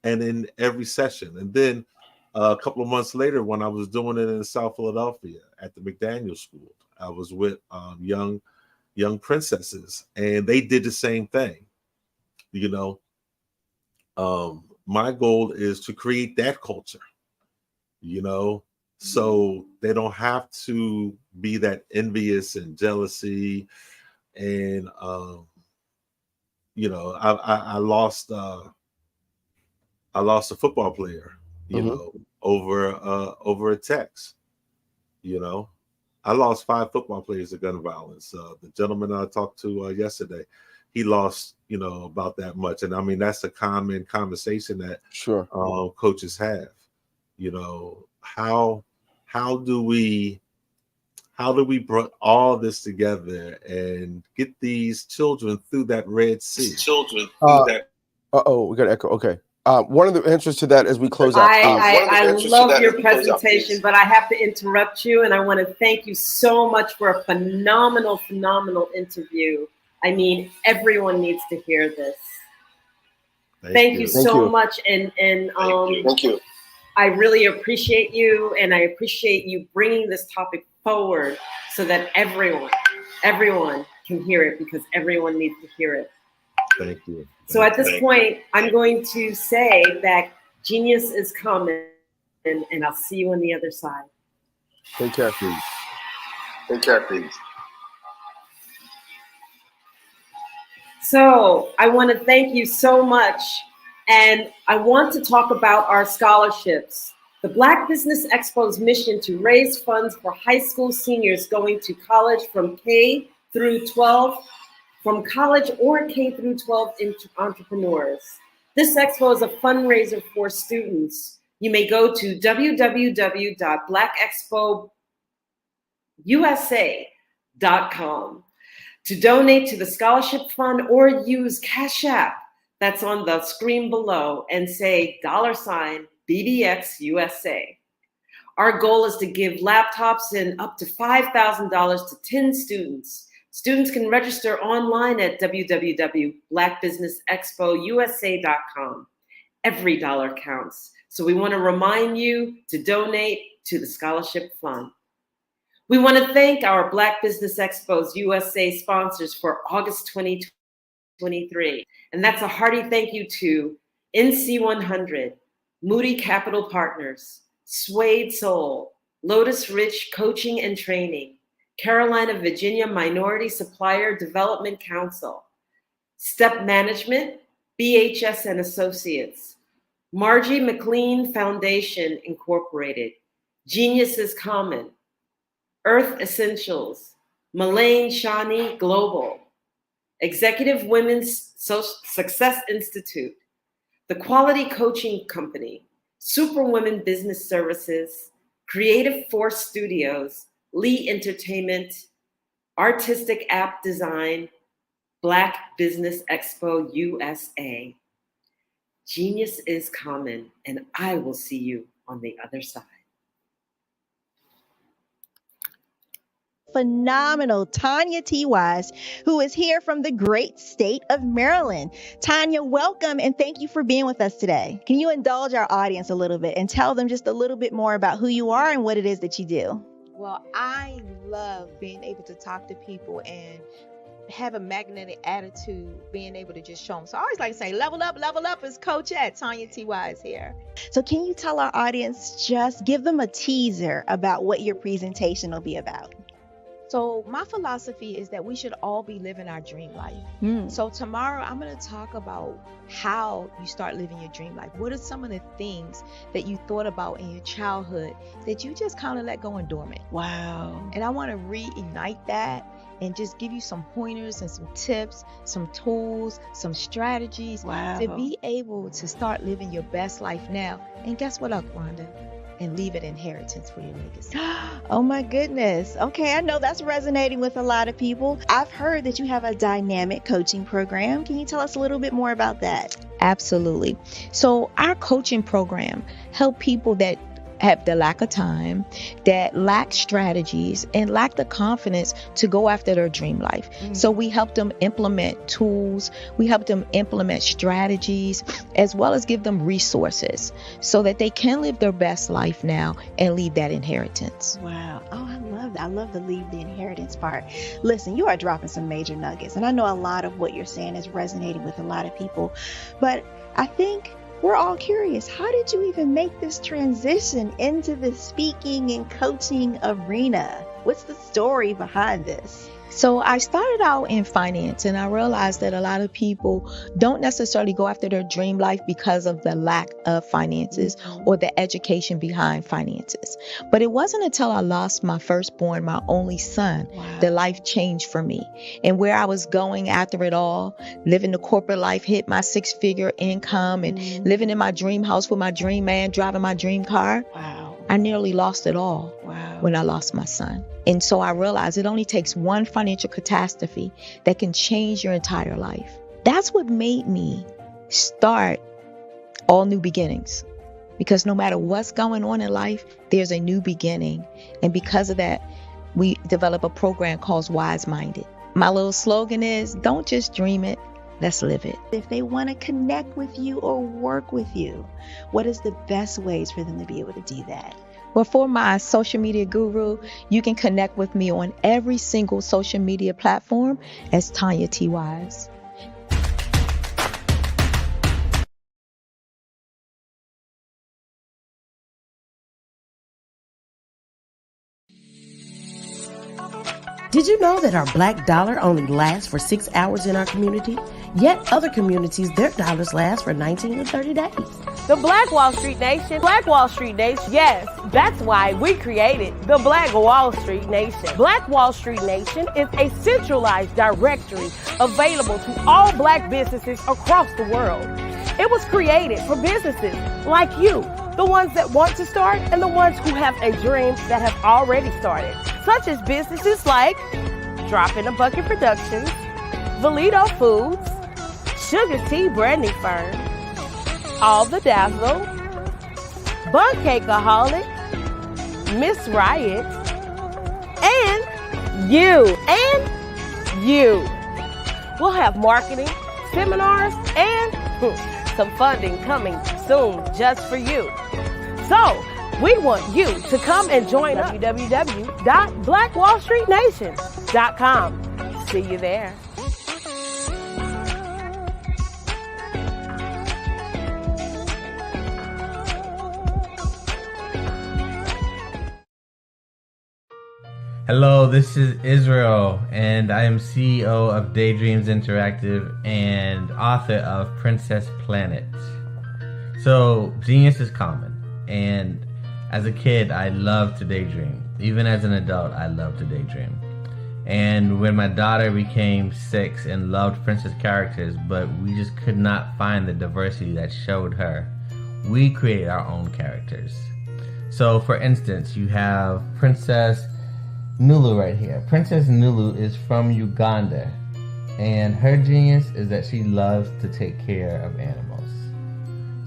and in every session. And then a couple of months later, when I was doing it in South Philadelphia at the McDaniel School, I was with young princesses, and they did the same thing. You know, my goal is to create that culture, you know, so they don't have to be that envious and jealousy. And you know, I lost a football player, you know, over a text. You know, I lost 5 football players to gun violence. The gentleman I talked to yesterday, he lost, you know, about that much. And I mean, that's a common conversation that coaches have. You know, how do we bring all this together and get these children through that Red Sea? We got echo. Okay. One of the answers to that as we close out. I love your presentation, but I have to interrupt you, and I want to thank you so much for a phenomenal interview. I mean, everyone needs to hear this. Thank you so much, and thank you. I really appreciate you, and I appreciate you bringing this topic forward so that everyone can hear it, because everyone needs to hear it. Thank you. So at this point, I'm going to say that genius is coming, and I'll see you on the other side. Take care, please. Take care, please. So I want to thank you so much. And I want to talk about our scholarships. The Black Business Expo's mission to raise funds for high school seniors going to college from K through 12, from college or K through 12 entrepreneurs. This expo is a fundraiser for students. You may go to www.blackexpousa.com to donate to the scholarship fund, or use Cash App that's on the screen below and say $BBXUSA. Our goal is to give laptops and up to $5,000 to 10 students. Students can register online at www.blackbusinessexpousa.com. Every dollar counts. So we want to remind you to donate to the scholarship fund. We want to thank our Black Business Expos USA sponsors for August 2023. And that's a hearty thank you to NC100, Moody Capital Partners, Suede Soul, Lotus Rich Coaching and Training, Carolina, Virginia Minority Supplier Development Council, Step Management, BHS and Associates, Margie McLean Foundation Incorporated, Genius is Common, Earth Essentials, Malaine Shawnee Global, Executive Women's Success Institute, The Quality Coaching Company, Superwomen Business Services, Creative Force Studios, Lee Entertainment, Artistic App Design, Black Business Expo USA. Genius is common, and I will see you on the other side. Phenomenal Tanya T. Wise, who is here from the great state of Maryland. Tanya, welcome and thank you for being with us today. Can you indulge our audience a little bit and tell them just a little bit more about who you are and what it is that you do? Well, I love being able to talk to people and have a magnetic attitude, being able to just show them. So I always like to say, level up is Coach at Tanya T. Wise here. So can you tell our audience, just give them a teaser about what your presentation will be about? So my philosophy is that we should all be living our dream life. So tomorrow I'm going to talk about how you start living your dream life. What are some of the things that you thought about in your childhood that you just kind of let go and dormant? Wow. And I want to reignite that and just give you some pointers and some tips, some tools, some strategies to be able to start living your best life now. And guess what, Rhonda? And leave it inheritance for your legacy. Oh my goodness. Okay, I know that's resonating with a lot of people. I've heard that you have a dynamic coaching program. Can you tell us a little bit more about that? Absolutely. So our coaching program help people that have the lack of time, that lack strategies, and lack the confidence to go after their dream life. So we help them implement tools, we help them implement strategies, as well as give them resources so that they can live their best life now and leave that inheritance. Wow. Oh, I love that. I love the leave the inheritance part. Listen, you are dropping some major nuggets, and I know a lot of what you're saying is resonating with a lot of people, but I think we're all curious, how did you even make this transition into the speaking and coaching arena? What's the story behind this? So I started out in finance, and I realized that a lot of people don't necessarily go after their dream life because of the lack of finances or the education behind finances. But it wasn't until I lost my firstborn, my only son, that life changed for me. And where I was going after it all, living the corporate life, hit my 6-figure income and living in my dream house with my dream man, driving my dream car. I nearly lost it all when I lost my son. And so I realized it only takes one financial catastrophe that can change your entire life. That's what made me start All New Beginnings. Because no matter what's going on in life, there's a new beginning. And because of that, we develop a program called Wise Minded. My little slogan is, don't just dream it, let's live it. If they want to connect with you or work with you, what is the best ways for them to be able to do that? Well, for my social media guru, you can connect with me on every single social media platform as Tanya T. Wise. Did you know that our black dollar only lasts for 6 hours in our community? Yet other communities, their dollars last for 19 to 30 days. The Black Wall Street Nation. Black Wall Street Nation. Yes, that's why we created the Black Wall Street Nation. Black Wall Street Nation is a centralized directory available to all black businesses across the world. It was created for businesses like you, the ones that want to start and the ones who have a dream that have already started, such as businesses like Drop in a Bucket Productions, Valito Foods, Sugar Tea Branding Firm, All the Dazzle, Bun Cakeaholic, Miss Riot, and you. We'll have marketing, seminars, and some funding coming soon just for you. So, we want you to come and join us. www.blackwallstreetnation.com. See you there. Hello, this is Israel, and I am CEO of Daydreams Interactive and author of Princess Planet. So, genius is common, and as a kid, I loved to daydream. Even as an adult, I loved to daydream. And when my daughter became 6 and loved princess characters, but we just could not find the diversity that showed her, we created our own characters. So, for instance, you have Princess Nulu right here. Princess Nulu is from Uganda, and her genius is that she loves to take care of animals.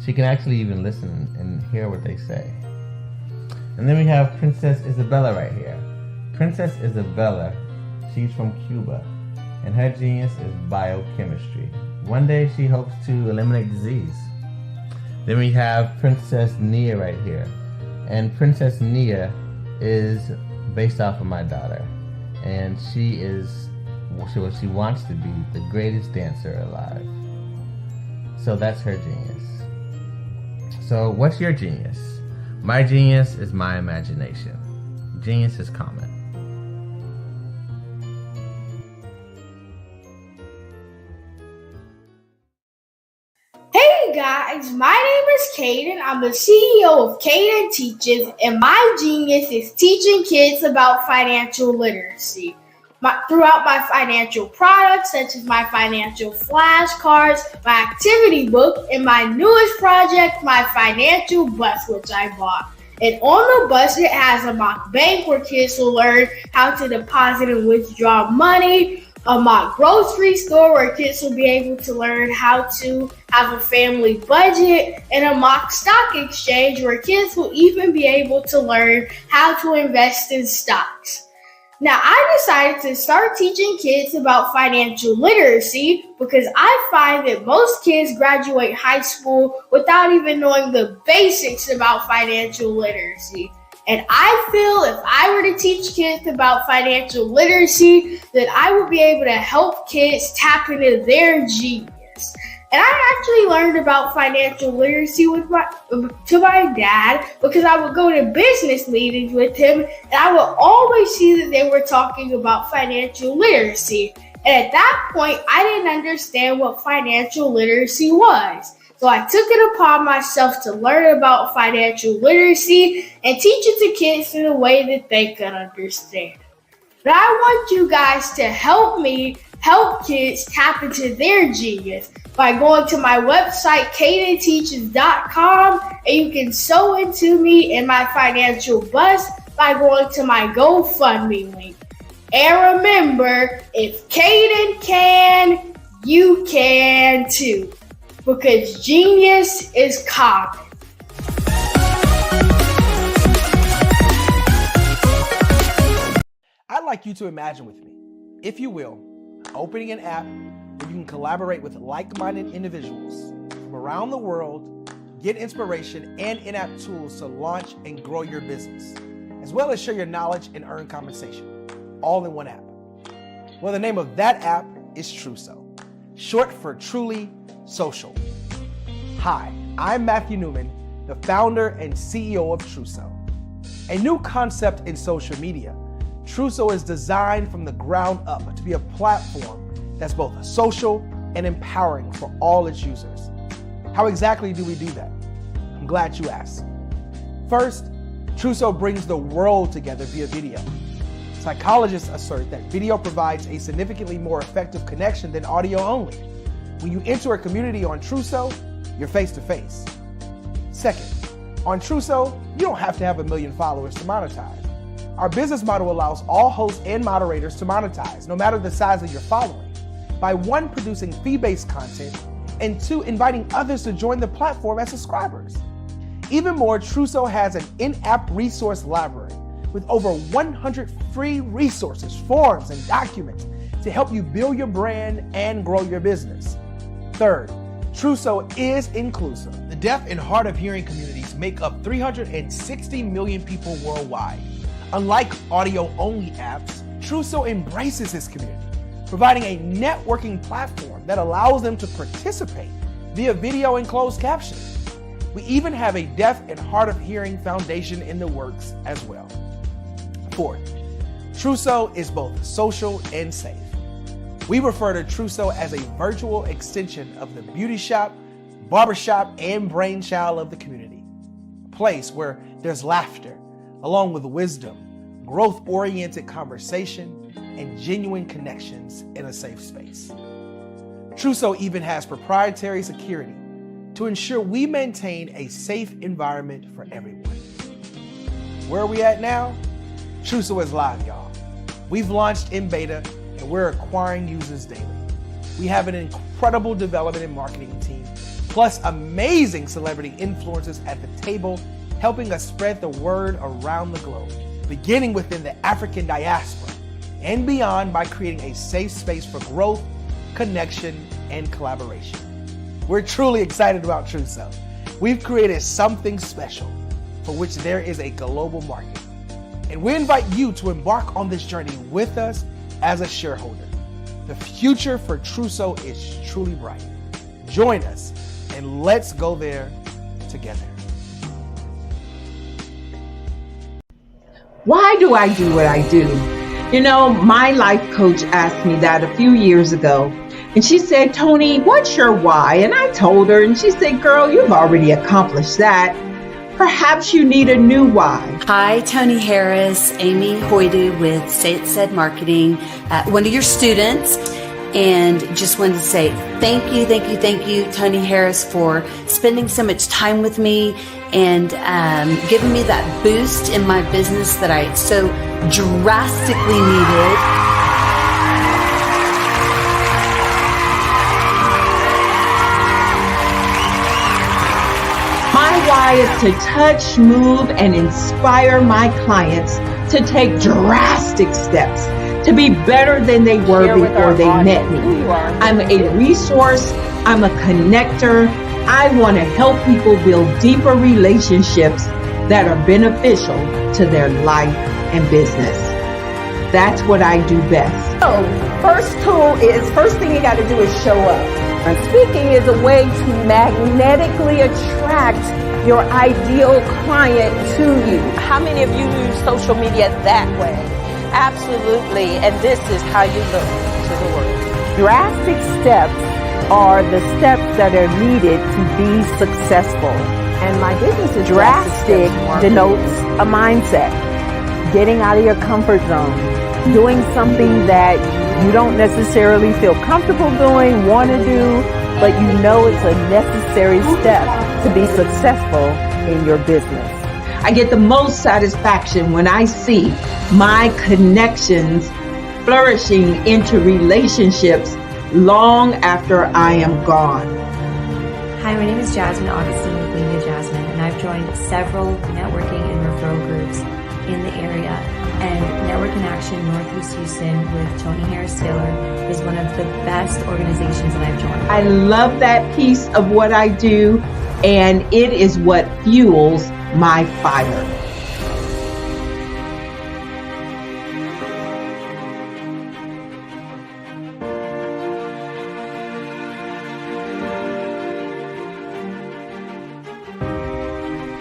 She can actually even listen and hear what they say. And then we have Princess Isabella right here. Princess Isabella, she's from Cuba, and her genius is biochemistry. One day she hopes to eliminate disease. Then we have Princess Nia right here, and Princess Nia is based off of my daughter, and she wants to be the greatest dancer alive. So that's her genius. So what's your genius? My genius is my imagination. Genius is common. Hey guys, my name is Caden. I'm the CEO of Caden Teaches, and my genius is teaching kids about financial literacy. Throughout my financial products, such as my financial flashcards, my activity book, and my newest project, my financial bus, which I bought. And on the bus, it has a mock bank where kids will learn how to deposit and withdraw money, a mock grocery store where kids will be able to learn how to have a family budget, and a mock stock exchange where kids will even be able to learn how to invest in stocks. Now, I decided to start teaching kids about financial literacy because I find that most kids graduate high school without even knowing the basics about financial literacy. And I feel if I were to teach kids about financial literacy, that I would be able to help kids tap into their genius. And I actually learned about financial literacy to my dad because I would go to business meetings with him, and I would always see that they were talking about financial literacy. And at that point, I didn't understand what financial literacy was. So I took it upon myself to learn about financial literacy and teach it to kids in a way that they could understand. But I want you guys to help me help kids tap into their genius by going to my website, cadenteaches.com, and you can sew into me in my financial bus by going to my GoFundMe link. And remember, if Caden can, you can too, because genius is common. I'd like you to imagine with me, if you will, opening an app where you can collaborate with like-minded individuals from around the world, get inspiration and in-app tools to launch and grow your business, as well as share your knowledge and earn compensation, all in one app. Well, the name of that app is Truso, short for Truly Social. Hi, I'm Matthew Newman, the founder and CEO of Truso. A new concept in social media, Truso is designed from the ground up to be a platform that's both social and empowering for all its users. How exactly do we do that? I'm glad you asked. First, Truso brings the world together via video. Psychologists assert that video provides a significantly more effective connection than audio only. When you enter a community on Truso, you're face to face. Second, on Truso, you don't have to have 1 million followers to monetize. Our business model allows all hosts and moderators to monetize, no matter the size of your following, by 1, producing fee-based content, and 2, inviting others to join the platform as subscribers. Even more, Truso has an in-app resource library with over 100 free resources, forms, and documents to help you build your brand and grow your business. Third, Truso is inclusive. The deaf and hard of hearing communities make up 360 million people worldwide. Unlike audio-only apps, Truso embraces this community, providing a networking platform that allows them to participate via video and closed captioning. We even have a deaf and hard of hearing foundation in the works as well. Fourth, Truso is both social and safe. We refer to Truso as a virtual extension of the beauty shop, barbershop, and brainchild of the community. A place where there's laughter, along with wisdom, growth-oriented conversation, and genuine connections in a safe space. Truso even has proprietary security to ensure we maintain a safe environment for everyone. Where are we at now? Truso is live, y'all. We've launched in beta and we're acquiring users daily. We have an incredible development and marketing team, plus amazing celebrity influencers at the table, helping us spread the word around the globe, beginning within the African diaspora and beyond by creating a safe space for growth, connection, and collaboration. We're truly excited about Truso. We've created something special for which there is a global market. And we invite you to embark on this journey with us as a shareholder. The future for Truso is truly bright. Join us and let's go there together. Why do I do what I do? You know, my life coach asked me that a few years ago. And she said, Tony, what's your why? And I told her, and she said, girl, you've already accomplished that. Perhaps you need a new why. Hi, Tony Harris, Amy Hoydu with Say It Said Marketing, one of your students. And just wanted to say thank you, Tony Harris, for spending so much time with me and giving me that boost in my business that I so drastically needed. My why is to touch, move, and inspire my clients to take drastic steps to be better than they were before they met me. I'm a resource. I'm a connector. I want to help people build deeper relationships that are beneficial to their life and business. That's what I do best. So, first thing you got to do is show up. And speaking is a way to magnetically attract your ideal client to you. How many of you use social media that way? Absolutely, and this is how you look to the world. Drastic steps are the steps that are needed to be successful. And my business is drastic denotes a mindset. Getting out of your comfort zone. Doing something that you don't necessarily feel comfortable doing, want to do, but you know it's a necessary step to be successful in your business. I get the most satisfaction when I see my connections flourishing into relationships long after I am gone. Hi, my name is Jasmine Augustine with Media Jasmine, and I've joined several networking and referral groups in the area. And Network in Action Northeast Houston with Tony Harris Taylor is one of the best organizations that I've joined. I love that piece of what I do. and it is what fuels my fire.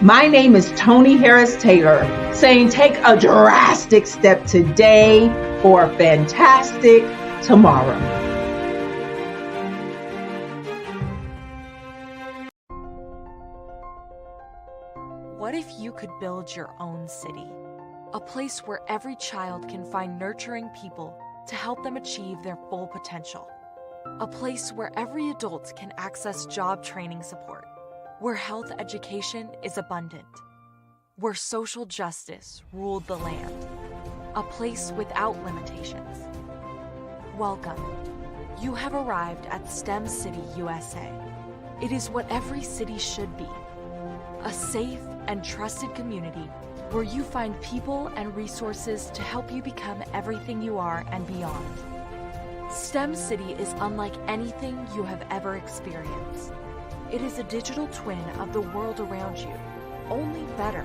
My name is Tony Harris Taylor, saying take a drastic step today for a fantastic tomorrow. What if you could build your own city? A place where every child can find nurturing people to help them achieve their full potential. A place where every adult can access job training support. Where health education is abundant. Where social justice ruled the land. A place without limitations. Welcome. You have arrived at STEM City, USA. It is what every city should be. A safe and trusted community where you find people and resources to help you become everything you are and beyond. STEM City is unlike anything you have ever experienced. It is a digital twin of the world around you, only better.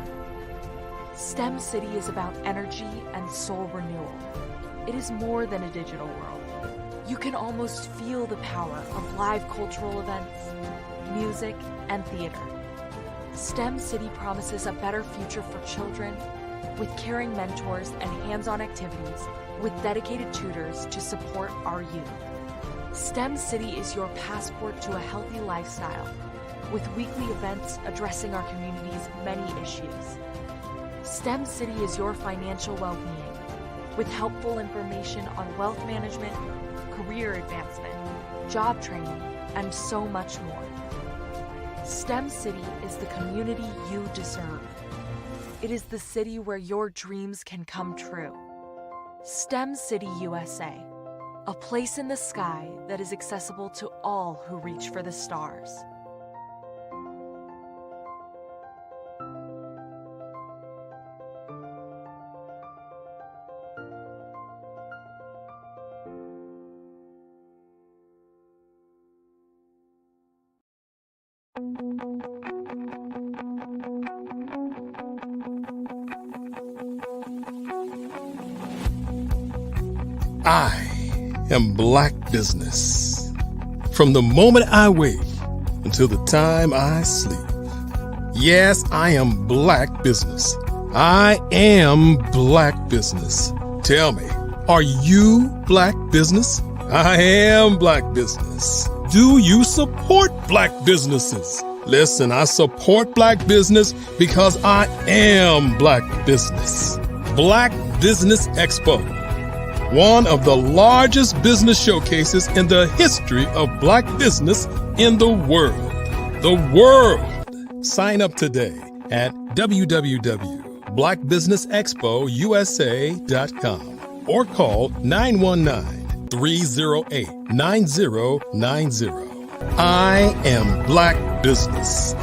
STEM City is about energy and soul renewal. It is more than a digital world. You can almost feel the power of live cultural events, music, and theater. STEM City promises a better future for children with caring mentors and hands-on activities with dedicated tutors to support our youth. STEM City is your passport to a healthy lifestyle with weekly events addressing our community's many issues. STEM City is your financial well-being with helpful information on wealth management, career advancement, job training, and so much more. STEM City is the community you deserve. It is the city where your dreams can come true. STEM City USA, a place in the sky that is accessible to all who reach for the stars. I am Black business. From the moment I wake until the time I sleep. Yes, I am Black business. I am Black business. Tell me, are you Black business? I am Black business. Do you support Black businesses? Listen, I support Black business because I am Black business. Black Business Expo, one of the largest business showcases in the history of Black business in the world. The world! Sign up today at www.blackbusinessexpousa.com or call 919-308-9090. I am Black business.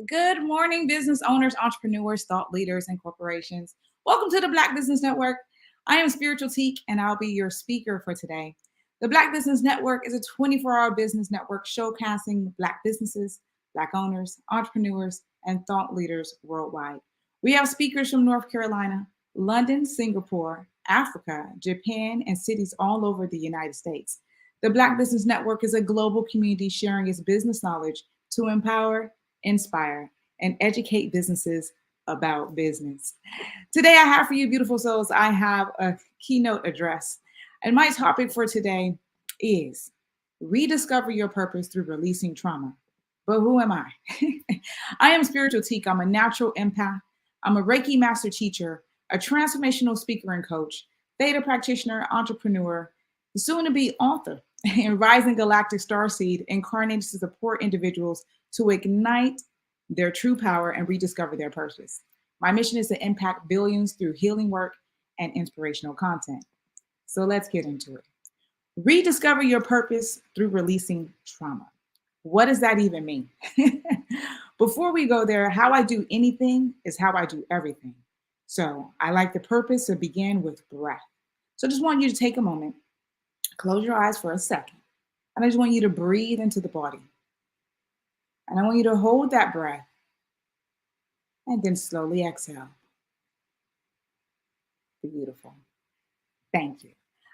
Good morning, business owners, entrepreneurs, thought leaders, and corporations. Welcome to the Black Business Network. I am Spiritual Teak, and I'll be your speaker for today. The Black Business Network is a 24-hour business network showcasing Black businesses, Black owners, entrepreneurs, and thought leaders worldwide. We have speakers from North Carolina, London, Singapore, Africa, Japan, and cities all over the United States. The Black Business Network is a global community sharing its business knowledge to empower, inspire, and educate businesses about business. Today, I have for you, beautiful souls, I have a keynote address. And my topic for today is rediscover your purpose through releasing trauma. But who am I? I am Spiritual Teak. I'm a natural empath. I'm a Reiki master teacher, a transformational speaker and coach, theta practitioner, entrepreneur, soon to be author, and rising galactic starseed incarnated to support individuals to ignite their true power and rediscover their purpose. My mission is to impact billions through healing work and inspirational content. So let's get into it. Rediscover your purpose through releasing trauma. What does that even mean? Before we go there, how I do anything is how I do everything. So I like the purpose to begin with breath. So I just want you to take a moment, close your eyes for a second, and I just want you to breathe into the body. And I want you to hold that breath and then slowly exhale. Beautiful. Thank you.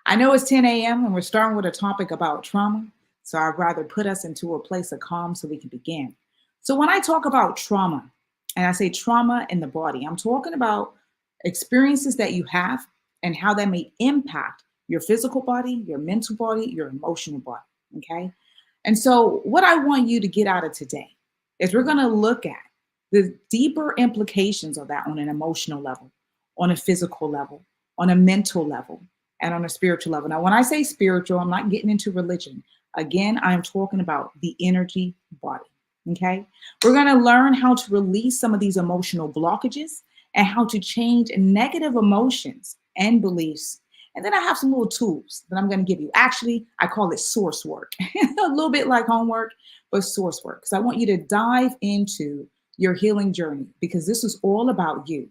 I know it's 10 a.m. and we're starting with a topic about trauma, so I'd rather put us into a place of calm so we can begin. So when I talk about trauma, and I say trauma in the body, I'm talking about experiences that you have and how that may impact your physical body, your mental body, your emotional body, okay? And so what I want you to get out of today is we're going to look at the deeper implications of that on an emotional level, on a physical level, on a mental level, and on a spiritual level. Now, when I say spiritual, I'm not getting into religion. Again, I'm talking about the energy body, okay? We're going to learn how to release some of these emotional blockages and how to change negative emotions and beliefs. And then I have some little tools that I'm going to give you. Actually, I call it source work, a little bit like homework, but source work, because I want you to dive into your healing journey, because this is all about you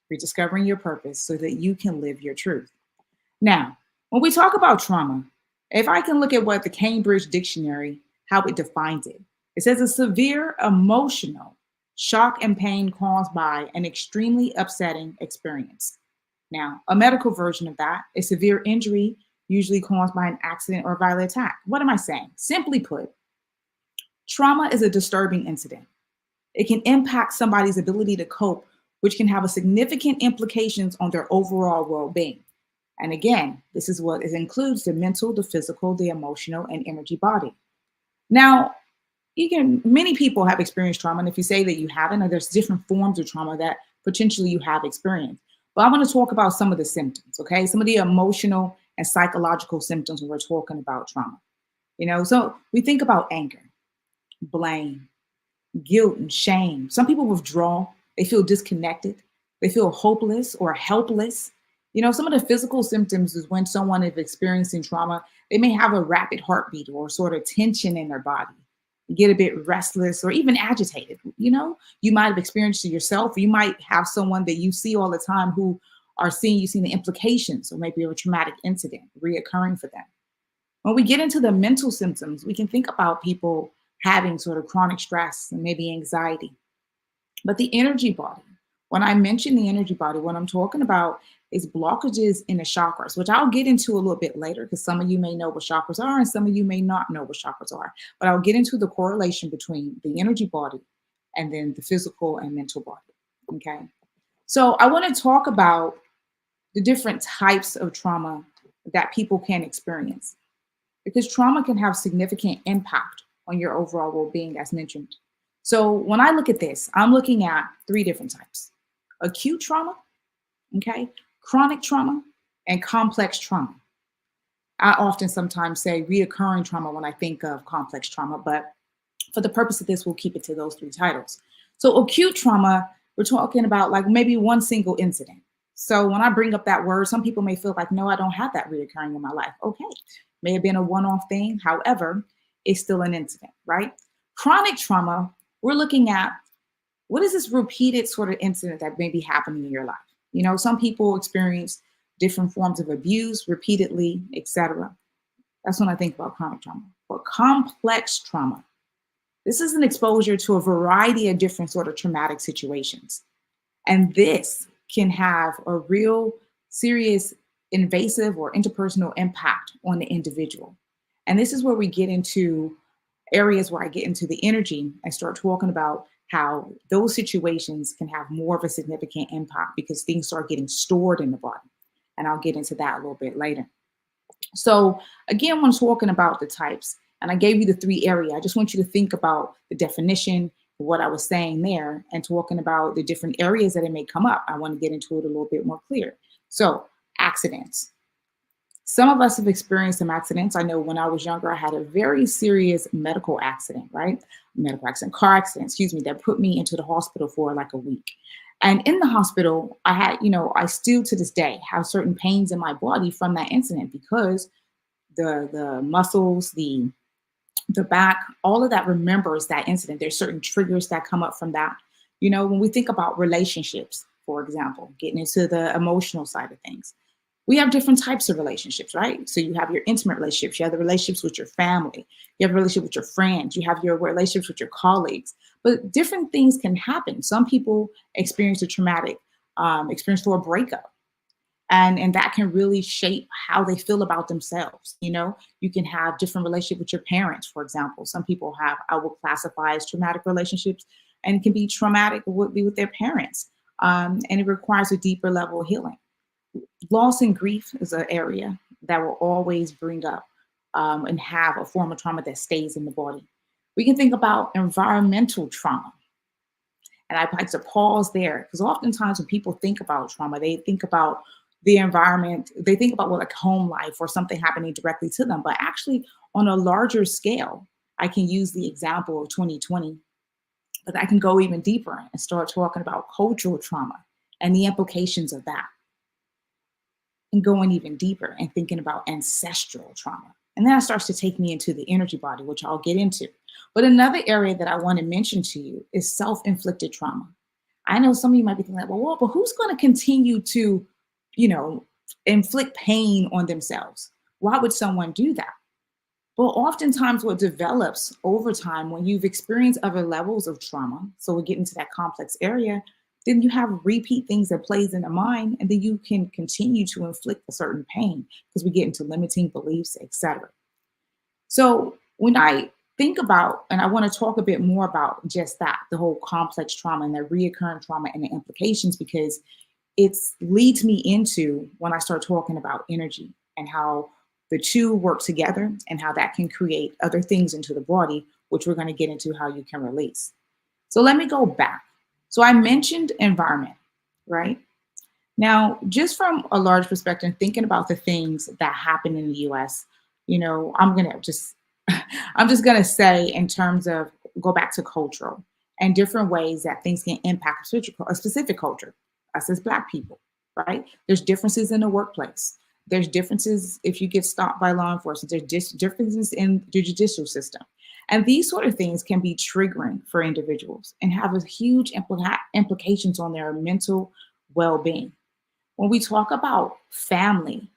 rediscovering your purpose so that you can live your truth. Now, when we talk about trauma, if I can look at what the Cambridge Dictionary, how it defines it, it says a severe emotional shock and pain caused by an extremely upsetting experience. Now, a medical version of that is severe injury, usually caused by an accident or violent attack. What am I saying? Simply put, trauma is a disturbing incident. It can impact somebody's ability to cope, which can have a significant implications on their overall well-being. And again, this is what it includes: the mental, the physical, the emotional, and energy body. Now, many people have experienced trauma, and if you say that you haven't, or there's different forms of trauma that potentially you have experienced. But I want to talk about some of the symptoms, okay? Some of the emotional and psychological symptoms when we're talking about trauma. So we think about anger, blame, guilt, and shame. Some people withdraw. They feel disconnected. They feel hopeless or helpless. Some of the physical symptoms is when someone is experiencing trauma, they may have a rapid heartbeat or sort of tension in their body, get a bit restless or even agitated. You might have experienced it yourself, or you might have someone that you see all the time who are seeing the implications or maybe of a traumatic incident reoccurring for them. When we get into the mental symptoms, we can think about people having sort of chronic stress and maybe anxiety. But the energy body, when I mention the energy body, what I'm talking about is blockages in the chakras, which I'll get into a little bit later, because some of you may know what chakras are and some of you may not know what chakras are. But I'll get into the correlation between the energy body and then the physical and mental body, okay? So I want to talk about the different types of trauma that people can experience, because trauma can have significant impact on your overall well-being, as mentioned. So when I look at this, I'm looking at 3 different types: acute trauma, okay, chronic trauma, and complex trauma. I often sometimes say reoccurring trauma when I think of complex trauma, but for the purpose of this, we'll keep it to those 3 titles. So acute trauma, we're talking about like maybe one single incident. So when I bring up that word, some people may feel like, no, I don't have that reoccurring in my life. Okay, may have been a one-off thing. However, it's still an incident, right? Chronic trauma, we're looking at what is this repeated sort of incident that may be happening in your life. Some people experience different forms of abuse repeatedly, etc. That's when I think about chronic trauma. But complex trauma, this is an exposure to a variety of different sort of traumatic situations. And this can have a real serious invasive or interpersonal impact on the individual. And this is where we get into areas where I get into the energy and start talking about how those situations can have more of a significant impact because things start getting stored in the body. And I'll get into that a little bit later. So again, when talking about the types, and I gave you the 3 areas, I just want you to think about the definition, what I was saying there, and talking about the different areas that it may come up. I want to get into it a little bit more clear. So accidents. Some of us have experienced some accidents. I know when I was younger, I had a very serious medical accident, right? Car accident, that put me into the hospital for like a week. And in the hospital, I had, I still to this day have certain pains in my body from that incident because the muscles, the back, all of that remembers that incident. There's certain triggers that come up from that. When we think about relationships, for example, getting into the emotional side of things. We have different types of relationships, right? So you have your intimate relationships, you have the relationships with your family, you have a relationship with your friends, you have your relationships with your colleagues, but different things can happen. Some people experience a traumatic experience for a breakup. And that can really shape how they feel about themselves. You know, you can have different relationship with your parents, for example. Some people have, I will classify as traumatic relationships, and it can be traumatic would be with their parents. And it requires a deeper level of healing. Loss and grief is an area that will always bring up and have a form of trauma that stays in the body. We can think about environmental trauma. And I'd like to pause there because oftentimes when people think about trauma, they think about the environment, they think about like home life or something happening directly to them. But actually, on a larger scale, I can use the example of 2020, but I can go even deeper and start talking about cultural trauma and the implications of that. And going even deeper and thinking about ancestral trauma. And then it starts to take me into the energy body, which I'll get into. But another area that I want to mention to you is self-inflicted trauma. I know some of you might be thinking, like, well, but who's going to continue to, inflict pain on themselves? Why would someone do that? Well, oftentimes what develops over time when you've experienced other levels of trauma, so we get into that complex area, then you have repeat things that plays in the mind, and then you can continue to inflict a certain pain because we get into limiting beliefs, etc. So when I think about, and I want to talk a bit more about just that, the whole complex trauma and the reoccurring trauma and the implications, because it leads me into when I start talking about energy and how the two work together and how that can create other things into the body, which we're going to get into how you can release. So let me go back. So I mentioned environment, right? Now, just from a large perspective, thinking about the things that happen in the US, I'm just going to say in terms of go back to cultural and different ways that things can impact a specific culture, us as Black people, right? There's differences in the workplace. There's differences if you get stopped by law enforcement. There's differences in the judicial system. And these sort of things can be triggering for individuals and have a huge implications on their mental well-being. When we talk about family,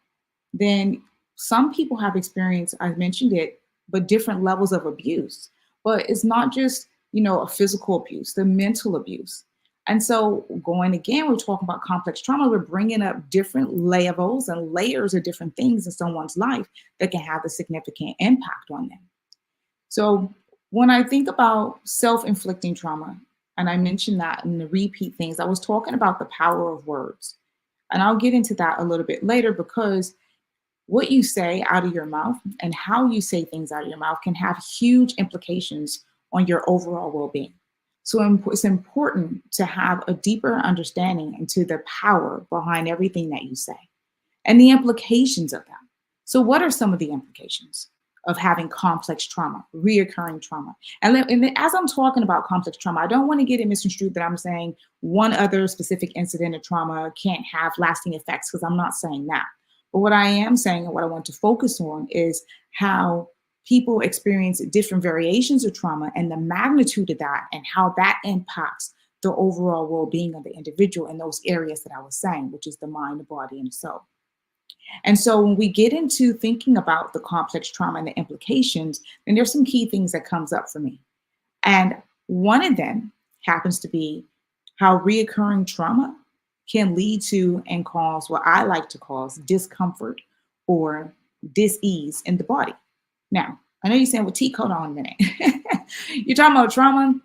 then some people have experienced, I mentioned it, but different levels of abuse. But it's not just, a physical abuse, the mental abuse. And so going again, we're talking about complex trauma. We're bringing up different levels and layers of different things in someone's life that can have a significant impact on them. So when I think about self-inflicting trauma, and I mentioned that in the repeat things, I was talking about the power of words. And I'll get into that a little bit later because what you say out of your mouth and how you say things out of your mouth can have huge implications on your overall well-being. So it's important to have a deeper understanding into the power behind everything that you say and the implications of that. So what are some of the implications of having complex trauma, reoccurring trauma? And as I'm talking about complex trauma, I don't want to get it misconstrued that I'm saying one other specific incident of trauma can't have lasting effects, because I'm not saying that. But what I am saying and what I want to focus on is how people experience different variations of trauma and the magnitude of that and how that impacts the overall well-being of the individual in those areas that I was saying, which is the mind, the body, and the soul. And so when we get into thinking about the complex trauma and the implications, then there's some key things that comes up for me. And one of them happens to be how reoccurring trauma can lead to and cause what I like to call discomfort or dis-ease in the body. Now, I know you're saying, well, T, hold on a minute. You're talking about trauma,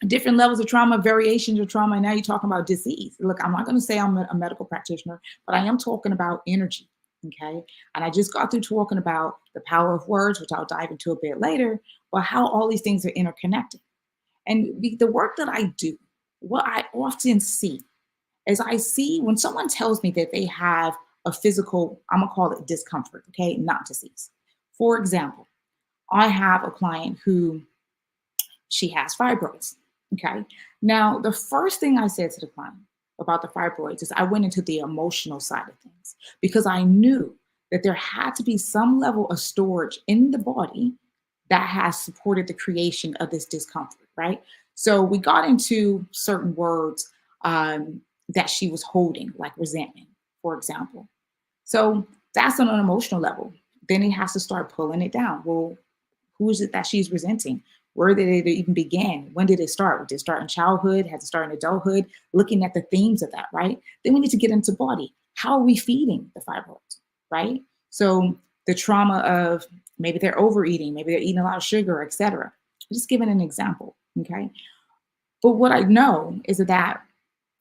different levels of trauma, variations of trauma, and now you're talking about disease. Look, I'm not going to say I'm a medical practitioner, but I am talking about energy, okay? And I just got through talking about the power of words, which I'll dive into a bit later, but how all these things are interconnected. And the work that I do, what I often see is I see when someone tells me that they have a physical, I'm going to call it discomfort, okay, not disease. For example, I have a client who she has fibroids, okay? Now, the first thing I said to the client about the fibroids is I went into the emotional side of things because I knew that there had to be some level of storage in the body that has supported the creation of this discomfort, right? So we got into certain words that she was holding, like resentment, for example. So that's on an emotional level. Then he has to start pulling it down. Well, who is it that she's resenting? Where did it even begin? When did it start? Did it start in childhood? Had to start in adulthood? Looking at the themes of that, right? Then we need to get into body. How are we feeding the fibroids, right? So the trauma of maybe they're overeating, maybe they're eating a lot of sugar, etc. Just giving an example, okay? But what I know is that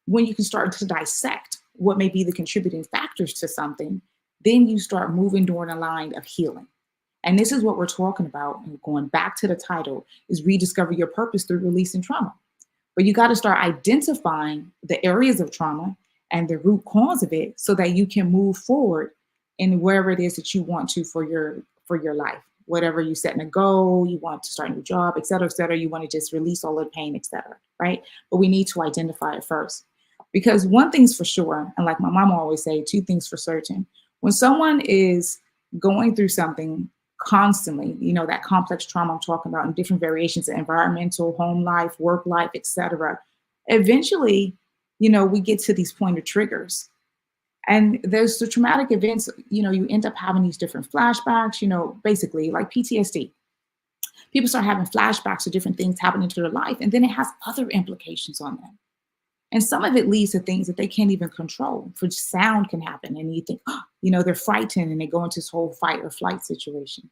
when you can start to dissect what may be the contributing factors to something, then you start moving during a line of healing. And this is what we're talking about, and going back to the title, is rediscover your purpose through releasing trauma. But you got to start identifying the areas of trauma and the root cause of it so that you can move forward in wherever it is that you want to for your life. Whatever you set in a goal, you want to start a new job, et cetera, you want to just release all the pain, et cetera, right? But we need to identify it first. Because one thing's for sure, and like my mom always say, two things for certain. When someone is going through something constantly, that complex trauma I'm talking about in different variations of environmental, home life, work life, et cetera, eventually, we get to these point of triggers. And there's the traumatic events, you end up having these different flashbacks, basically like PTSD. People start having flashbacks of different things happening to their life, and then it has other implications on them. And some of it leads to things that they can't even control. For sound can happen, and you think, they're frightened, and they go into this whole fight or flight situation.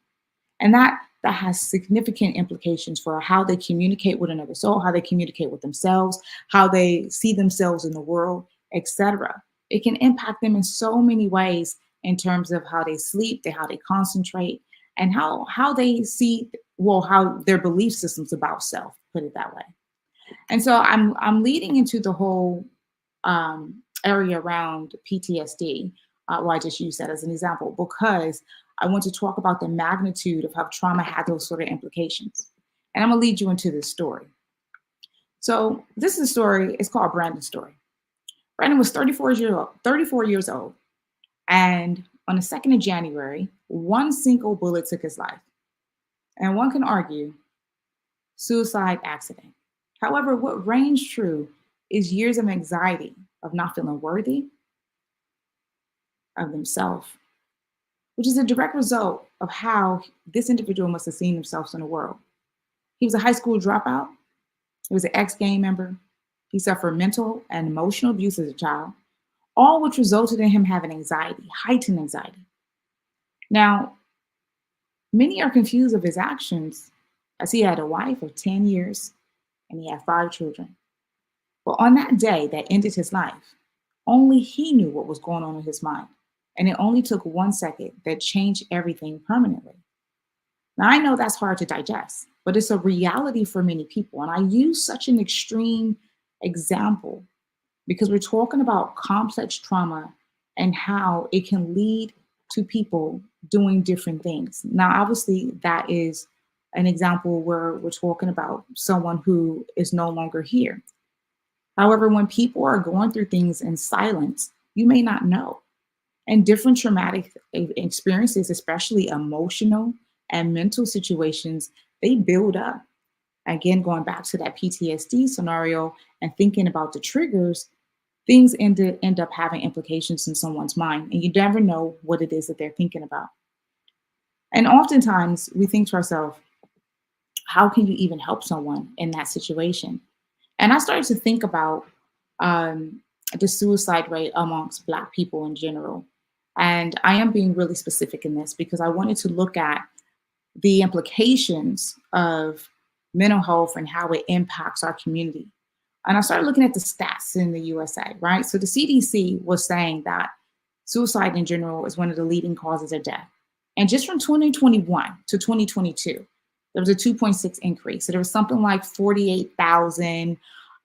And that has significant implications for how they communicate with another soul, how they communicate with themselves, how they see themselves in the world, etc. It can impact them in so many ways in terms of how they sleep, how they concentrate, and how they see, how their belief systems about self, put it that way. And so I'm leading into the whole area around PTSD. I just use that as an example because I want to talk about the magnitude of how trauma had those sort of implications. And I'm gonna lead you into this story. So this is a story, it's called Brandon's story. Brandon was 34 years old. And on the 2nd of January, one single bullet took his life. And one can argue, suicide accident. However, what reigns true is years of anxiety, of not feeling worthy of themselves, which is a direct result of how this individual must have seen themselves in the world. He was a high school dropout. He was an ex-gang member. He suffered mental and emotional abuse as a child, all which resulted in him having anxiety, heightened anxiety. Now, many are confused of his actions as he had a wife of 10 years and he had 5 children. But on that day that ended his life, only he knew what was going on in his mind. And it only took 1 second that changed everything permanently. Now, I know that's hard to digest, but it's a reality for many people. And I use such an extreme example because we're talking about complex trauma and how it can lead to people doing different things. Now, obviously, that is an example where we're talking about someone who is no longer here. However, when people are going through things in silence, you may not know. And different traumatic experiences, especially emotional and mental situations, they build up. Again, going back to that PTSD scenario and thinking about the triggers, things end up having implications in someone's mind, and you never know what it is that they're thinking about. And oftentimes we think to ourselves, how can you even help someone in that situation? And I started to think about the suicide rate amongst Black people in general. And I am being really specific in this because I wanted to look at the implications of mental health and how it impacts our community. And I started looking at the stats in the USA, right? So the CDC was saying that suicide in general is one of the leading causes of death. And just from 2021 to 2022, there was a 2.6 increase. So there was something like 48,000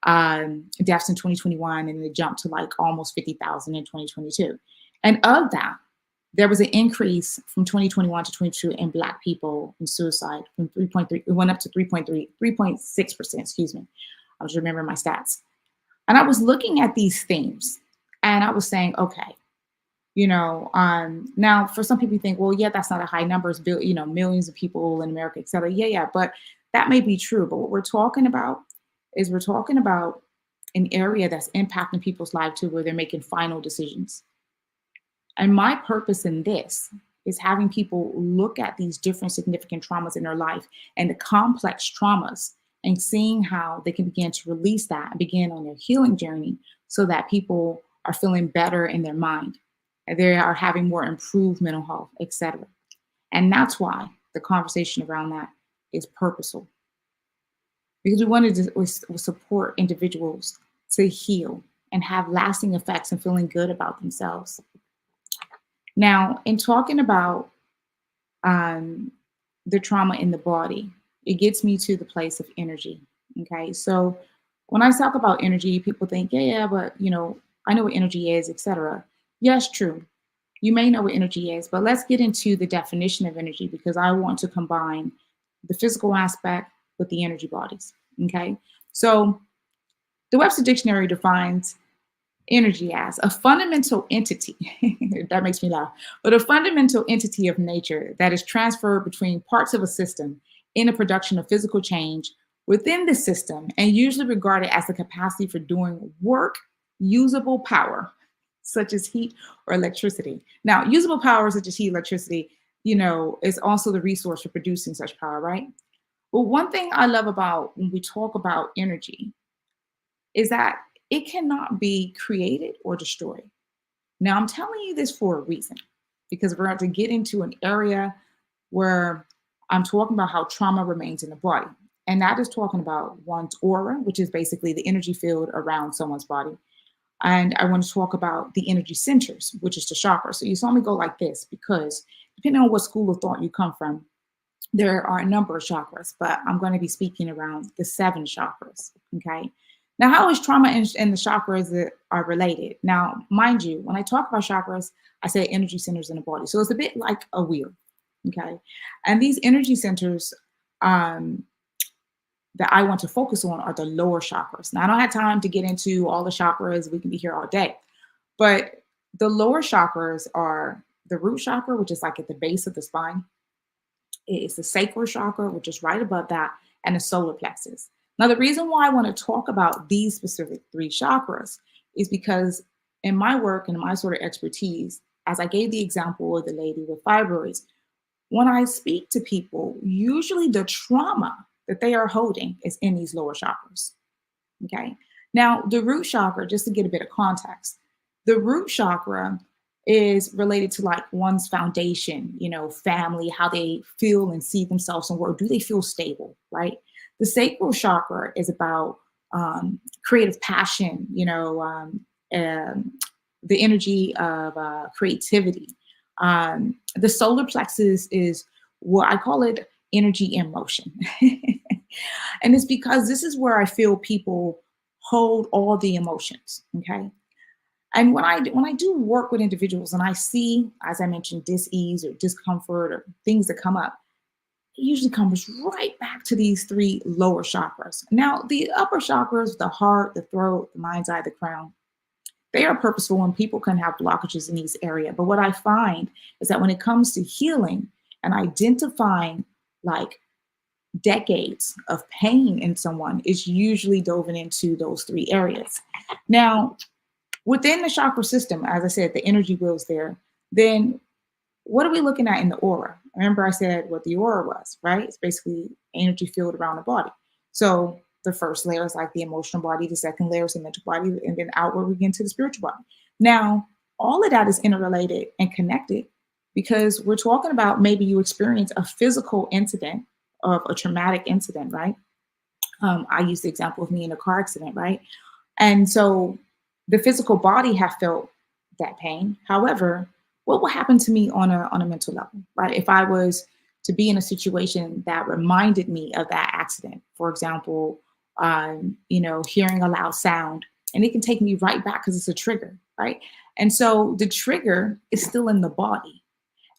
deaths in 2021, and it jumped to like almost 50,000 in 2022. And of that, there was an increase from 2021 to 22 in Black people in suicide from 3.3, it went up to 3.6%, excuse me. I was remembering my stats. And I was looking at these themes and I was saying, okay, now for some people you think, well, yeah, that's not a high number, it's millions of people in America, et cetera. Yeah, but that may be true. But what we're talking about is an area that's impacting people's lives to where they're making final decisions. And my purpose in this is having people look at these different significant traumas in their life and the complex traumas and seeing how they can begin to release that and begin on their healing journey so that people are feeling better in their mind. They are having more improved mental health, etc. And that's why the conversation around that is purposeful. Because we wanted to support individuals to heal and have lasting effects and feeling good about themselves. Now, in talking about the trauma in the body, it gets me to the place of energy. Okay, so when I talk about energy, people think, yeah, but I know what energy is, etc. Yes, true. You may know what energy is, but let's get into the definition of energy because I want to combine the physical aspect with the energy bodies. Okay, so the Webster Dictionary defines energy as a fundamental entity. That makes me laugh, but a fundamental entity of nature that is transferred between parts of a system in a production of physical change within the system and usually regarded as the capacity for doing work, usable power, such as heat or electricity. Now, usable power such as heat, electricity, is also the resource for producing such power, right? But one thing I love about when we talk about energy is that it cannot be created or destroyed. Now, I'm telling you this for a reason, because we're going to get into an area where I'm talking about how trauma remains in the body. And that is talking about one's aura, which is basically the energy field around someone's body. And I want to talk about the energy centers, which is the chakras. So you saw me go like this because depending on what school of thought you come from, there are a number of chakras, but I'm going to be speaking around the 7 chakras, okay? Now, how is trauma and the chakras that are related? Now, mind you, when I talk about chakras, I say energy centers in the body. So it's a bit like a wheel, okay? And these energy centers that I want to focus on are the lower chakras. Now, I don't have time to get into all the chakras. We can be here all day. But the lower chakras are the root chakra, which is like at the base of the spine. It's the sacral chakra, which is right above that, and the solar plexus. Now, the reason why I want to talk about these specific 3 chakras is because in my work and in my sort of expertise, as I gave the example of the lady with fibroids, when I speak to people, usually the trauma that they are holding is in these lower chakras, okay? Now, the root chakra, just to get a bit of context, the root chakra is related to like one's foundation, family, how they feel and see themselves and work. Do they feel stable, right? The sacral chakra is about creative passion, the energy of creativity. The solar plexus is what I call it energy in motion. And it's because this is where I feel people hold all the emotions, okay? And when I do work with individuals and I see, as I mentioned, dis-ease or discomfort or things that come up, it usually comes right back to these 3 lower chakras. Now, the upper chakras, the heart, the throat, the mind's eye, the crown, they are purposeful and people can have blockages in these areas. But what I find is that when it comes to healing and identifying like decades of pain in someone, is usually dove into those 3 areas. Now, within the chakra system, as I said, the energy wheel's there, then what are we looking at in the aura? Remember I said what the aura was, right? It's basically energy field around the body. So the first layer is like the emotional body, the second layer is the mental body, and then outward we get into the spiritual body. Now, all of that is interrelated and connected because we're talking about maybe you experience a physical incident of a traumatic incident, right? I use the example of me in a car accident, right? And so the physical body have felt that pain. However, what will happen to me on a mental level, right? If I was to be in a situation that reminded me of that accident, for example, hearing a loud sound, and it can take me right back because it's a trigger, right? And so the trigger is still in the body.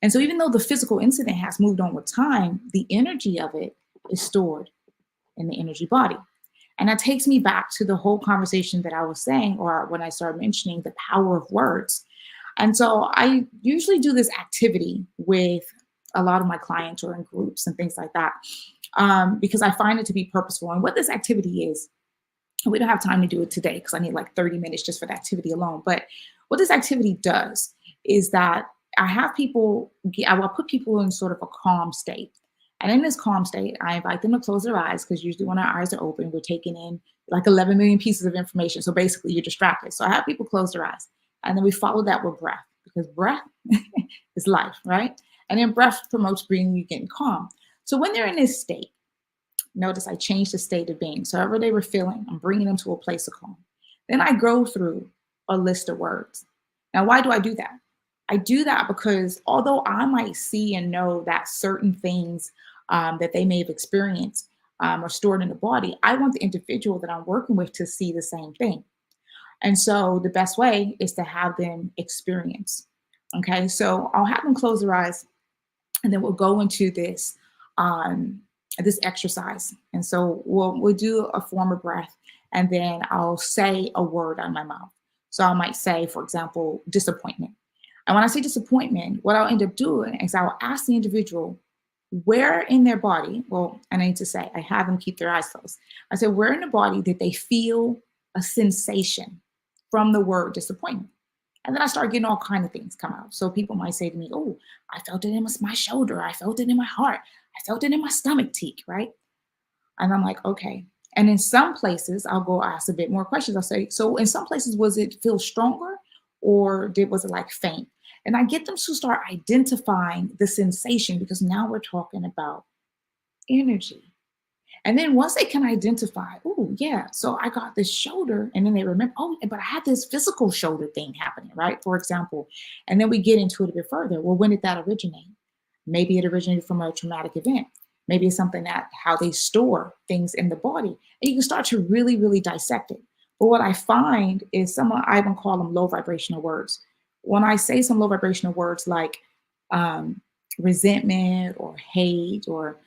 And so even though the physical incident has moved on with time, the energy of it is stored in the energy body. And that takes me back to the whole conversation that I was saying, or when I started mentioning the power of words. And so I usually do this activity with a lot of my clients or in groups and things like that, because I find it to be purposeful. And what this activity is We don't have time to do it today because I need like 30 minutes just for the activity alone. But what this activity does is that I will put people in sort of a calm state. And in this calm state, I invite them to close their eyes, because usually when our eyes are open, we're taking in like 11 million pieces of information. So basically you're distracted. So I have people close their eyes, and then we follow that with breath, because breath is life, right? And then breath promotes bringing you getting calm. So when they're in this state, notice I changed the state of being. So however they were feeling, I'm bringing them to a place of calm. Then I go through a list of words. Now, why do I do that? I do that because although I might see and know that certain things that they may have experienced are stored in the body, I want the individual that I'm working with to see the same thing. And so the best way is to have them experience. Okay, so I'll have them close their eyes, and then we'll go into this this exercise. And so we'll do a form of breath, and then I'll say a word out of my mouth. So I might say, for example, disappointment. And when I say disappointment, what I'll end up doing is I'll ask the individual where in their body, well, and I need to say, I have them keep their eyes closed. I said, where in the body did they feel a sensation from the word disappointment? And then I start getting all kinds of things come out. So people might say to me, oh, I felt it in my shoulder. I felt it in my heart. I felt it in my stomach, Teak, right? And I'm like, okay. And in some places, I'll go ask a bit more questions. I'll say, so in some places, was it feel stronger, or was it like faint? And I get them to start identifying the sensation, because now we're talking about energy. And then once they can identify, oh, yeah, so I got this shoulder, and then they remember, oh, but I had this physical shoulder thing happening, right? For example, and then we get into it a bit further. Well, when did that originate? Maybe it originated from a traumatic event. Maybe it's something that how they store things in the body. And you can start to really, really dissect it. But what I find is I even call them low vibrational words. When I say some low vibrational words like resentment or hate or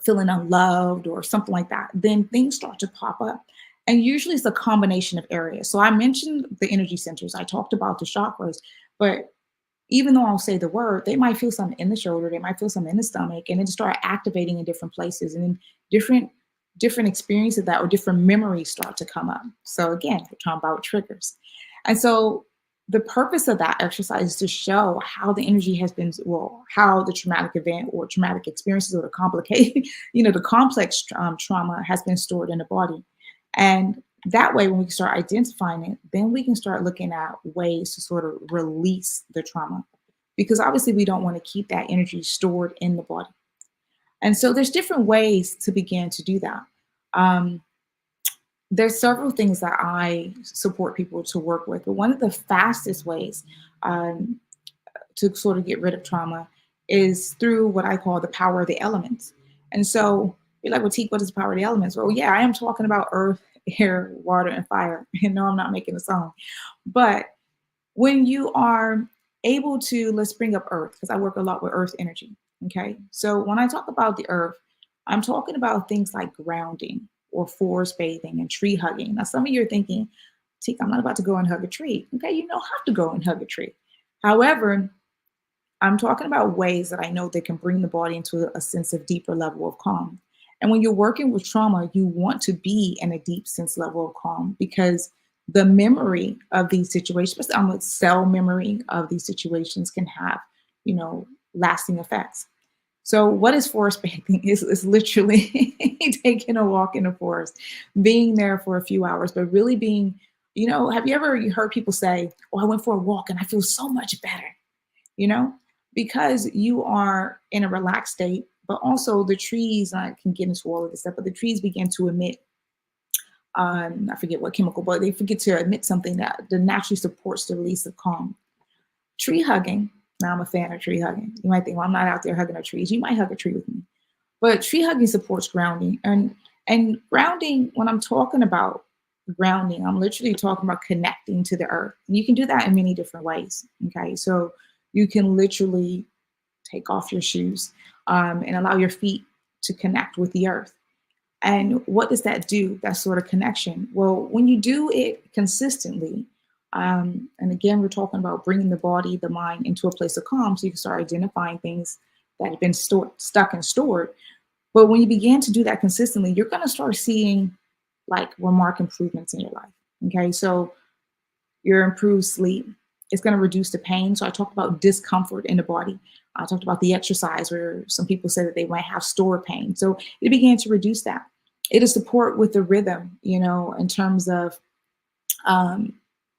feeling unloved or something like that, then things start to pop up. And usually it's a combination of areas. So I mentioned the energy centers. I talked about the chakras, but even though I'll say the word, they might feel something in the shoulder, they might feel something in the stomach, and then start activating in different places, and then different experiences of that, or different memories start to come up. So again, we're talking about triggers. And so the purpose of that exercise is to show how the energy has been, how the traumatic event or traumatic experiences or the complicated, the complex trauma has been stored in the body. And that way, when we start identifying it, then we can start looking at ways to sort of release the trauma, because obviously we don't want to keep that energy stored in the body. And so there's different ways to begin to do that. There's several things that I support people to work with, but one of the fastest ways to sort of get rid of trauma is through what I call the power of the elements. And so you're like, well, Teak, what is the power of the elements? Well, yeah, I am talking about earth, air, water, and fire. And no, I'm not making a song. But when you are able to, let's bring up earth, because I work a lot with earth energy. Okay. So when I talk about the earth, I'm talking about things like grounding or forest bathing and tree hugging. Now, some of you are thinking, Teak, I'm not about to go and hug a tree. Okay. You don't have to go and hug a tree. However, I'm talking about ways that I know that can bring the body into a sense of deeper level of calm. And when you're working with trauma, you want to be in a deep sense level of calm, because the memory of these situations, especially cell memory of these situations, can have, lasting effects. So what is forest bathing? Is literally taking a walk in the forest, being there for a few hours, but really being, have you ever heard people say, oh, I went for a walk and I feel so much better, because you are in a relaxed state. But also the trees, I can get into all of this stuff, but the trees begin to emit, I forget what chemical, but they forget to emit something that naturally supports the release of calm. Tree hugging. Now I'm a fan of tree hugging. You might think, well, I'm not out there hugging no trees. You might hug a tree with me. But tree hugging supports grounding. And grounding, when I'm talking about grounding, I'm literally talking about connecting to the earth. And you can do that in many different ways. Okay. So you can literally take off your shoes and allow your feet to connect with the earth. And what does that do, that sort of connection? Well, when you do it consistently, and again, we're talking about bringing the body, the mind into a place of calm, so you can start identifying things that have been stuck and stored. But when you begin to do that consistently, you're going to start seeing like remark improvements in your life. Okay. So your improved sleep, it's going to reduce the pain. So I talked about discomfort in the body. I talked about the exercise where some people said that they might have stored pain. So it began to reduce that. It'll support with the rhythm, in terms of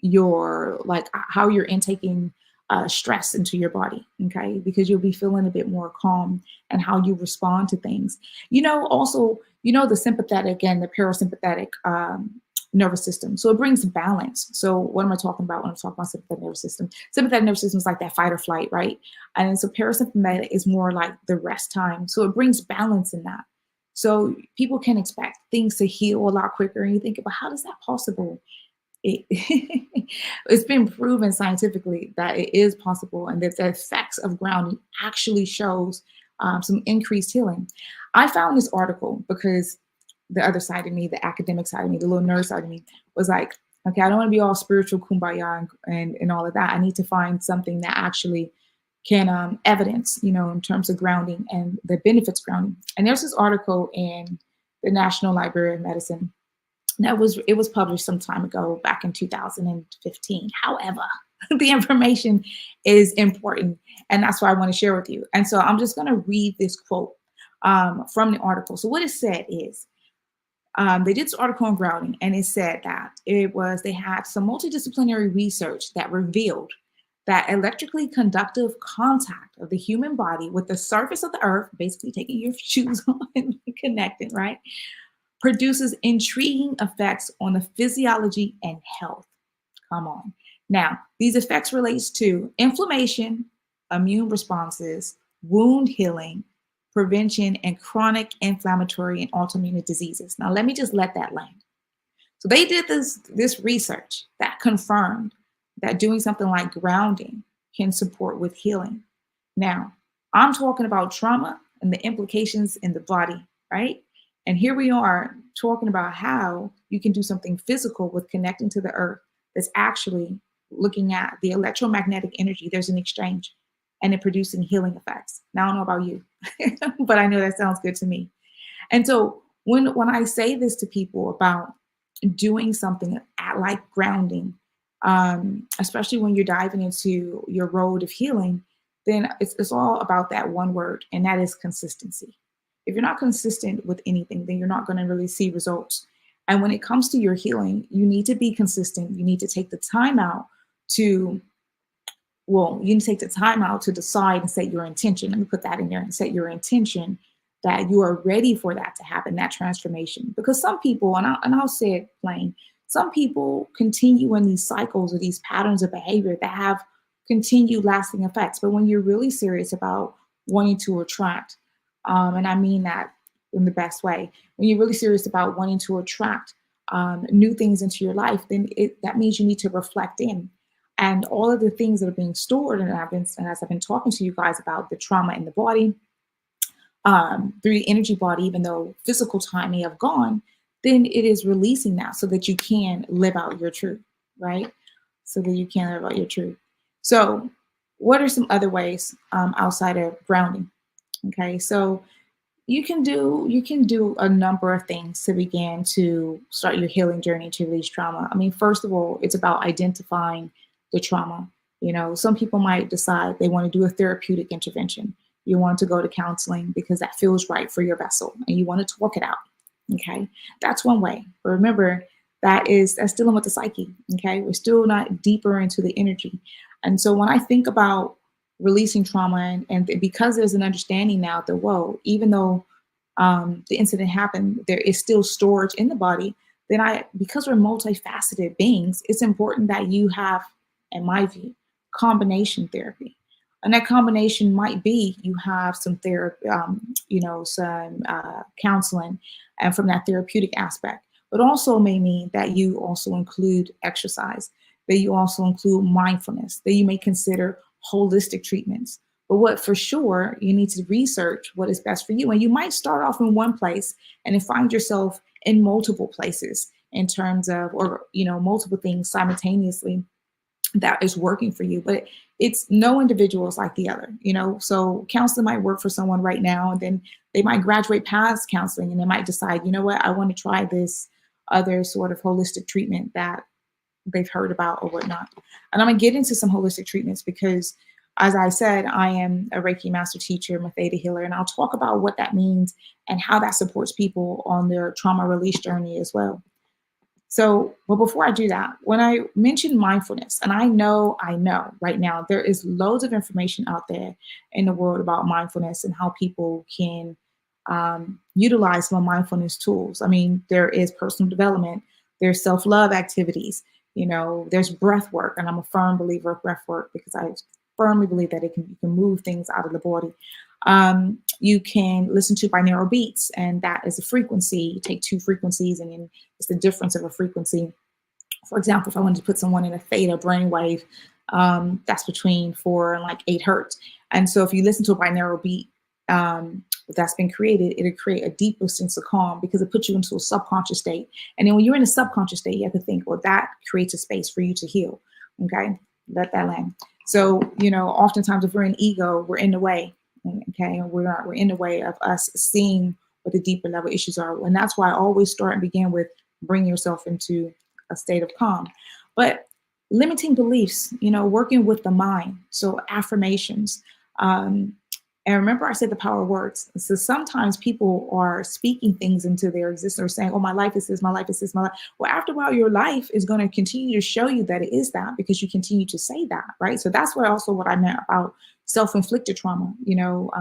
your, like how you're intaking stress into your body. Okay. Because you'll be feeling a bit more calm and how you respond to things. Also, the sympathetic and the parasympathetic nervous system. So it brings balance. So what am I talking about when I'm talking about sympathetic nervous system? Sympathetic nervous system is like that fight or flight, right? And so parasympathetic is more like the rest time. So it brings balance in that. So people can expect things to heal a lot quicker. And you think about, how is that possible? It's been proven scientifically that it is possible, and that the effects of grounding actually shows some increased healing. I found this article because the other side of me, the academic side of me, the little nerd side of me was like, okay, I don't want to be all spiritual kumbaya and all of that. I need to find something that actually can evidence, in terms of grounding and the benefits of grounding. And there's this article in the National Library of Medicine. It was published some time ago, back in 2015. However, the information is important, and that's why I want to share with you. And so I'm just going to read this quote from the article. So what it said is, they did this article on grounding, and it said that they had some multidisciplinary research that revealed that electrically conductive contact of the human body with the surface of the earth, basically taking your shoes on and connecting, right, produces intriguing effects on the physiology and health. Come on. Now, these effects relates to inflammation, immune responses, wound healing, prevention, and chronic inflammatory and autoimmune diseases. Now, let me just let that land. So they did this research that confirmed that doing something like grounding can support with healing. Now, I'm talking about trauma and the implications in the body, right? And here we are talking about how you can do something physical with connecting to the earth that's actually looking at the electromagnetic energy. There's an exchange and it producing healing effects. Now, I don't know about you, but I know that sounds good to me. And so when I say this to people about doing something like grounding, especially when you're diving into your road of healing, then it's all about that one word, and that is consistency. If you're not consistent with anything, then you're not going to really see results. And when it comes to your healing, you need to be consistent. You need to take the time out to decide and set your intention. Let me put that in there and set your intention that you are ready for that to happen, that transformation. Because some people, and I'll say it plain, some people continue in these cycles or these patterns of behavior that have continued lasting effects. But when you're really serious about wanting to attract, and I mean that in the best way, when you're really serious about wanting to attract new things into your life, then that means you need to reflect in. And all of the things that are being stored, and as I've been talking to you guys about the trauma in the body, through the energy body, even though physical time may have gone, then it is releasing that so that you can live out your truth, right? So that you can live out your truth. So what are some other ways outside of grounding? Okay, so you can do a number of things to begin to start your healing journey to release trauma. I mean, first of all, it's about identifying the trauma. Some people might decide they want to do a therapeutic intervention. You want to go to counseling because that feels right for your vessel and you want to talk it out. Okay, that's one way. But remember, that's dealing with the psyche. Okay, we're still not deeper into the energy. And so when I think about releasing trauma, and because there's an understanding now that, whoa, even though the incident happened, there is still storage in the body, then because we're multifaceted beings, it's important that you have, in my view, combination therapy. And that combination might be you have some therapy, some counseling, and from that therapeutic aspect, but also may mean that you also include exercise, that you also include mindfulness, that you may consider holistic treatments. But what for sure, you need to research what is best for you. And you might start off in one place and then find yourself in multiple places in terms of, multiple things simultaneously that is working for you. But it's no individual is like the other, you know. So counseling might work for someone right now, and then they might graduate past counseling and they might decide, you know what, I want to try this other sort of holistic treatment that they've heard about or whatnot. And I'm gonna get into some holistic treatments because, as I said, I am a Reiki master teacher, I'm a theta healer, and I'll talk about what that means and how that supports people on their trauma release journey as well. So, but before I do that, when I mention mindfulness, and I know right now there is loads of information out there in the world about mindfulness and how people can utilize some mindfulness tools. I mean, there is personal development, there's self-love activities, you know, there's breath work, and I'm a firm believer of breath work because I firmly believe that you can move things out of the body. You can listen to binaural beats, and that is a frequency. You take two frequencies, and then it's the difference of a frequency. For example, if I wanted to put someone in a theta brainwave, that's between 4 and like 8 hertz. And so if you listen to a binaural beat that's been created, it'll create a deeper sense of calm because it puts you into a subconscious state. And then when you're in a subconscious state, you have to think, well, that creates a space for you to heal. Okay, let that land. So, you know, oftentimes if we're in ego, we're in the way. Okay, and we're in the way of us seeing what the deeper level issues are. And that's why I always start and begin with bring yourself into a state of calm. But limiting beliefs, you know, working with the mind. So affirmations. And remember I said the power of words. So sometimes people are speaking things into their existence or saying, oh, my life is this, my life is this, my life. Well, after a while, your life is going to continue to show you that it is that because you continue to say that, right? So that's what I meant about self-inflicted trauma, you know,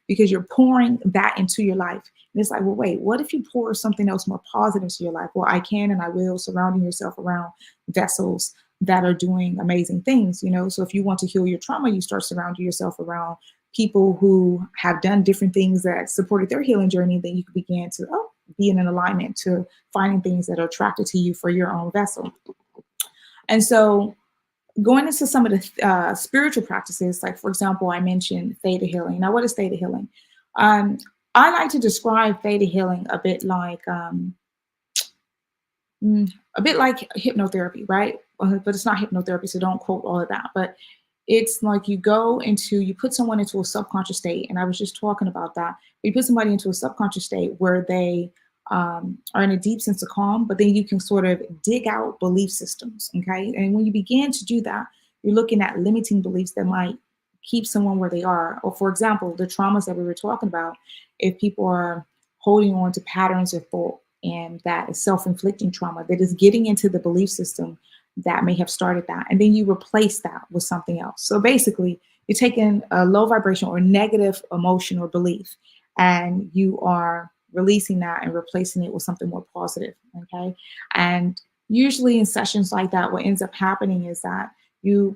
because you're pouring that into your life. And it's like, well, wait, what if you pour something else more positive into your life? Well, I can and I will, surrounding yourself around vessels that are doing amazing things, you know. So if you want to heal your trauma, you start surrounding yourself around people who have done different things that supported their healing journey. Then you can begin to be in an alignment to finding things that are attracted to you for your own vessel. And so going into some of the spiritual practices, like, for example, I mentioned theta healing. Now, what is theta healing? I like to describe theta healing a bit like hypnotherapy, right? But it's not hypnotherapy, so don't quote all of that. But it's like you put someone into a subconscious state, and I was just talking about that. You put somebody into a subconscious state where they are in a deep sense of calm, but then you can sort of dig out belief systems, okay? And when you begin to do that, you're looking at limiting beliefs that might keep someone where they are. Or for example, the traumas that we were talking about, if people are holding on to patterns of thought, and that is self-inflicting trauma that is getting into the belief system that may have started that. And then you replace that with something else. So basically, you're taking a low vibration or negative emotion or belief, and you are releasing that and replacing it with something more positive, okay? And usually in sessions like that, what ends up happening is that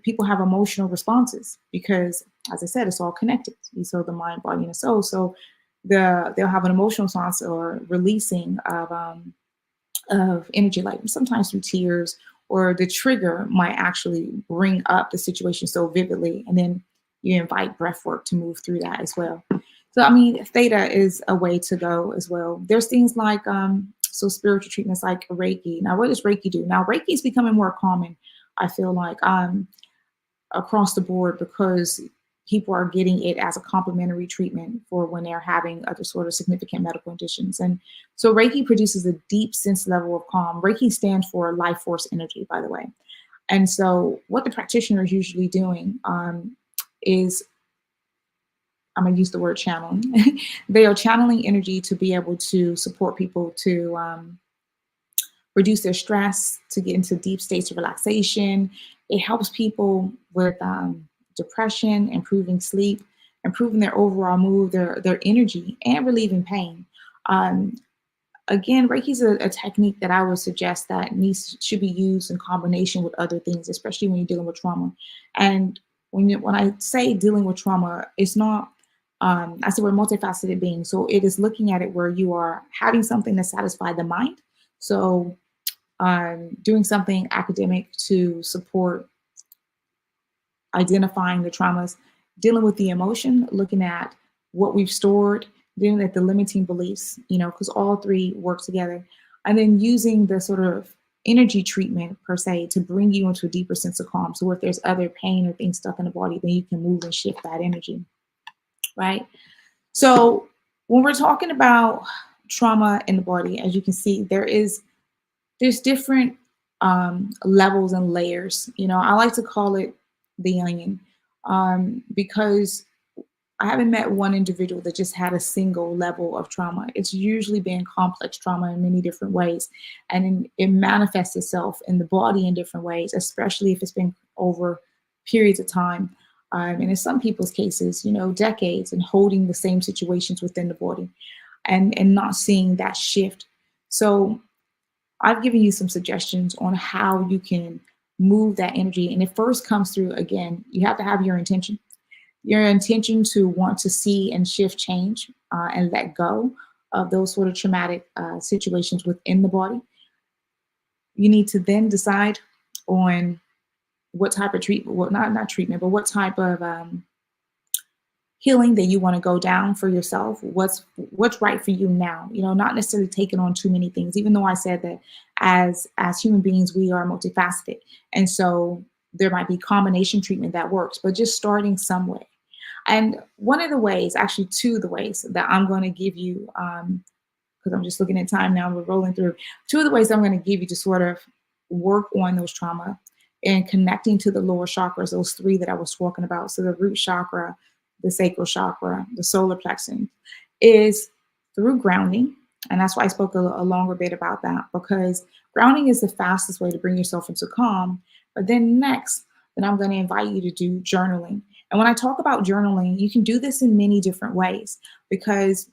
people have emotional responses because, as I said, it's all connected. So the mind, body, and the soul. So they'll have an emotional response or releasing of energy, like sometimes through tears, or the trigger might actually bring up the situation so vividly, and then you invite breath work to move through that as well. So, I mean, theta is a way to go as well. There's things like, so spiritual treatments like Reiki. Now, what does Reiki do? Now, Reiki is becoming more common, I feel like, across the board because people are getting it as a complementary treatment for when they're having other sort of significant medical conditions. And so Reiki produces a deep sense level of calm. Reiki stands for life force energy, by the way. And so what the practitioner is usually doing is, I'm going to use the word channeling. They are channeling energy to be able to support people to reduce their stress, to get into deep states of relaxation. It helps people with depression, improving sleep, improving their overall mood, their energy, and relieving pain. Again, Reiki is a technique that I would suggest that should be used in combination with other things, especially when you're dealing with trauma. And when I say dealing with trauma, it's not, I said we're multifaceted beings. So it is looking at it where you are having something to satisfy the mind. So doing something academic to support identifying the traumas, dealing with the emotion, looking at what we've stored, dealing with the limiting beliefs, because all three work together. And then using the sort of energy treatment per se to bring you into a deeper sense of calm. So if there's other pain or things stuck in the body, then you can move and shift that energy, right? So when we're talking about trauma in the body, as you can see, there's different levels and layers. I like to call it the onion, because I haven't met one individual that just had a single level of trauma. It's usually been complex trauma in many different ways. And it manifests itself in the body in different ways, especially if it's been over periods of time. And in some people's cases, decades, and holding the same situations within the body and not seeing that shift. So I've given you some suggestions on how you can move that energy. And it first comes through, again, you have to have your intention to want to see and shift change and let go of those sort of traumatic situations within the body. You need to then decide on what type of treatment, well, not treatment, but what type of healing that you want to go down for yourself. What's right for you now? Not necessarily taking on too many things, even though I said that as human beings, we are multifaceted. And so there might be combination treatment that works, but just starting some way. And one of the ways, actually two of the ways that I'm going to give you, because I'm just looking at time now, we're rolling through, two of the ways I'm going to give you to sort of work on those trauma and connecting to the lower chakras, those three that I was talking about. So the root chakra, the sacral chakra, the solar plexus, is through grounding. And that's why I spoke a longer bit about that, because grounding is the fastest way to bring yourself into calm. But then next, I'm going to invite you to do journaling. And when I talk about journaling, you can do this in many different ways, because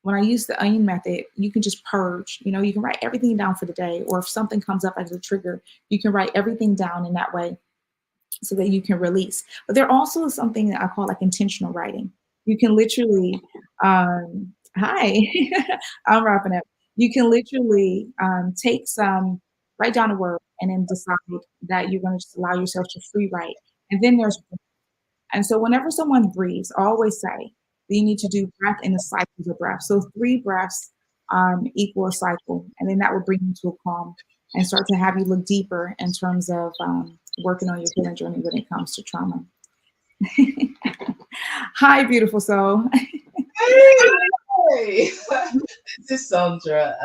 when I use the onion method, you can just purge. You can write everything down for the day, or if something comes up as a trigger, you can write everything down in that way so that you can release. But there also is something that I call like intentional writing. You can literally, hi, I'm wrapping up. You can literally write down a word and then decide that you're going to just allow yourself to free write. And then and so whenever someone breathes, I always say that you need to do breath in the cycles of breath. So 3 breaths equal a cycle, and then that will bring you to a calm and start to have you look deeper in terms of working on your healing journey when it comes to trauma. Hi, beautiful soul. Hey. This is Sandra,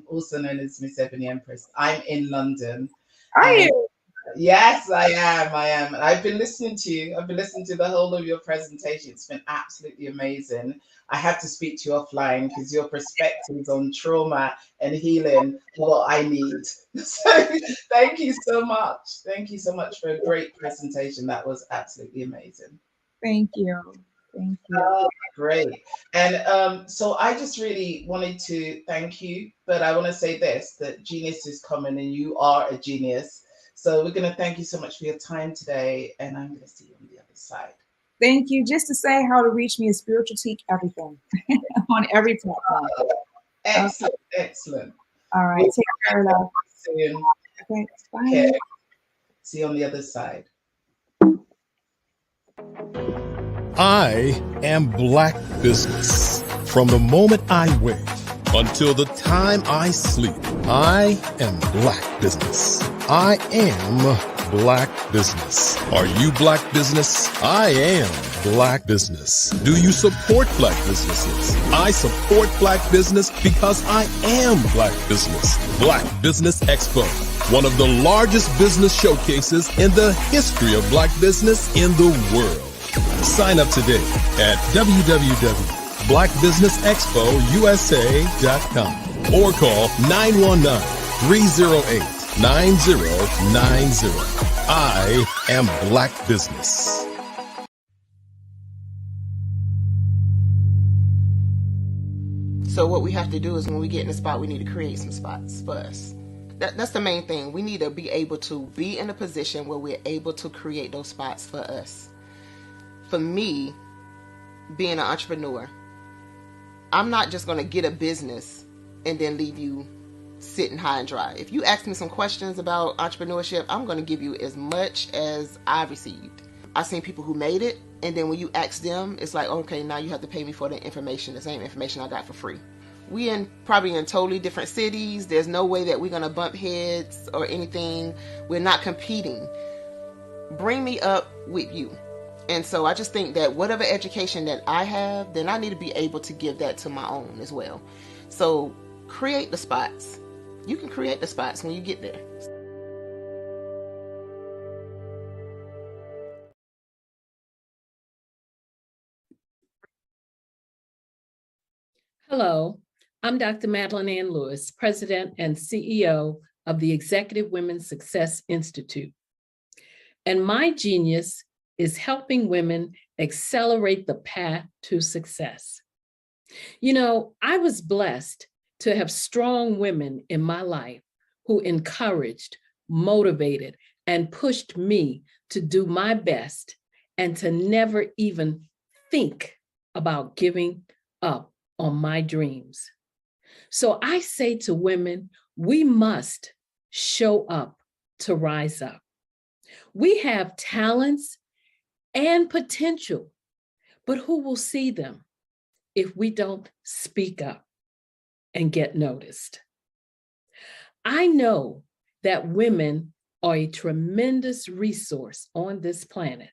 also known as Miss Ebony Empress. I'm in London. Are you? Yes, I am. And I've been listening to you. I've been listening to the whole of your presentation. It's been absolutely amazing. I have to speak to you offline because your perspectives on trauma and healing are what I need. So thank you so much. Thank you so much for a great presentation. That was absolutely amazing. Thank you. Thank you. Oh, great. And so I just really wanted to thank you, but I want to say this, that genius is coming and you are a genius. So we're going to thank you so much for your time today, and I'm going to see you on the other side. Thank you. Just to say how to reach me is Spiritual Teak Everything on every platform. Excellent, excellent. All right. Take care, love. Soon. Okay, bye. Okay. See you on the other side. I am Black business. From the moment I wake until the time I sleep, I am Black business. I am Black business. Are you Black business? I am Black business. Do you support Black businesses? I support Black business because I am Black business. Black Business Expo, one of the largest business showcases in the history of Black business in the world. Sign up today at www.blackbusinessexpousa.com or call 919-308-9090. I am Black business. So what we have to do is when we get in the spot, we need to create some spots for us. That's the main thing. We need to be able to be in a position where we're able to create those spots for us. For me, being an entrepreneur, I'm not just going to get a business and then leave you sitting high and dry. If you ask me some questions about entrepreneurship, I'm going to give you as much as I've received. I've seen people who made it, and then when you ask them, it's like, okay, now you have to pay me for the information, the same information I got for free. We probably in totally different cities. There's no way that we're going to bump heads or anything. We're not competing. Bring me up with you. And so I just think that whatever education that I have, then I need to be able to give that to my own as well. So create the spots. You can create the spots when you get there. Hello, I'm Dr. Madeline Ann Lewis, President and CEO of the Executive Women's Success Institute. And my genius is helping women accelerate the path to success. You know, I was blessed to have strong women in my life who encouraged, motivated, and pushed me to do my best and to never even think about giving up on my dreams. So I say to women, we must show up to rise up. We have talents and potential, but who will see them if we don't speak up and get noticed? I know that women are a tremendous resource on this planet,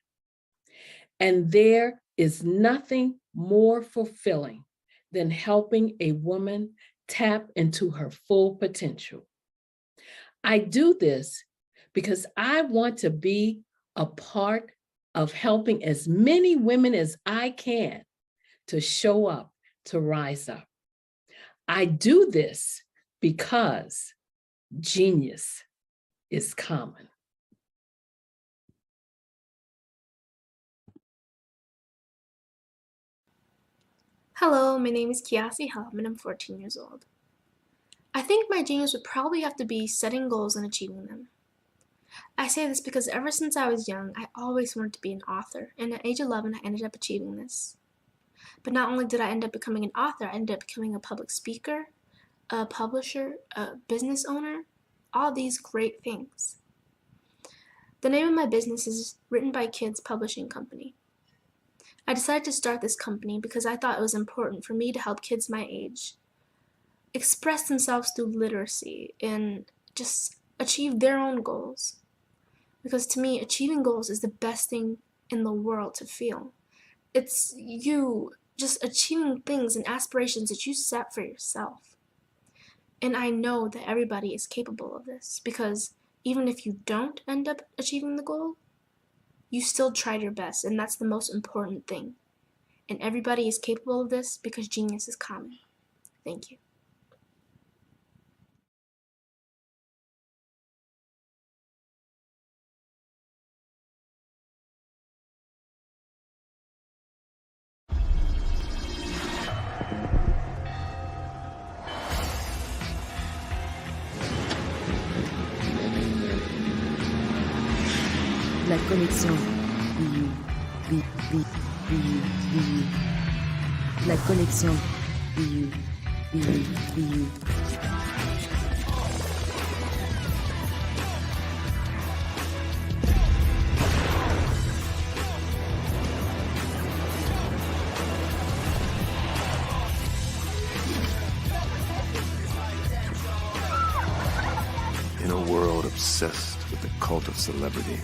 and there is nothing more fulfilling than helping a woman tap into her full potential. I do this because I want to be a part of helping as many women as I can to show up, to rise up. I do this because genius is common. Hello, my name is Kiasi Helm and I'm 14 years old. I think my genius would probably have to be setting goals and achieving them. I say this because ever since I was young, I always wanted to be an author, and at age 11, I ended up achieving this. But not only did I end up becoming an author, I ended up becoming a public speaker, a publisher, a business owner, all these great things. The name of my business is Written by Kids Publishing Company. I decided to start this company because I thought it was important for me to help kids my age express themselves through literacy and just achieve their own goals. Because to me, achieving goals is the best thing in the world to feel. It's you just achieving things and aspirations that you set for yourself. And I know that everybody is capable of this because even if you don't end up achieving the goal, you still tried your best, and that's the most important thing. And everybody is capable of this because genius is common. Thank you. La connexion. La connexion. In a world obsessed with the cult of celebrity,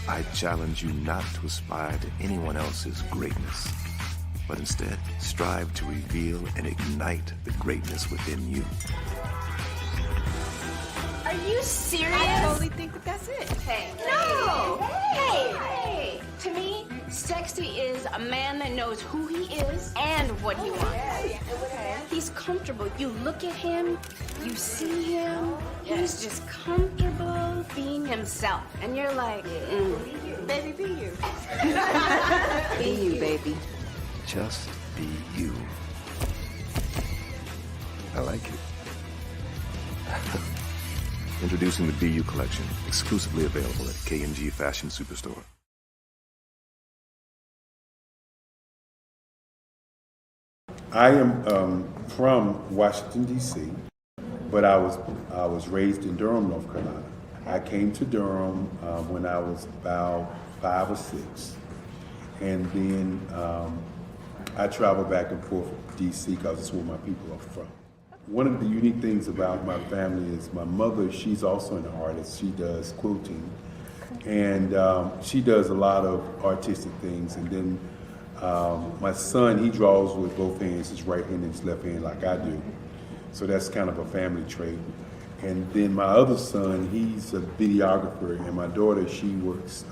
I challenge you not to aspire to anyone else's greatness, but instead strive to reveal and ignite the greatness within you. Are you serious? I totally think that that's it. Hey. No! Hey! To me, sexy is a man that knows who he is and what he wants. He's comfortable. You look at him, you see him, he's just comfortable being himself. And you're like, baby, be you. Be you, baby. Just be you. I like it. Introducing the Be You collection, exclusively available at K&G Fashion Superstore. I am from Washington, D.C., but I was raised in Durham, North Carolina. I came to Durham when I was about 5 or 6, and then I travel back and forth to DC because it's where my people are from. One of the unique things about my family is my mother, she's also an artist. She does quilting, and she does a lot of artistic things. And then my son, he draws with both hands, his right hand and his left hand like I do. So that's kind of a family trait. And then my other son, he's a videographer, and my daughter, she works,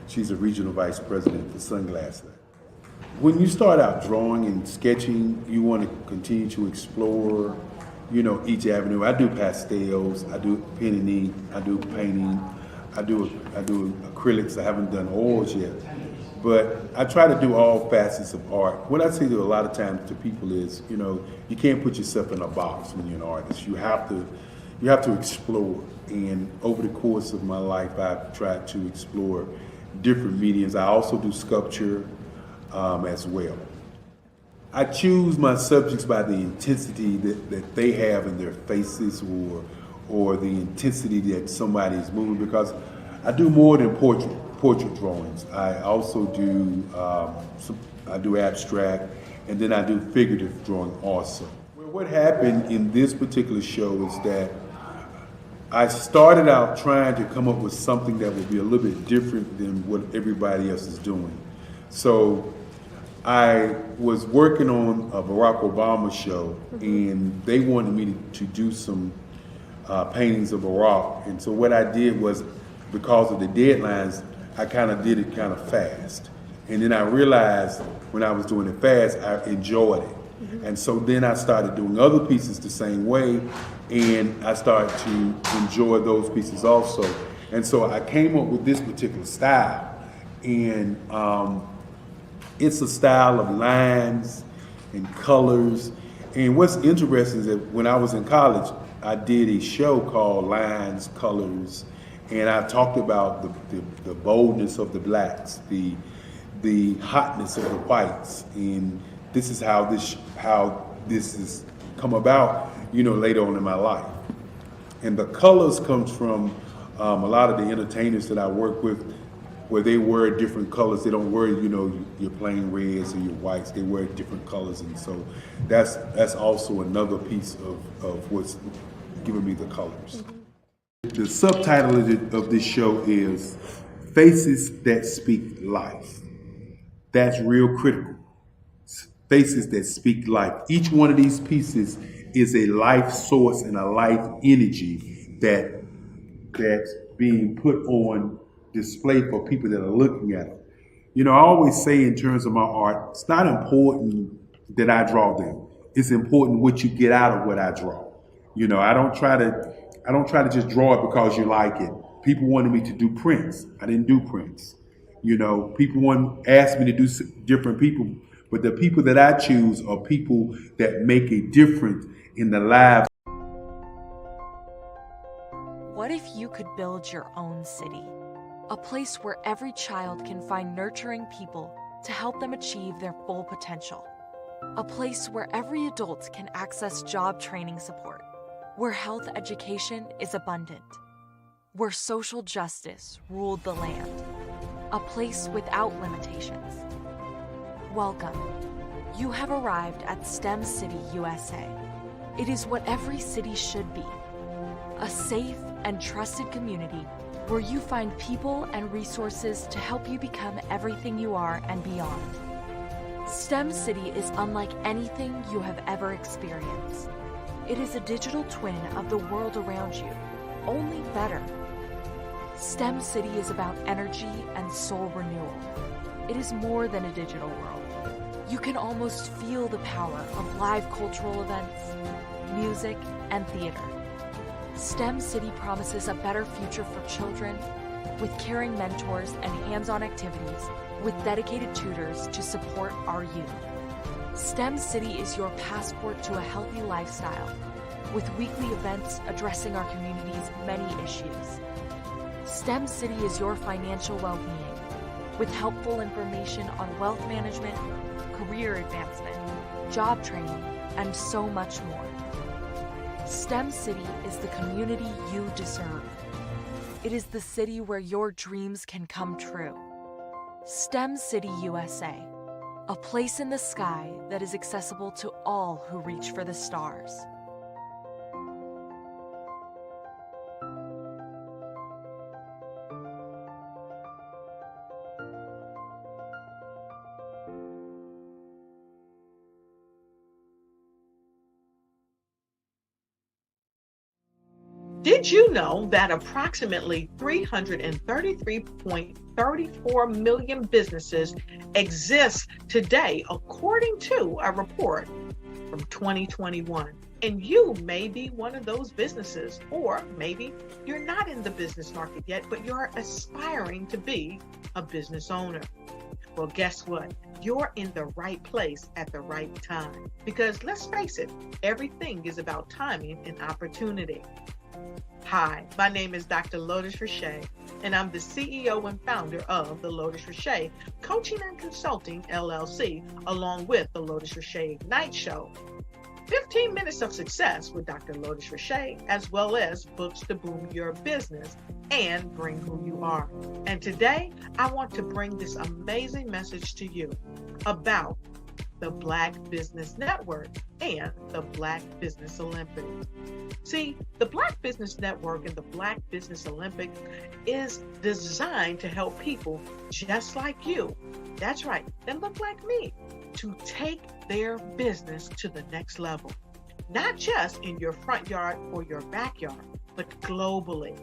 she's a regional vice president for Sunglass Lab. When you start out drawing and sketching, you want to continue to explore, you know, each avenue. I do pastels, I do pen and ink, I do painting, I do acrylics. I haven't done oils yet, but I try to do all facets of art. What I say to a lot of times to people is, you know, you can't put yourself in a box when you're an artist. You have to explore. And over the course of my life, I've tried to explore different mediums. I also do sculpture as well. I choose my subjects by the intensity that they have in their faces, or the intensity that somebody is moving, because I do more than portrait drawings. I also do I do abstract, and then I do figurative drawing also. What happened in this particular show is that I started out trying to come up with something that would be a little bit different than what everybody else is doing. So I was working on a Barack Obama show, and they wanted me to do some paintings of Barack. And so what I did was, because of the deadlines, I kind of did it kind of fast. And then I realized when I was doing it fast, I enjoyed it. And so then I started doing other pieces the same way, and I started to enjoy those pieces also. And so I came up with this particular style, and it's a style of lines and colors. And what's interesting is that when I was in college, I did a show called Lines, Colors, and I talked about the boldness of the blacks, the hotness of the whites, and this is how this has come about, you know, later on in my life. And the colors comes from a lot of the entertainers that I work with, where they wear different colors. They don't wear, you know, your plain reds or your whites. They wear different colors, and so that's also another piece of what's giving me the colors. The subtitle of this show is Faces That Speak Life. That's real critical. Faces that speak life. Each one of these pieces is a life source and a life energy that's being put on display for people that are looking at it. You know, I always say in terms of my art, it's not important that I draw them. It's important what you get out of what I draw. You know, I don't try to just draw it because you like it. People wanted me to do prints. I didn't do prints. You know, people asked me to do different people, but the people that I choose are people that make a difference in the lives. What if you could build your own city? A place where every child can find nurturing people to help them achieve their full potential. A place where every adult can access job training support. Where health education is abundant. Where social justice ruled the land. A place without limitations. Welcome. You have arrived at STEM City, USA. It is what every city should be. A safe and trusted community where you find people and resources to help you become everything you are and beyond. STEM City is unlike anything you have ever experienced. It is a digital twin of the world around you, only better. STEM City is about energy and soul renewal. It is more than a digital world. You can almost feel the power of live cultural events, music, and theater. STEM City promises a better future for children with caring mentors and hands-on activities with dedicated tutors to support our youth. STEM City is your passport to a healthy lifestyle with weekly events addressing our community's many issues. STEM City is your financial well-being with helpful information on wealth management, career advancement, job training, and so much more. STEM City is the community you deserve. It is the city where your dreams can come true. STEM City USA, A place in the sky that is accessible to all who reach for the stars. Did you know that approximately 333.34 million businesses exist today, according to a report from 2021? And you may be one of those businesses, or maybe you're not in the business market yet, but you're aspiring to be a business owner. Well, guess what? You're in the right place at the right time. Because let's face it, everything is about timing and opportunity. Hi, my name is Dr. Lotus Richey, and I'm the CEO and founder of the Lotus Richey Coaching and Consulting LLC, along with the Lotus Richey Ignite Show. 15 minutes of success with Dr. Lotus Richey, as well as books to boom your business and bring who you are. And today, I want to bring this amazing message to you about the Black Business Network and the Black Business Olympics. See, the Black Business Network and the Black Business Olympics is designed to help people just like you, that's right, that look like me, to take their business to the next level. Not just in your front yard or your backyard, but globally.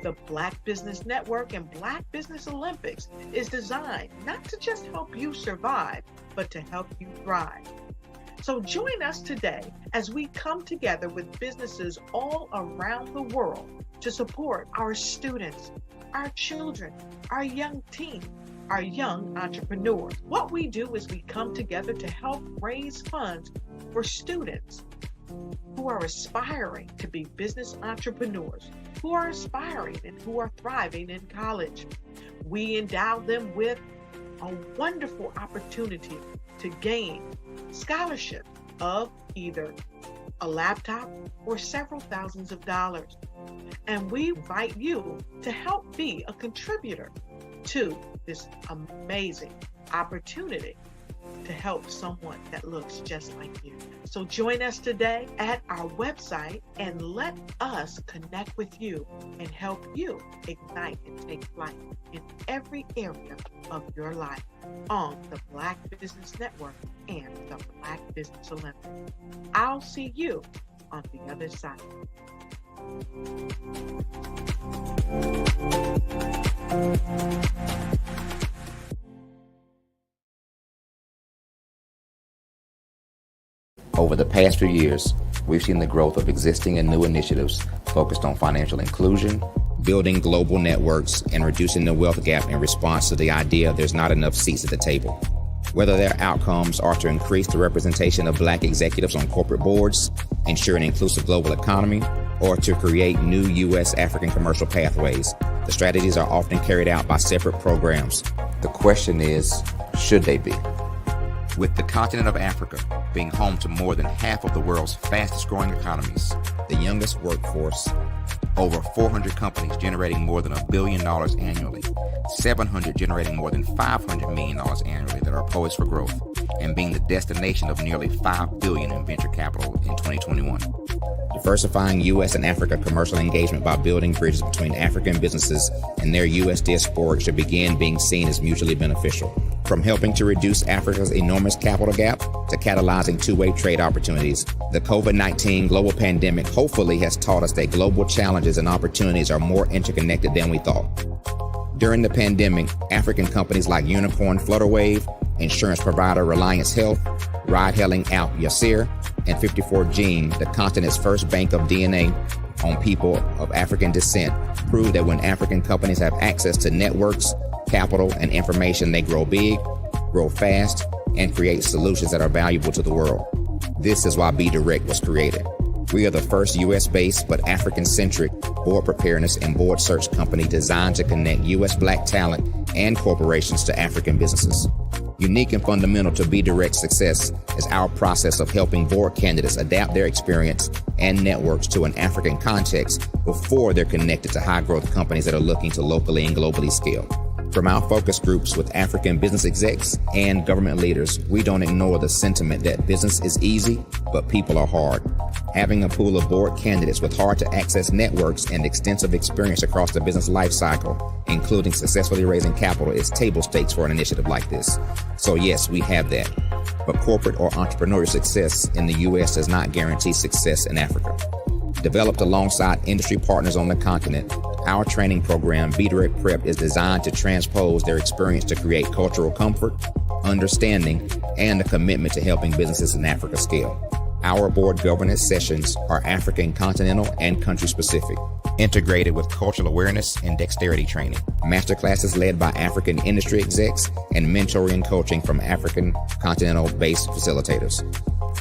The Black Business Network and Black Business Olympics is designed not to just help you survive, but to help you thrive. So join us today as we come together with businesses all around the world to support our students, our children, our young teens, our young entrepreneurs. What we do is we come together to help raise funds for students who are aspiring to be business entrepreneurs, who are aspiring and who are thriving in college. We endow them with a wonderful opportunity to gain scholarship of either a laptop or several thousands of dollars. And we invite you to help be a contributor to this amazing opportunity to help someone that looks just like you. So join us today at our website and let us connect with you and help you ignite and take flight in every area of your life on the Black Business Network and the Black Business Olympics. I'll see you on the other side. Over the past few years, we've seen the growth of existing and new initiatives focused on financial inclusion, building global networks, and reducing the wealth gap in response to the idea there's not enough seats at the table. Whether their outcomes are to increase the representation of Black executives on corporate boards, ensure an inclusive global economy, or to create new U.S. African commercial pathways, the strategies are often carried out by separate programs. The question is, should they be? With the continent of Africa being home to more than half of the world's fastest growing economies, the youngest workforce, over 400 companies generating more than $1 billion annually, 700 generating more than $500 million annually that are poised for growth, and being the destination of nearly $5 billion in venture capital in 2021. Diversifying U.S. and Africa commercial engagement by building bridges between African businesses and their U.S. diaspora should begin being seen as mutually beneficial. From helping to reduce Africa's enormous capital gap to catalyzing two-way trade opportunities, the COVID-19 global pandemic hopefully has taught us that global challenges and opportunities are more interconnected than we thought. During the pandemic, African companies like Unicorn Flutterwave, insurance provider Reliance Health, ride-hailing app Yasir, and 54Gene, the continent's first bank of DNA on people of African descent, prove that when African companies have access to networks, capital, and information, they grow big, grow fast, and create solutions that are valuable to the world. This is why Be Direct was created. We are the first U.S.-based but African-centric board preparedness and board search company designed to connect U.S. Black talent and corporations to African businesses. Unique and fundamental to Be Direct's success is our process of helping board candidates adapt their experience and networks to an African context before they're connected to high-growth companies that are looking to locally and globally scale. From our focus groups with African business execs and government leaders, we don't ignore the sentiment that business is easy, but people are hard. Having a pool of board candidates with hard-to-access networks and extensive experience across the business life cycle, including successfully raising capital, is table stakes for an initiative like this. So yes, we have that. But corporate or entrepreneurial success in the U.S. does not guarantee success in Africa. Developed alongside industry partners on the continent, our training program, Be Direct Prep, is designed to transpose their experience to create cultural comfort, understanding, and a commitment to helping businesses in Africa scale. Our board governance sessions are African continental and country specific, integrated with cultural awareness and dexterity training, masterclasses led by African industry execs, and mentoring and coaching from African continental-based facilitators.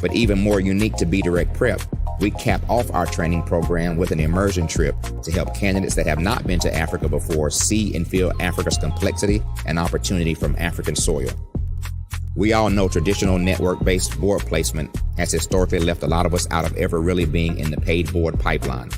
But even more unique to Be Direct Prep, we cap off our training program with an immersion trip to help candidates that have not been to Africa before see and feel Africa's complexity and opportunity from African soil. We all know traditional network-based board placement has historically left a lot of us out of ever really being in the paid board pipeline.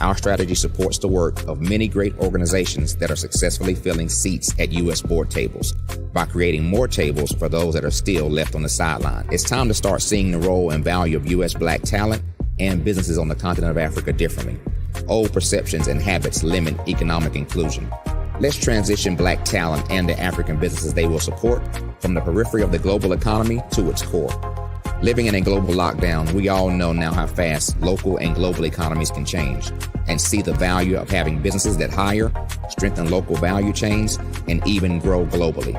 Our strategy supports the work of many great organizations that are successfully filling seats at U.S. board tables by creating more tables for those that are still left on the sideline. It's time to start seeing the role and value of U.S. Black talent and businesses on the continent of Africa differently. Old perceptions and habits limit economic inclusion. Let's transition Black talent and the African businesses they will support from the periphery of the global economy to its core. Living in a global lockdown, we all know now how fast local and global economies can change, and see the value of having businesses that hire, strengthen local value chains, and even grow globally.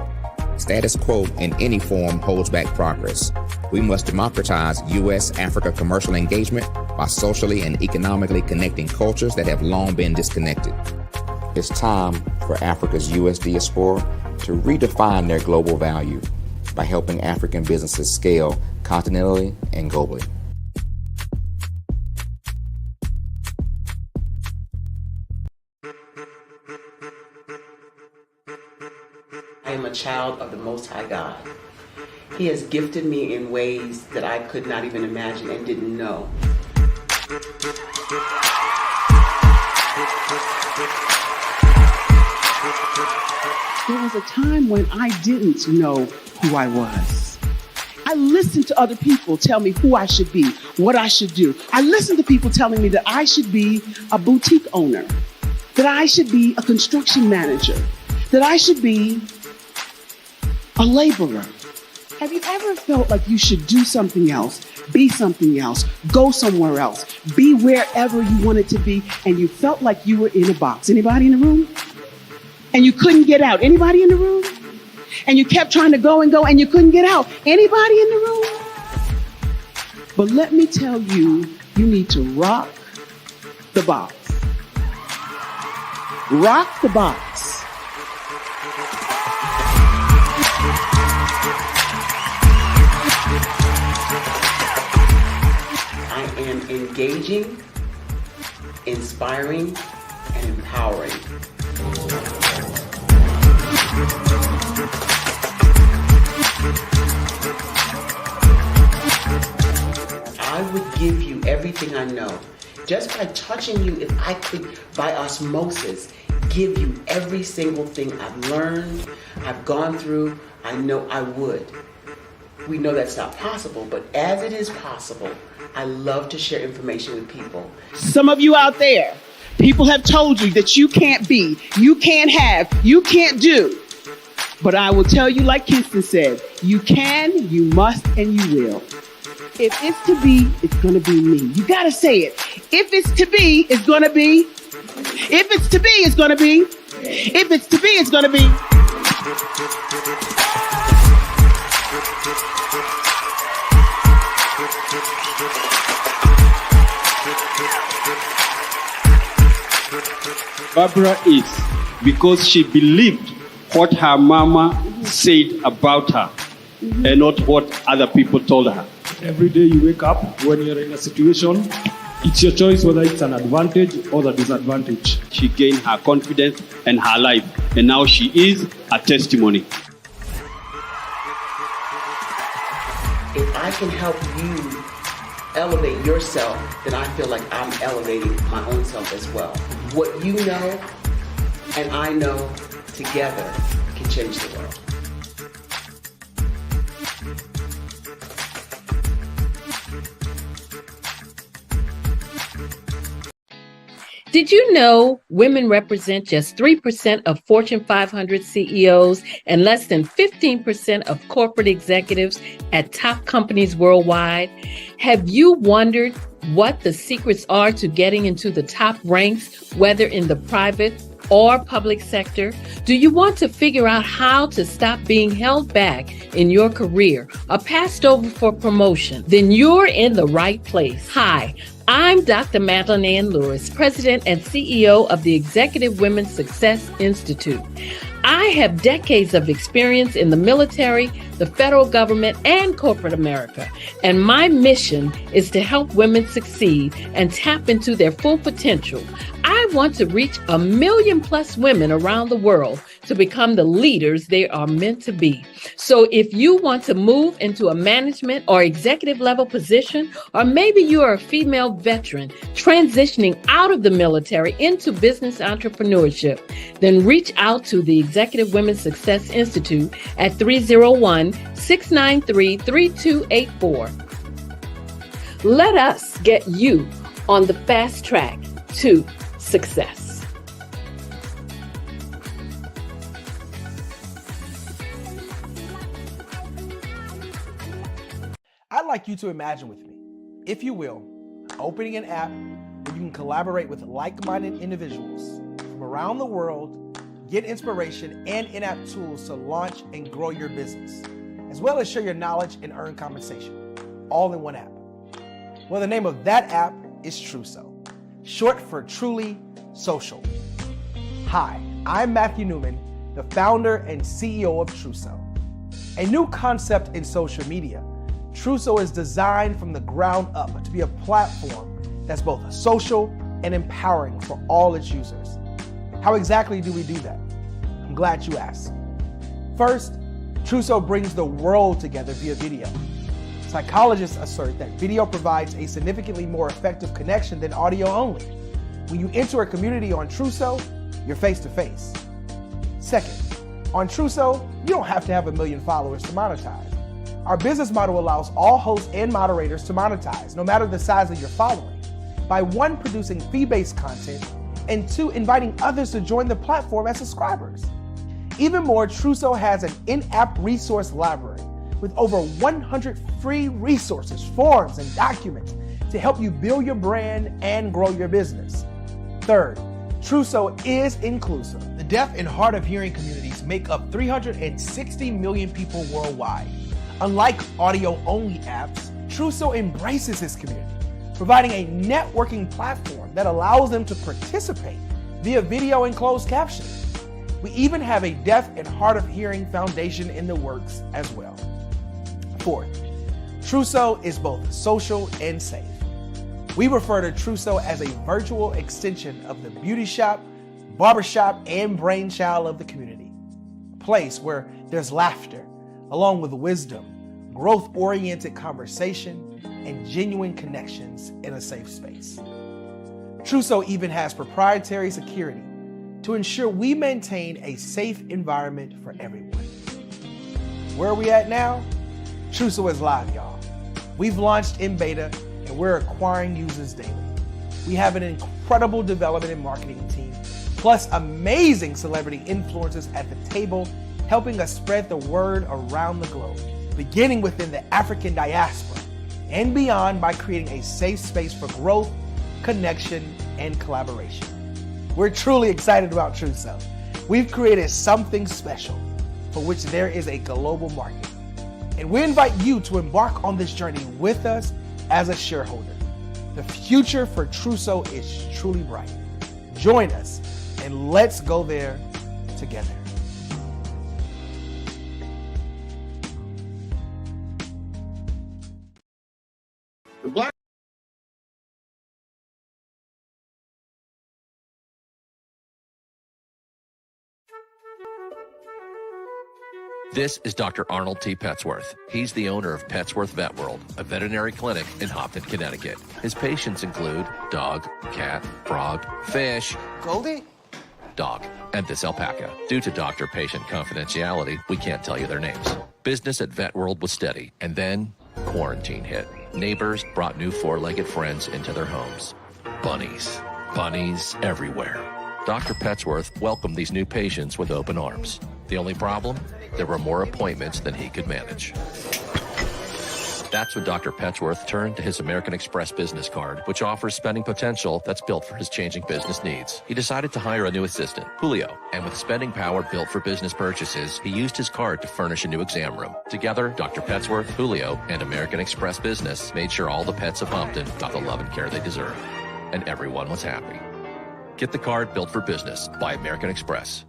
Status quo in any form holds back progress. We must democratize U.S.-Africa commercial engagement by socially and economically connecting cultures that have long been disconnected. It's time for Africa's U.S. diaspora to redefine their global value by helping African businesses scale continentally and globally. I am a child of the Most High God. He has gifted me in ways that I could not even imagine and didn't know. There was a time when I didn't know who I was. I listened to other people tell me who I should be, what I should do. I listened to people telling me that I should be a boutique owner, that I should be a construction manager, that I should be a laborer. Have you ever felt like you should do something else, be something else, go somewhere else, be wherever you wanted to be, and you felt like you were in a box? Anybody in the room? And you couldn't get out. Anybody in the room? And you kept trying to go and go and you couldn't get out. Anybody in the room? But let me tell you, you need to rock the box. Rock the box. I am engaging, inspiring, and empowering. I would give you everything I know. Just by touching you, if I could, by osmosis, give you every single thing I've learned, I've gone through, I know I would. We know that's not possible, but as it is possible, I love to share information with people. Some of you out there, people have told you that you can't be, you can't have, you can't do. But I will tell you, like Kinston said, you can, you must, and you will. If it's to be, it's going to be me. You got to say it. If it's to be, it's going to be. If it's to be, it's going to be. If it's to be, it's going to be. Barbara is because she believed what her mama said about her and not what other people told her. Every day you wake up, when you're in a situation, it's your choice whether it's an advantage or the disadvantage. She gained her confidence and her life, and now she is a testimony. If I can help you elevate yourself, then I feel like I'm elevating my own self as well. What you know and I know together can change the world. Did you know women represent just 3% of Fortune 500 CEOs and less than 15% of corporate executives at top companies worldwide? Have you wondered what the secrets are to getting into the top ranks, whether in the private or public sector? Do you want to figure out how to stop being held back in your career or passed over for promotion? Then you're in the right place. Hi, I'm Dr. Madeline Ann Lewis, President and CEO of the Executive Women's Success Institute. I have decades of experience in the military, the federal government, and corporate America, and my mission is to help women succeed and tap into their full potential. I want to reach 1 million+ women around the world to become the leaders they are meant to be. So if you want to move into a management or executive level position, or maybe you are a female veteran transitioning out of the military into business entrepreneurship, then reach out to the Executive Women's Success Institute at 301-693-3284. Let us get you on the fast track to success. I'd like you to imagine with me, if you will, opening an app where you can collaborate with like-minded individuals from around the world, get inspiration and in-app tools to launch and grow your business, as well as share your knowledge and earn compensation, all in one app. Well, the name of that app is Truso, short for Truly Social. Hi, I'm Matthew Newman, the founder and CEO of Truso. A new concept in social media, Truso is designed from the ground up to be a platform that's both social and empowering for all its users. How exactly do we do that? I'm glad you asked. First, Truso brings the world together via video. Psychologists assert that video provides a significantly more effective connection than audio only. When you enter a community on Truso, you're face to face. Second, on Truso, you don't have to have 1 million followers to monetize. Our business model allows all hosts and moderators to monetize, no matter the size of your following, by 1, producing fee-based content, and 2, inviting others to join the platform as subscribers. Even more, Truso has an in-app resource library with over 100 free resources, forms, and documents to help you build your brand and grow your business. Third, Truso is inclusive. The deaf and hard of hearing communities make up 360 million people worldwide. Unlike audio-only apps, Truso embraces this community, providing a networking platform that allows them to participate via video and closed captioning. We even have a deaf and hard of hearing foundation in the works as well. Fourth, Truso is both social and safe. We refer to Truso as a virtual extension of the beauty shop, barbershop, and brainchild of the community. A place where there's laughter, along with wisdom, growth-oriented conversation, and genuine connections in a safe space. Truso even has proprietary security to ensure we maintain a safe environment for everyone. Where are we at now? Truso is live, y'all. We've launched in beta, and we're acquiring users daily. We have an incredible development and marketing team, plus amazing celebrity influencers at the table, helping us spread the word around the globe, beginning within the African diaspora and beyond by creating a safe space for growth, connection, and collaboration. We're truly excited about Truso. We've created something special for which there is a global market. And we invite you to embark on this journey with us as a shareholder. The future for Truso is truly bright. Join us and let's go there together. The Black This is Dr. Arnold T. Petsworth. He's the owner of Petsworth Vet World, a veterinary clinic in Hopton, Connecticut. His patients include dog, cat, frog, fish, Goldie, dog, and this alpaca. Due to doctor-patient confidentiality, we can't tell you their names. Business at Vet World was steady, and then quarantine hit. Neighbors brought new four-legged friends into their homes. Bunnies. Bunnies everywhere. Dr. Petsworth welcomed these new patients with open arms. The only problem? There were more appointments than he could manage. That's when Dr. Petsworth turned to his American Express business card, which offers spending potential that's built for his changing business needs. He decided to hire a new assistant, Julio, and with spending power built for business purchases, he used his card to furnish a new exam room. Together, Dr. Petsworth, Julio, and American Express Business made sure all the pets of Humpton got the love and care they deserve. And everyone was happy. Get the card built for business by American Express.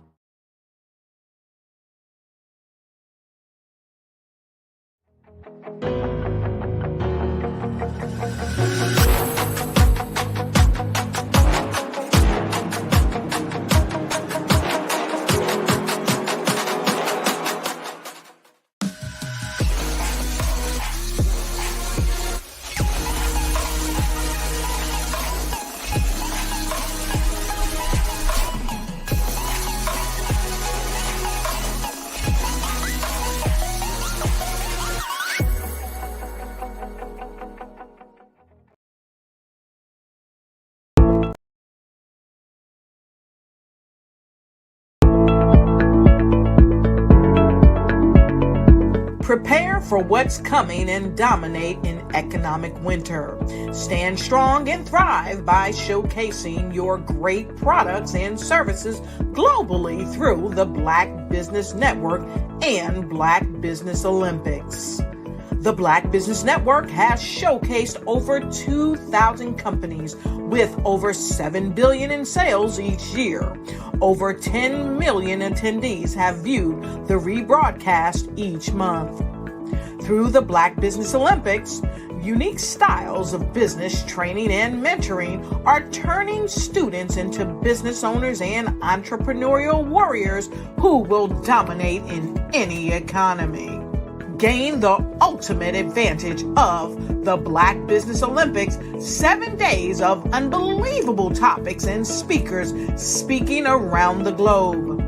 Prepare for what's coming and dominate in economic winter. Stand strong and thrive by showcasing your great products and services globally through the Black Business Network and Black Business Olympics. The Black Business Network has showcased over 2,000 companies with over $7 billion in sales each year. Over 10 million attendees have viewed the rebroadcast each month. Through the Black Business Olympics, unique styles of business training and mentoring are turning students into business owners and entrepreneurial warriors who will dominate in any economy. Gain the ultimate advantage of the Black Business Olympics, 7 days of unbelievable topics and speakers speaking around the globe.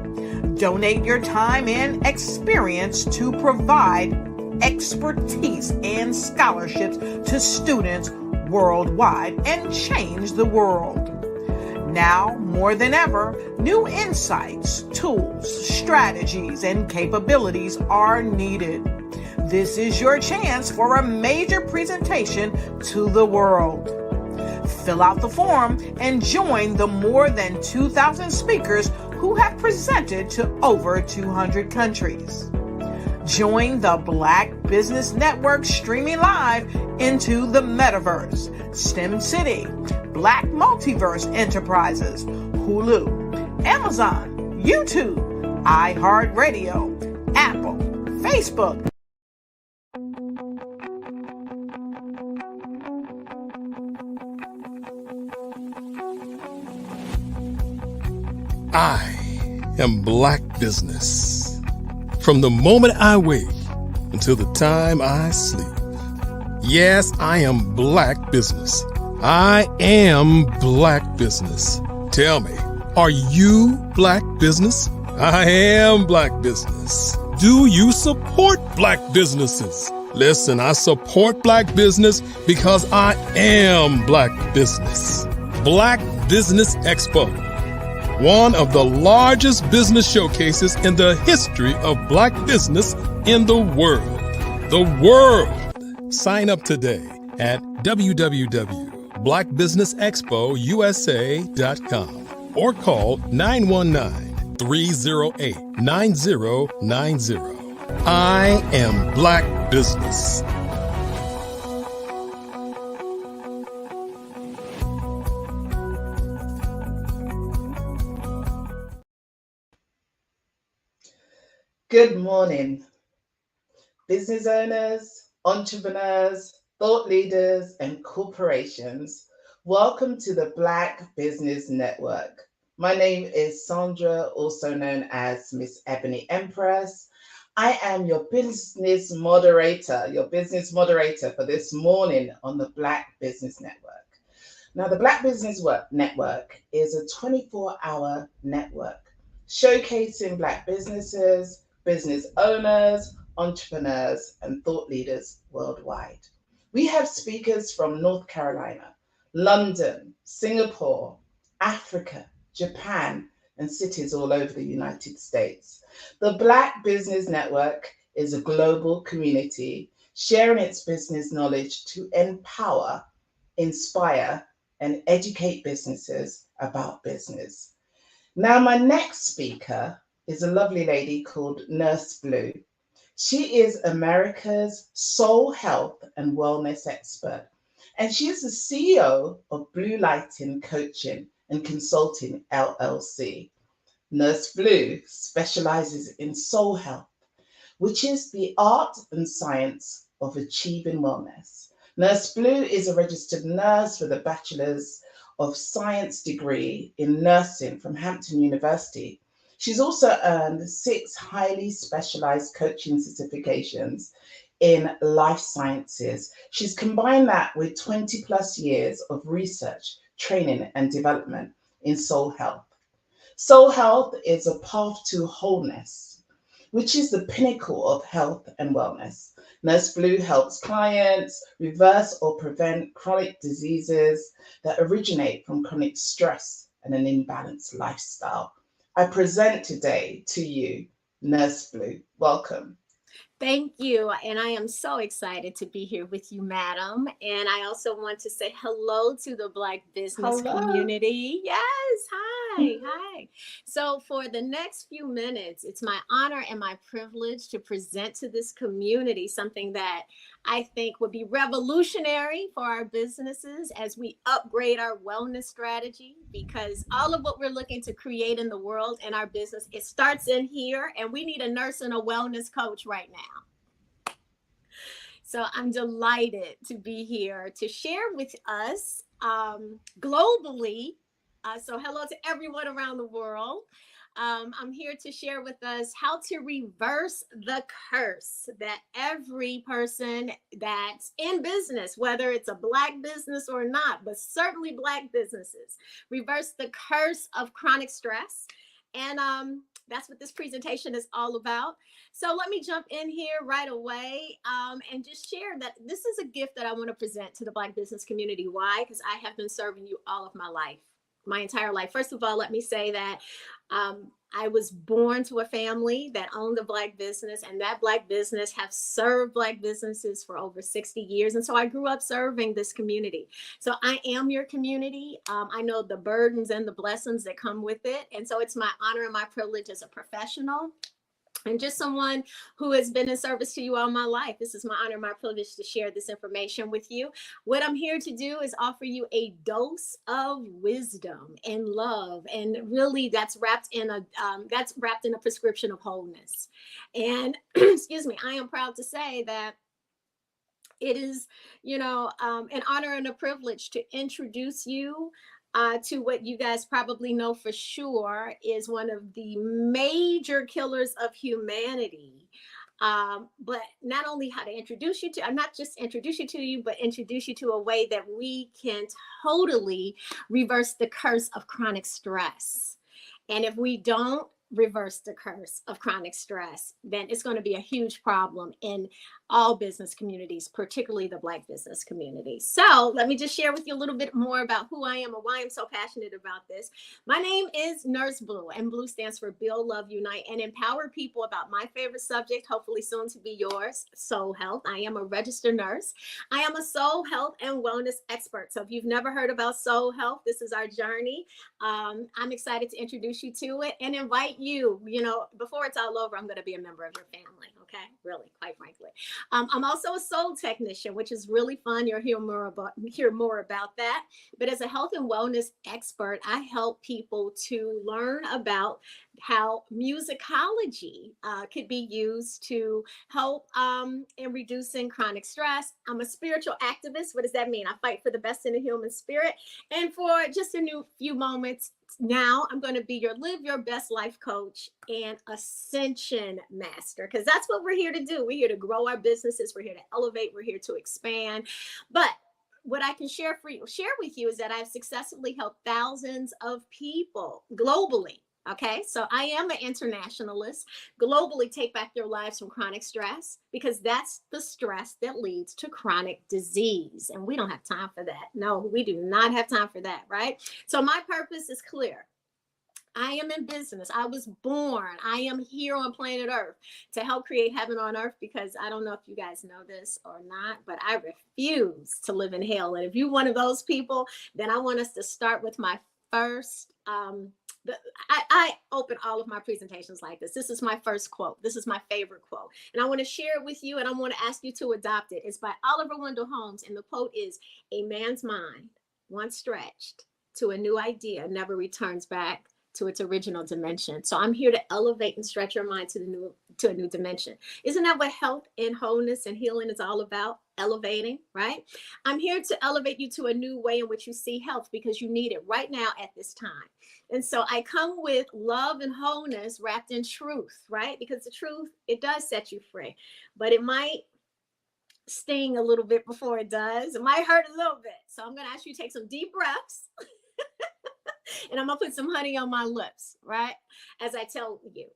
Donate your time and experience to provide expertise and scholarships to students worldwide and change the world. Now, more than ever, new insights, tools, strategies, and capabilities are needed. This is your chance for a major presentation to the world. Fill out the form and join the more than 2,000 speakers who have presented to over 200 countries. Join the Black Business Network streaming live into the Metaverse, STEM City, Black Multiverse Enterprises, Hulu, Amazon, YouTube, iHeartRadio, Apple, Facebook. I am Black Business. From the moment I wake until the time I sleep. Yes, I am Black Business. I am Black Business. Tell me, are you Black Business? I am Black Business. Do you support Black businesses? Listen, I support Black business because I am Black Business. Black Business Expo, one of the largest business showcases in the history of Black business in the world. The world! Sign up today at www.blackbusinessexpousa.com or call 919-308-9090. I am Black Business. Good morning, business owners, entrepreneurs, thought leaders, and corporations. Welcome to the Black Business Network. My name is Sandra, also known as Miss Ebony Empress. I am your business moderator for this morning on the Black Business Network. Now, the Black Business Network is a 24-hour network showcasing Black businesses, business owners, entrepreneurs, and thought leaders worldwide. We have speakers from North Carolina, London, Singapore, Africa, Japan, and cities all over the United States. The Black Business Network is a global community sharing its business knowledge to empower, inspire, and educate businesses about business. Now, my next speaker is a lovely lady called Nurse Blue. She is America's soul health and wellness expert, and she is the CEO of Blue Lighting Coaching and Consulting LLC. Nurse Blue specializes in soul health, which is the art and science of achieving wellness. Nurse Blue is a registered nurse with a Bachelor's of Science degree in nursing from Hampton University. She's also earned 6 highly specialized coaching certifications in life sciences. She's combined that with 20 plus years of research, training, and development in soul health. Soul health is a path to wholeness, which is the pinnacle of health and wellness. Nurse Blue helps clients reverse or prevent chronic diseases that originate from chronic stress and an imbalanced lifestyle. I present today to you, Nurse Blue. Welcome. Thank you. And I am so excited to be here with you, madam. And I also want to say hello to the Black business community. Yes. Hi. Hi. So for the next few minutes, it's my honor and my privilege to present to this community something that I think would be revolutionary for our businesses as we upgrade our wellness strategy, because all of what we're looking to create in the world and our business, it starts in here, and we need a nurse and a wellness coach right now. So I'm delighted to be here to share with us globally. So hello to everyone around the world. I'm here to share with us how to reverse the curse that every person that's in business, whether it's a Black business or not, but certainly Black businesses, reverse the curse of chronic stress. And that's what this presentation is all about. So let me jump in here right away and just share that this is a gift that I want to present to the Black business community. Why? Because I have been serving you all of my life. My entire life. First of all, let me say that I was born to a family that owned a Black business, and that Black business has served Black businesses for over 60 years. And so I grew up serving this community. So I am your community. I know the burdens and the blessings that come with it. And so it's my honor and my privilege as a professional and just someone who has been in service to you all my life. This is my honor, my privilege to share this information with you. What I'm here to do is offer you a dose of wisdom and love, and really that's wrapped in a prescription of wholeness. And excuse me, I am proud to say that it is, an honor and a privilege to introduce you to what you guys probably know for sure is one of the major killers of humanity. But not only how to introduce you to, not just introduce you to you, but introduce you to a way that we can totally reverse the curse of chronic stress. And if we don't reverse the curse of chronic stress, then it's going to be a huge problem in all business communities, particularly the Black business community. So let me just share with you a little bit more about who I am and why I'm so passionate about this. My name is Nurse Blue, and Blue stands for Build, Love, Unite, and Empower people about my favorite subject, hopefully soon to be yours, soul health. I am a registered nurse. I am a soul health and wellness expert. So if you've never heard about soul health, this is our journey. I'm excited to introduce you to it and invite you, before it's all over, I'm going to be a member of your family. Okay. Really, quite frankly. I'm also a soul technician, which is really fun. You'll hear more about that. But as a health and wellness expert, I help people to learn about how musicology could be used to help in reducing chronic stress. I'm a spiritual activist. What does that mean? I fight for the best in the human spirit. And for just a few moments now, I'm going to be your live your best life coach and ascension master, because that's what we're here to do. We're here to grow our businesses. We're here to elevate. We're here to expand. But what I can share with you is that I've successfully helped thousands of people globally. Okay, so I am an internationalist. Globally, take back their lives from chronic stress, because that's the stress that leads to chronic disease. And we don't have time for that. No, we do not have time for that, right? So my purpose is clear. I am in business. I was born. I am here on planet Earth to help create heaven on earth, because I don't know if you guys know this or not, but I refuse to live in hell. And if you're one of those people, then I want us to start with my first. I open all of my presentations like this. This is my first quote. This is my favorite quote. And I want to share it with you, and I want to ask you to adopt it. It's by Oliver Wendell Holmes. And the quote is, "A man's mind, once stretched to a new idea, never returns back to its original dimension." So I'm here to elevate and stretch your mind to a new dimension. Isn't that what health and wholeness and healing is all about? Elevating, right? I'm here to elevate you to a new way in which you see health, because you need it right now at this time. And so I come with love and wholeness wrapped in truth, right? Because the truth, it does set you free, but it might sting a little bit before it does. It might hurt a little bit. So I'm going to ask you to take some deep breaths. And I'm going to put some honey on my lips, right? As I tell you,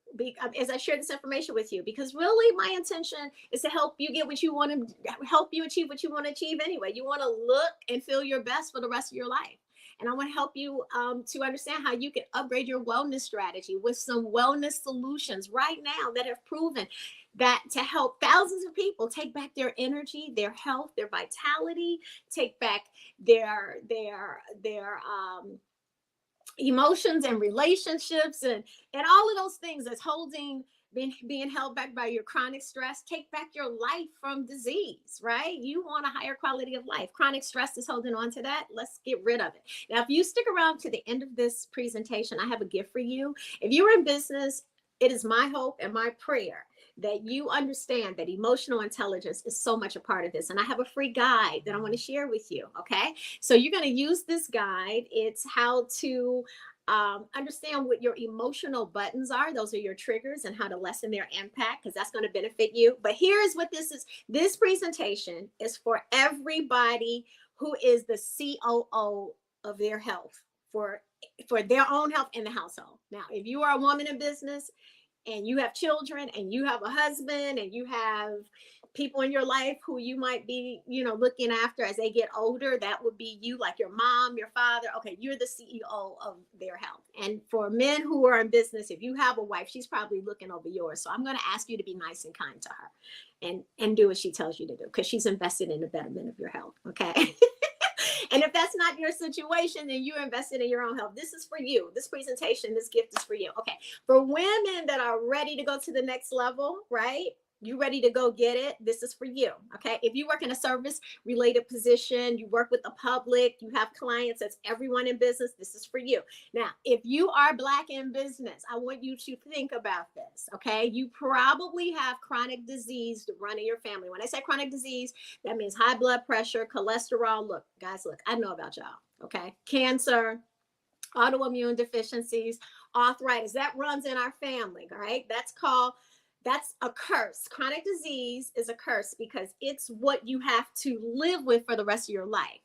as I share this information with you, because really my intention is to help you get what you want to, help you achieve what you want to achieve anyway. You want to look and feel your best for the rest of your life. And I want to help you to understand how you can upgrade your wellness strategy with some wellness solutions right now that have proven that to help thousands of people take back their energy, their health, their vitality, take back their emotions and relationships and all of those things that's being held back by your chronic stress. Take back your life from disease, right? You want a higher quality of life. Chronic stress is holding on to that. Let's get rid of it. Now, if you stick around to the end of this presentation, I have a gift for you. If you're in business, it is my hope and my prayer that you understand that emotional intelligence is so much a part of this. And I have a free guide that I want to share with you. Okay. So you're going to use this guide. It's how to understand what your emotional buttons are. Those are your triggers, and how to lessen their impact, because that's going to benefit you. But here's what this is. This presentation is for everybody who is the COO of their health, for their own health in the household. Now, if you are a woman in business, and you have children, and you have a husband, and you have people in your life who you might be, looking after as they get older, that would be you, like your mom, your father. Okay, you're the CEO of their health. And for men who are in business, if you have a wife, she's probably looking over yours. So I'm going to ask you to be nice and kind to her and do what she tells you to do, because she's invested in the betterment of your health. Okay. And if that's not your situation, then you're invested in your own health. This is for you. This presentation, this gift is for you. Okay. For women that are ready to go to the next level, right? You ready to go get it? This is for you. Okay. If you work in a service related position, you work with the public, you have clients, that's everyone in business, this is for you. Now, if you are Black in business, I want you to think about this. Okay. You probably have chronic disease to run in your family. When I say chronic disease, that means high blood pressure, cholesterol. Look, guys, look, I know about y'all. Okay. Cancer, autoimmune deficiencies, arthritis, that runs in our family. All right. That's a curse. Chronic disease is a curse, because it's what you have to live with for the rest of your life.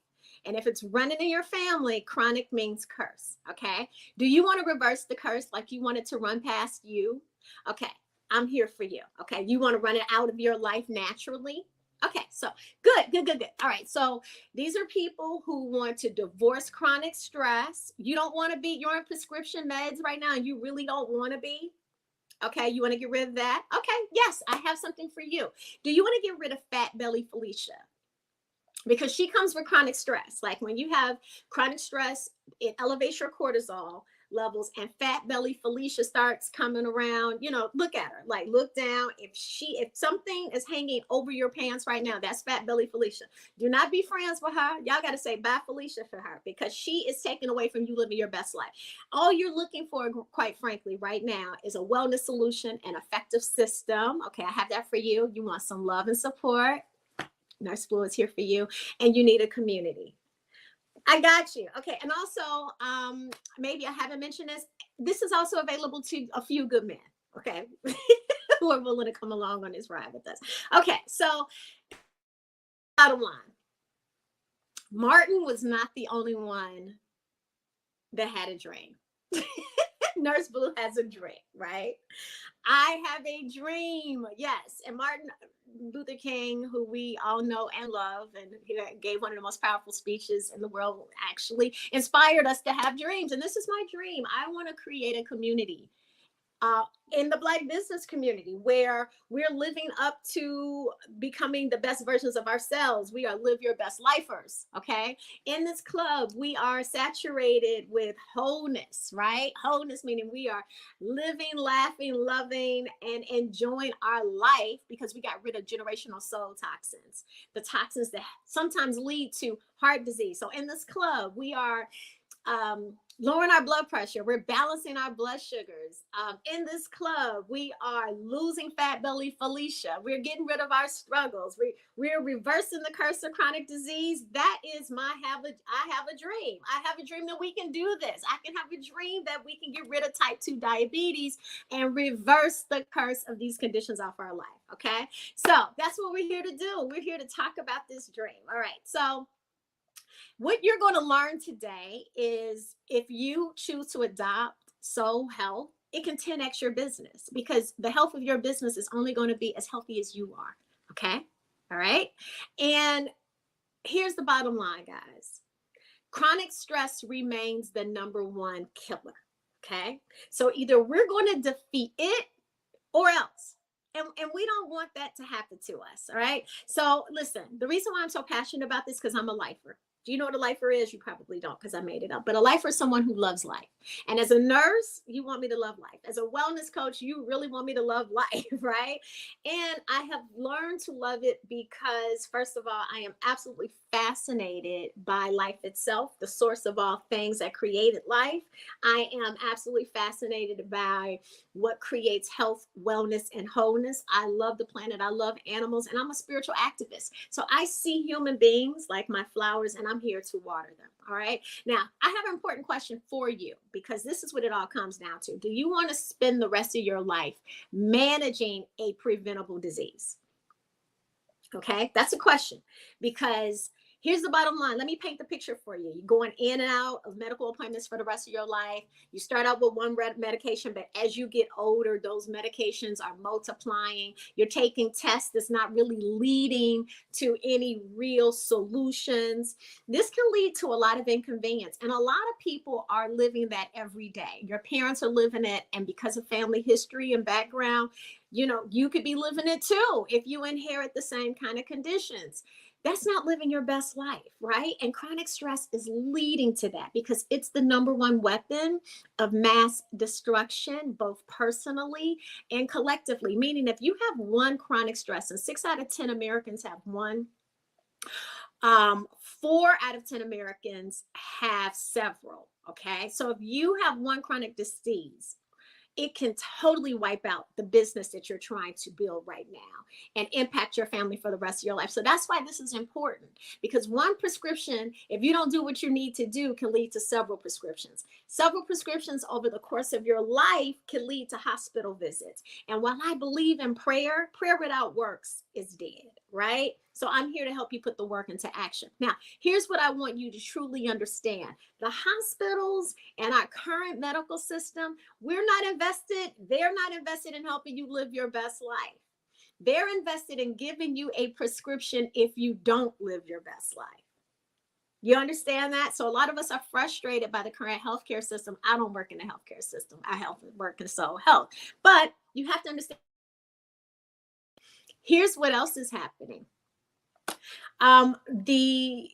And if it's running in your family, chronic means curse. Okay. Do you want to reverse the curse, like you want it to run past you? Okay. I'm here for you. Okay. You want to run it out of your life naturally? Okay. So good. All right. So these are people who want to divorce chronic stress. You don't want to be, you're on prescription meds right now, and you really don't want to be. Okay, you want to get rid of that? Okay, yes, I have something for you. Do you want to get rid of Fat Belly Felicia? Because she comes with chronic stress. Like when you have chronic stress, it elevates your cortisol levels, and Fat Belly Felicia starts coming around. Look at her, like look down. If something is hanging over your pants right now, that's Fat Belly Felicia. Do not be friends with her. Y'all got to say bye Felicia for her, because she is taking away from you living your best life. All you're looking for, quite frankly, right now is a wellness solution, an effective system. Okay, I have that for you. You want some love and support. Nurse Blue is here for you, and you need a community. I got you. Okay. And also, maybe I haven't mentioned this. This is also available to a few good men. Okay. Who are willing to come along on this ride with us. Okay. So bottom line, Martin was not the only one that had a dream. Nurse Blue has a dream, right? I have a dream. Yes. And Martin Luther King, who we all know and love, and he gave one of the most powerful speeches in the world, actually inspired us to have dreams. And this is my dream. I want to create a community in the Black business community where we're living up to becoming the best versions of ourselves. We are live your best lifers, okay? In this club, we are saturated with wholeness, right? Wholeness meaning we are living, laughing, loving, and enjoying our life because we got rid of generational soul toxins, the toxins that sometimes lead to heart disease. So in this club, we are lowering our blood pressure. We're balancing our blood sugars. In this club, we are losing fat belly Felicia. We're getting rid of our struggles. We're reversing the curse of chronic disease. That is I have a dream. I have a dream that we can do this. I can have a dream that we can get rid of type 2 diabetes and reverse the curse of these conditions off our life. Okay. So that's what we're here to do. We're here to talk about this dream. All right. So what you're going to learn today is if you choose to adopt Soul Health, it can 10x your business because the health of your business is only going to be as healthy as you are. Okay. All right. And here's the bottom line, guys. Chronic stress remains the #1 killer. Okay. So either we're going to defeat it or else. And we don't want that to happen to us. All right. So listen, the reason why I'm so passionate about this, because I'm a lifer. Do you know what a lifer is? You probably don't because I made it up. But a lifer is someone who loves life. And as a nurse, you want me to love life. As a wellness coach, you really want me to love life, right? And I have learned to love it because, first of all, I am absolutely fascinated by life itself, the source of all things that created life. I am absolutely fascinated by what creates health, wellness, and wholeness. I love the planet. I love animals, and I'm a spiritual activist. So I see human beings like my flowers, and I'm here to water them. All right. Now, I have an important question for you because this is what it all comes down to. Do you want to spend the rest of your life managing a preventable disease? Okay, that's a question because here's the bottom line. Let me paint the picture for you. You're going in and out of medical appointments for the rest of your life. You start out with one medication, but as you get older, those medications are multiplying. You're taking tests that's not really leading to any real solutions. This can lead to a lot of inconvenience. And a lot of people are living that every day. Your parents are living it. And because of family history and background, you know, you could be living it too if you inherit the same kind of conditions. That's not living your best life, right? And chronic stress is leading to that because it's the #1 weapon of mass destruction, both personally and collectively. Meaning if you have one chronic stress, and 6 out of 10 Americans have one, 4 out of 10 Americans have several, okay? So if you have one chronic disease, it can totally wipe out the business that you're trying to build right now and impact your family for the rest of your life. So that's why this is important, because one prescription, if you don't do what you need to do, can lead to several prescriptions. Several prescriptions over the course of your life can lead to hospital visits. And while I believe in prayer, prayer without works is dead, right? So I'm here to help you put the work into action. Now, here's what I want you to truly understand. The hospitals and our current medical system, they're not invested in helping you live your best life. They're invested in giving you a prescription if you don't live your best life. You understand that? So a lot of us are frustrated by the current healthcare system. I don't work in the healthcare system. I work in Soul Health. But you have to understand, here's what else is happening. The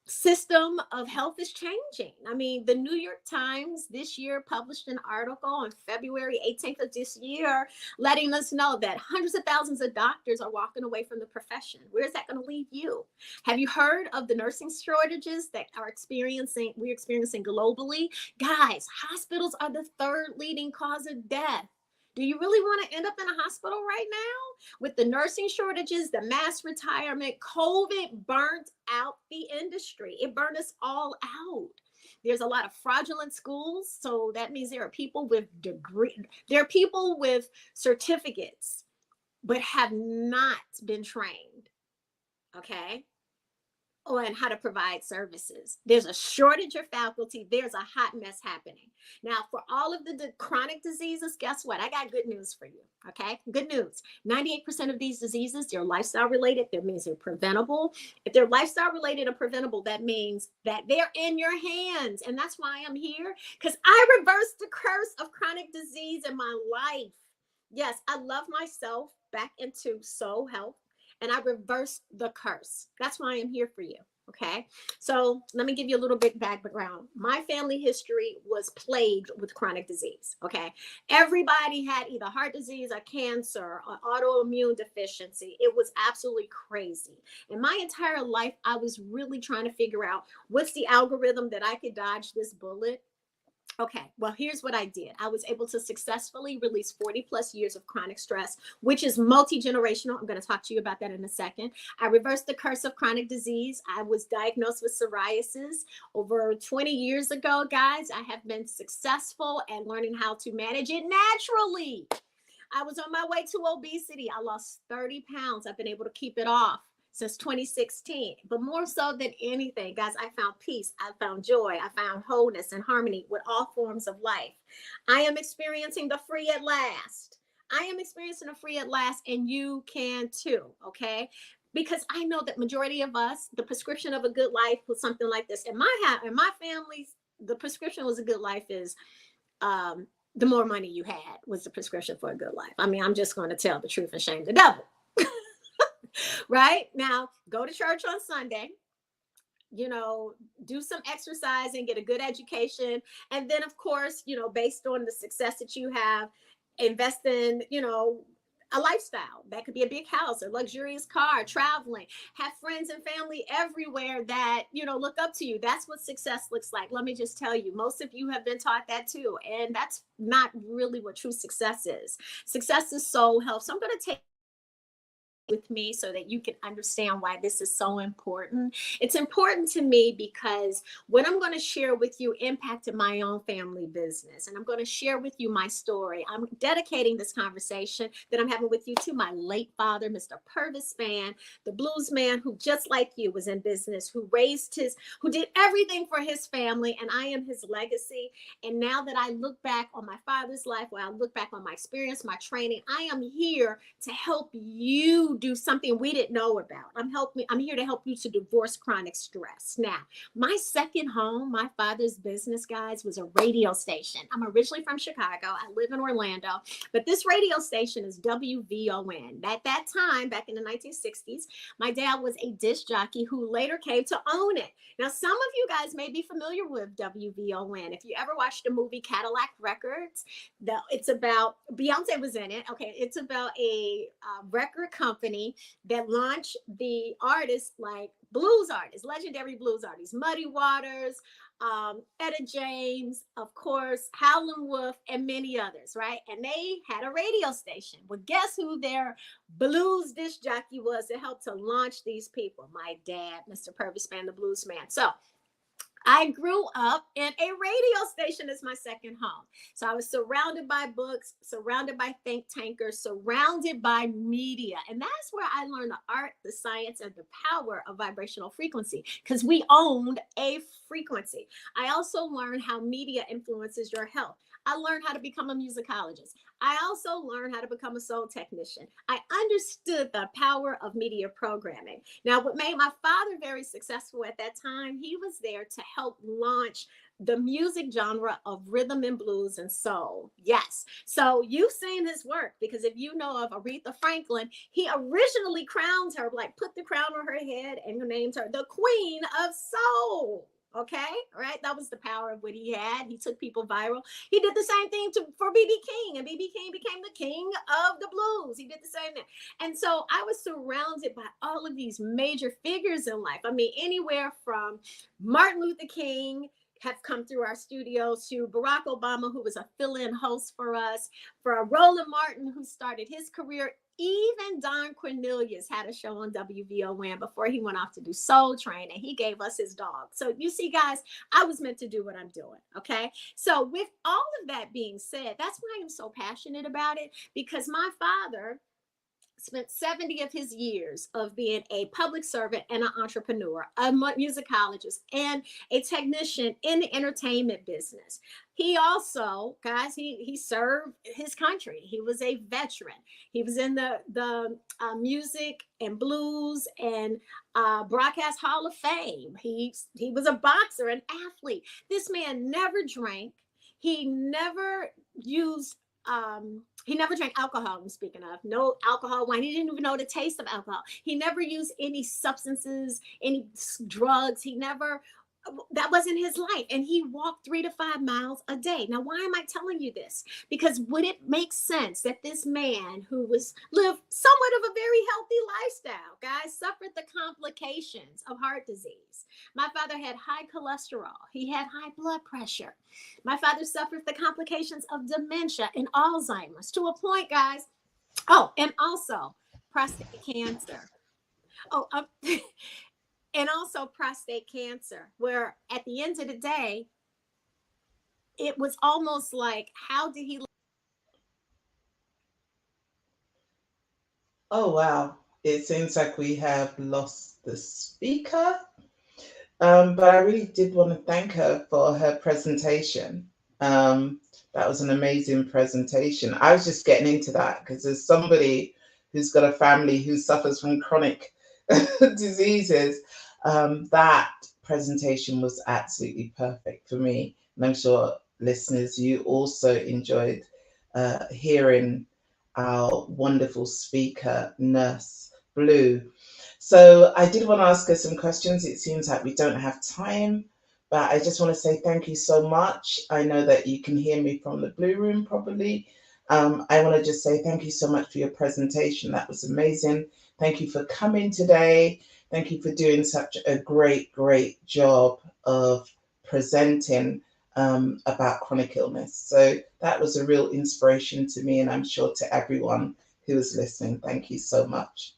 system of health is changing. I mean, the New York Times this year published an article on February 18th of this year, letting us know that hundreds of thousands of doctors are walking away from the profession. Where's that going to leave you? Have you heard of the nursing shortages that we're experiencing globally? Guys, hospitals are the 3rd leading cause of death. Do you really want to end up in a hospital right now? With the nursing shortages, the mass retirement, COVID burnt out the industry. It burned us all out. There's a lot of fraudulent schools. So that means there are people with certificates, but have not been trained. Okay. on how to provide services. There's a shortage of faculty. There's a hot mess happening. Now, for all of the chronic diseases, guess what? I got good news for you, okay? Good news. 98% of these diseases, they're lifestyle related. That means they're preventable. If they're lifestyle related and preventable, that means that they're in your hands. And that's why I'm here, because I reversed the curse of chronic disease in my life. Yes, I love myself back into soul health, and I reversed the curse. That's why I'm here for you. Okay. So let me give you a little bit background. My family history was plagued with chronic disease. Okay. Everybody had either heart disease or cancer or autoimmune deficiency. It was absolutely crazy. And my entire life, I was really trying to figure out what's the algorithm that I could dodge this bullet. Okay, well, here's what I did. I was able to successfully release 40 plus years of chronic stress, which is multi-generational. I'm going to talk to you about that in a second. I reversed the curse of chronic disease. I was diagnosed with psoriasis over 20 years ago, guys. I have been successful at learning how to manage it naturally. I was on my way to obesity. I lost 30 pounds. I've been able to keep it off since 2016. But more so than anything, guys, I found peace, I found joy, I found wholeness and harmony with all forms of life. I am experiencing the free at last. I am experiencing the free at last, and you can too, okay? Because I know that majority of us, the prescription of a good life was something like this. In my family, the prescription was a good life is the more money you had was the prescription for a good life. I mean, I'm just going to tell the truth and shame the devil. Right now, go to church on Sunday, do some exercise and get a good education. And then, of course, based on the success that you have, invest in, a lifestyle. That could be a big house, a luxurious car, traveling, have friends and family everywhere that, look up to you. That's what success looks like. Let me just tell you, most of you have been taught that too. And that's not really what true success is. Success is soul health. So I'm going to take with me so that you can understand why this is so important. It's important to me because what I'm going to share with you impacted my own family business, and I'm going to share with you my story. I'm dedicating this conversation that I'm having with you to my late father, Mr. Purvis Spann, the blues man who, just like you, was in business, who did everything for his family, and I am his legacy. And now that I look back on my father's life, when I look back on my experience, my training, I am here to help you do something we didn't know about. I'm here to help you to divorce chronic stress. Now, my second home, my father's business, guys, was a radio station. I'm originally from Chicago. I live in Orlando, but this radio station is WVON. At that time, back in the 1960s, my dad was a disc jockey who later came to own it. Now, some of you guys may be familiar with WVON. If you ever watched the movie Cadillac Records, it's about, Beyonce was in it. Okay, it's about a record company that launched the artists like blues artists, legendary blues artists, Muddy Waters, Etta James, of course, Howlin' Wolf, and many others, right? And they had a radio station. Well, guess who their blues disc jockey was that helped to launch these people? My dad, Mr. Purvis Spann, the blues man. So I grew up in a radio station as my second home. So I was surrounded by books, surrounded by think tankers, surrounded by media. And that's where I learned the art, the science, and the power of vibrational frequency, because we owned a frequency. I also learned how media influences your health. I learned how to become a musicologist. I also learned how to become a soul technician. I understood the power of media programming. Now, what made my father very successful at that time, he was there to help launch the music genre of rhythm and blues and soul. Yes. So you've seen his work, because if you know of Aretha Franklin, he originally crowned her, like put the crown on her head and named her the Queen of Soul. Okay, right? That was the power of what he had. He took people viral. He did the same thing for B.B. King, and B.B. King became the king of the blues. He did the same thing. And so I was surrounded by all of these major figures in life. I mean, anywhere from Martin Luther King have come through our studios to Barack Obama, who was a fill-in host for us, for Roland Martin, who started his career. Even Don Cornelius had a show on WVON before he went off to do Soul Train, and he gave us his dog. So you see, guys, I was meant to do what I'm doing, okay? So with all of that being said, that's why I'm so passionate about it, because my father spent 70 of his years of being a public servant and an entrepreneur, a musicologist, and a technician in the entertainment business. He also, guys, he served his country. He was a veteran. He was in the music and blues and broadcast hall of fame. He was a boxer, an athlete. This man never drank. He never used he never drank alcohol. I'm speaking of no alcohol wine. He didn't even know the taste of alcohol. He never used any substances, any drugs. That wasn't his life. And he walked 3 to 5 miles a day. Now, why am I telling you this? Because would it make sense that this man who lived somewhat of a very healthy lifestyle, guys, suffered the complications of heart disease? My father had high cholesterol. He had high blood pressure. My father suffered the complications of dementia and Alzheimer's to a point, guys. Oh, and also prostate cancer. And also prostate cancer, where at the end of the day, it was almost like, how did he? Oh, wow. It seems like we have lost the speaker. But I really did want to thank her for her presentation. That was an amazing presentation. I was just getting into that because as somebody who's got a family who suffers from chronic diseases, that presentation was absolutely perfect for me. And I'm sure listeners, you also enjoyed hearing our wonderful speaker, Nurse Blue. So I did want to ask her some questions. It seems like we don't have time, but I just want to say thank you so much. I know that you can hear me from the Blue Room probably. I want to just say thank you so much for your presentation. That was amazing. Thank you for coming today. Thank you for doing such a great job of presenting about chronic illness. So that was a real inspiration to me, and I'm sure to everyone who is listening. Thank you so much.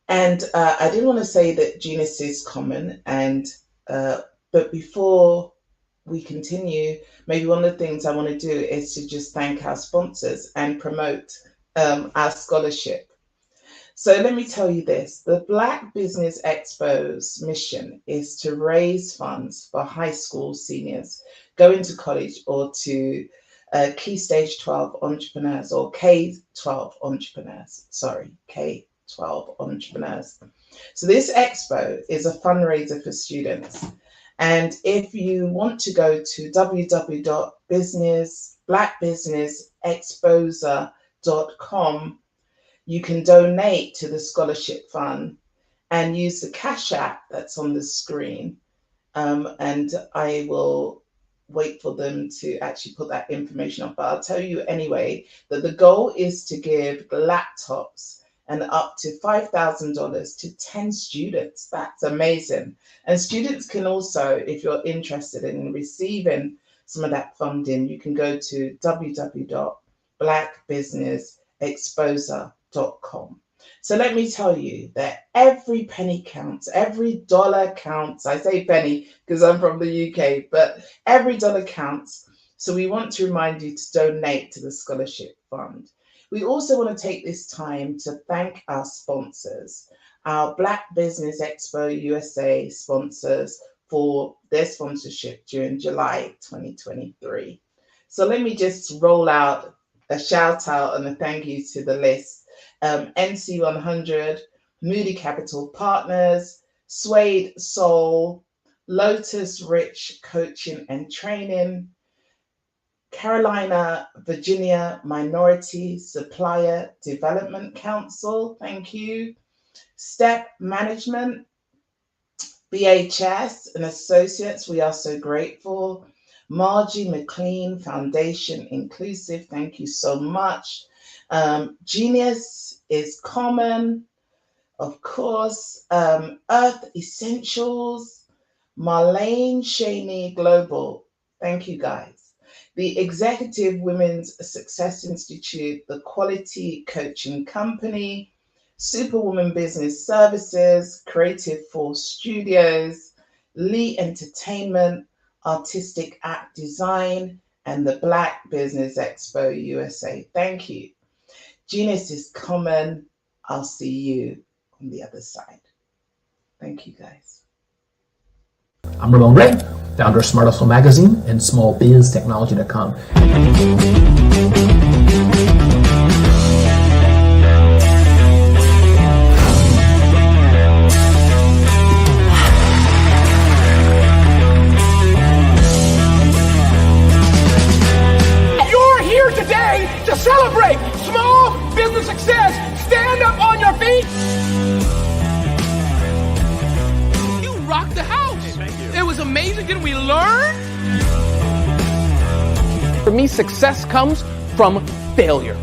And I did want to say that genius is common, and but before we continue, maybe one of the things I want to do is to just thank our sponsors and promote our scholarship. So let me tell you this, the Black Business Expo's mission is to raise funds for high school seniors going to college or to Key Stage 12 entrepreneurs or K-12 entrepreneurs, K-12 entrepreneurs. So this expo is a fundraiser for students. And if you want to go to www.blackbusinessexposer.com, you can donate to the scholarship fund and use the Cash App that's on the screen. And I will wait for them to actually put that information up. But I'll tell you anyway that the goal is to give laptops and up to $5,000 to 10 students. That's amazing. And students can also, if you're interested in receiving some of that funding, you can go to www.blackbusinessexposer.com. So let me tell you that every penny counts, every dollar counts. I say penny because I'm from the UK, but every dollar counts. So we want to remind you to donate to the scholarship fund. We also want to take this time to thank our sponsors, our Black Business Expo USA sponsors for their sponsorship during July 2023. So let me just roll out a shout out and a thank you to the list. NC100, Moody Capital Partners, Suede Soul, Lotus Rich Coaching and Training, Carolina, Virginia Minority Supplier Development Council, thank you, Step Management, BHS and Associates, we are so grateful, Margie McLean Foundation Inclusive, thank you so much. Genius is common, of course. Earth Essentials, Marlene Shaney Global. Thank you, guys. The Executive Women's Success Institute, the Quality Coaching Company, Superwoman Business Services, Creative Force Studios, Lee Entertainment, Artistic App Design, and the Black Business Expo USA. Thank you. Genius is common. I'll see you on the other side. Thank you, guys. I'm Ramon Ray, founder of Smart Hustle Magazine and smallbiztechnology.com. You're here today to celebrate small business success. Stand up on your feet. You rocked the house. Hey, thank you. It was amazing. Didn't we learn? For me, success comes from failure.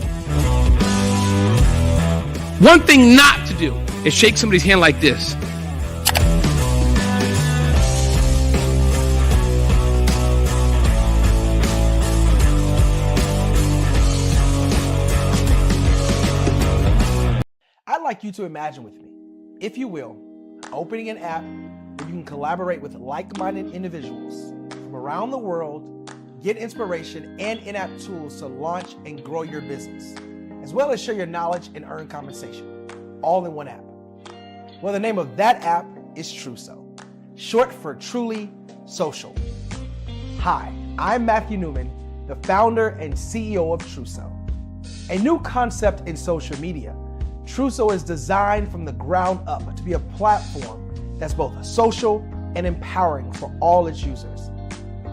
One thing not to do is shake somebody's hand like this. I'd like you to imagine with me, if you will, opening an app where you can collaborate with like-minded individuals from around the world, get inspiration and in-app tools to launch and grow your business, as well as share your knowledge and earn compensation, all in one app. Well, the name of that app is Truso, short for Truly Social. Hi, I'm Matthew Newman, the founder and CEO of Truso, a new concept in social media. Truso is designed from the ground up to be a platform that's both social and empowering for all its users.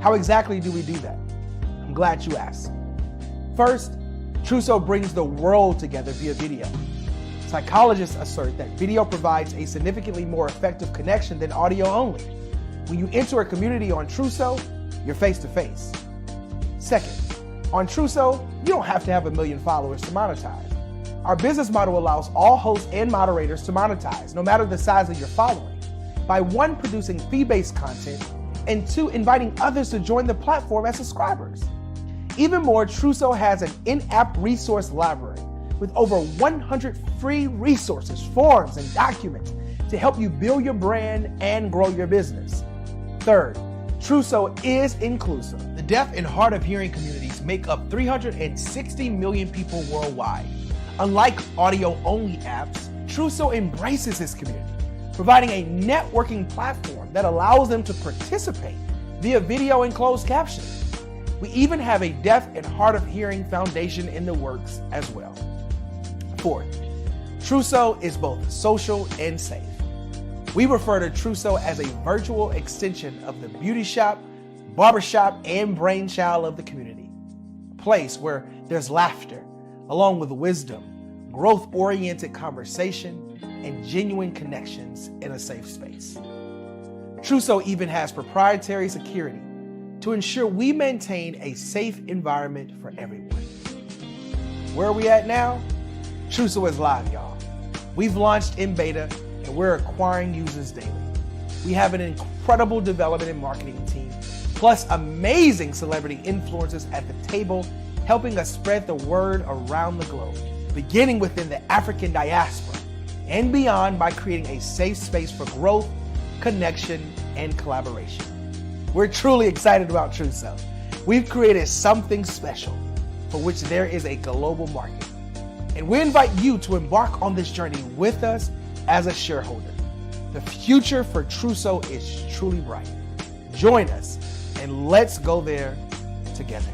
How exactly do we do that? I'm glad you asked. First, Truso brings the world together via video. Psychologists assert that video provides a significantly more effective connection than audio only. When you enter a community on Truso, you're face to face. Second, on Truso, you don't have to have 1 million followers to monetize. Our business model allows all hosts and moderators to monetize, no matter the size of your following, by 1, producing fee-based content, and 2, inviting others to join the platform as subscribers. Even more, Truso has an in-app resource library with over 100 free resources, forms, and documents to help you build your brand and grow your business. Third, Truso is inclusive. The deaf and hard of hearing communities make up 360 million people worldwide. Unlike audio-only apps, Truso embraces this community, providing a networking platform that allows them to participate via video and closed captioning. We even have a deaf and hard of hearing foundation in the works as well. Fourth, Truso is both social and safe. We refer to Truso as a virtual extension of the beauty shop, barbershop, and brainchild of the community. A place where there's laughter, along with wisdom, growth-oriented conversation, and genuine connections in a safe space. Truso even has proprietary security to ensure we maintain a safe environment for everyone. Where are we at now? Truso is live, y'all. We've launched in beta, and we're acquiring users daily. We have an incredible development and marketing team, plus amazing celebrity influencers at the table, helping us spread the word around the globe, beginning within the African diaspora and beyond by creating a safe space for growth, connection, and collaboration. We're truly excited about Truso. We've created something special for which there is a global market. And we invite you to embark on this journey with us as a shareholder. The future for Truso is truly bright. Join us and let's go there together.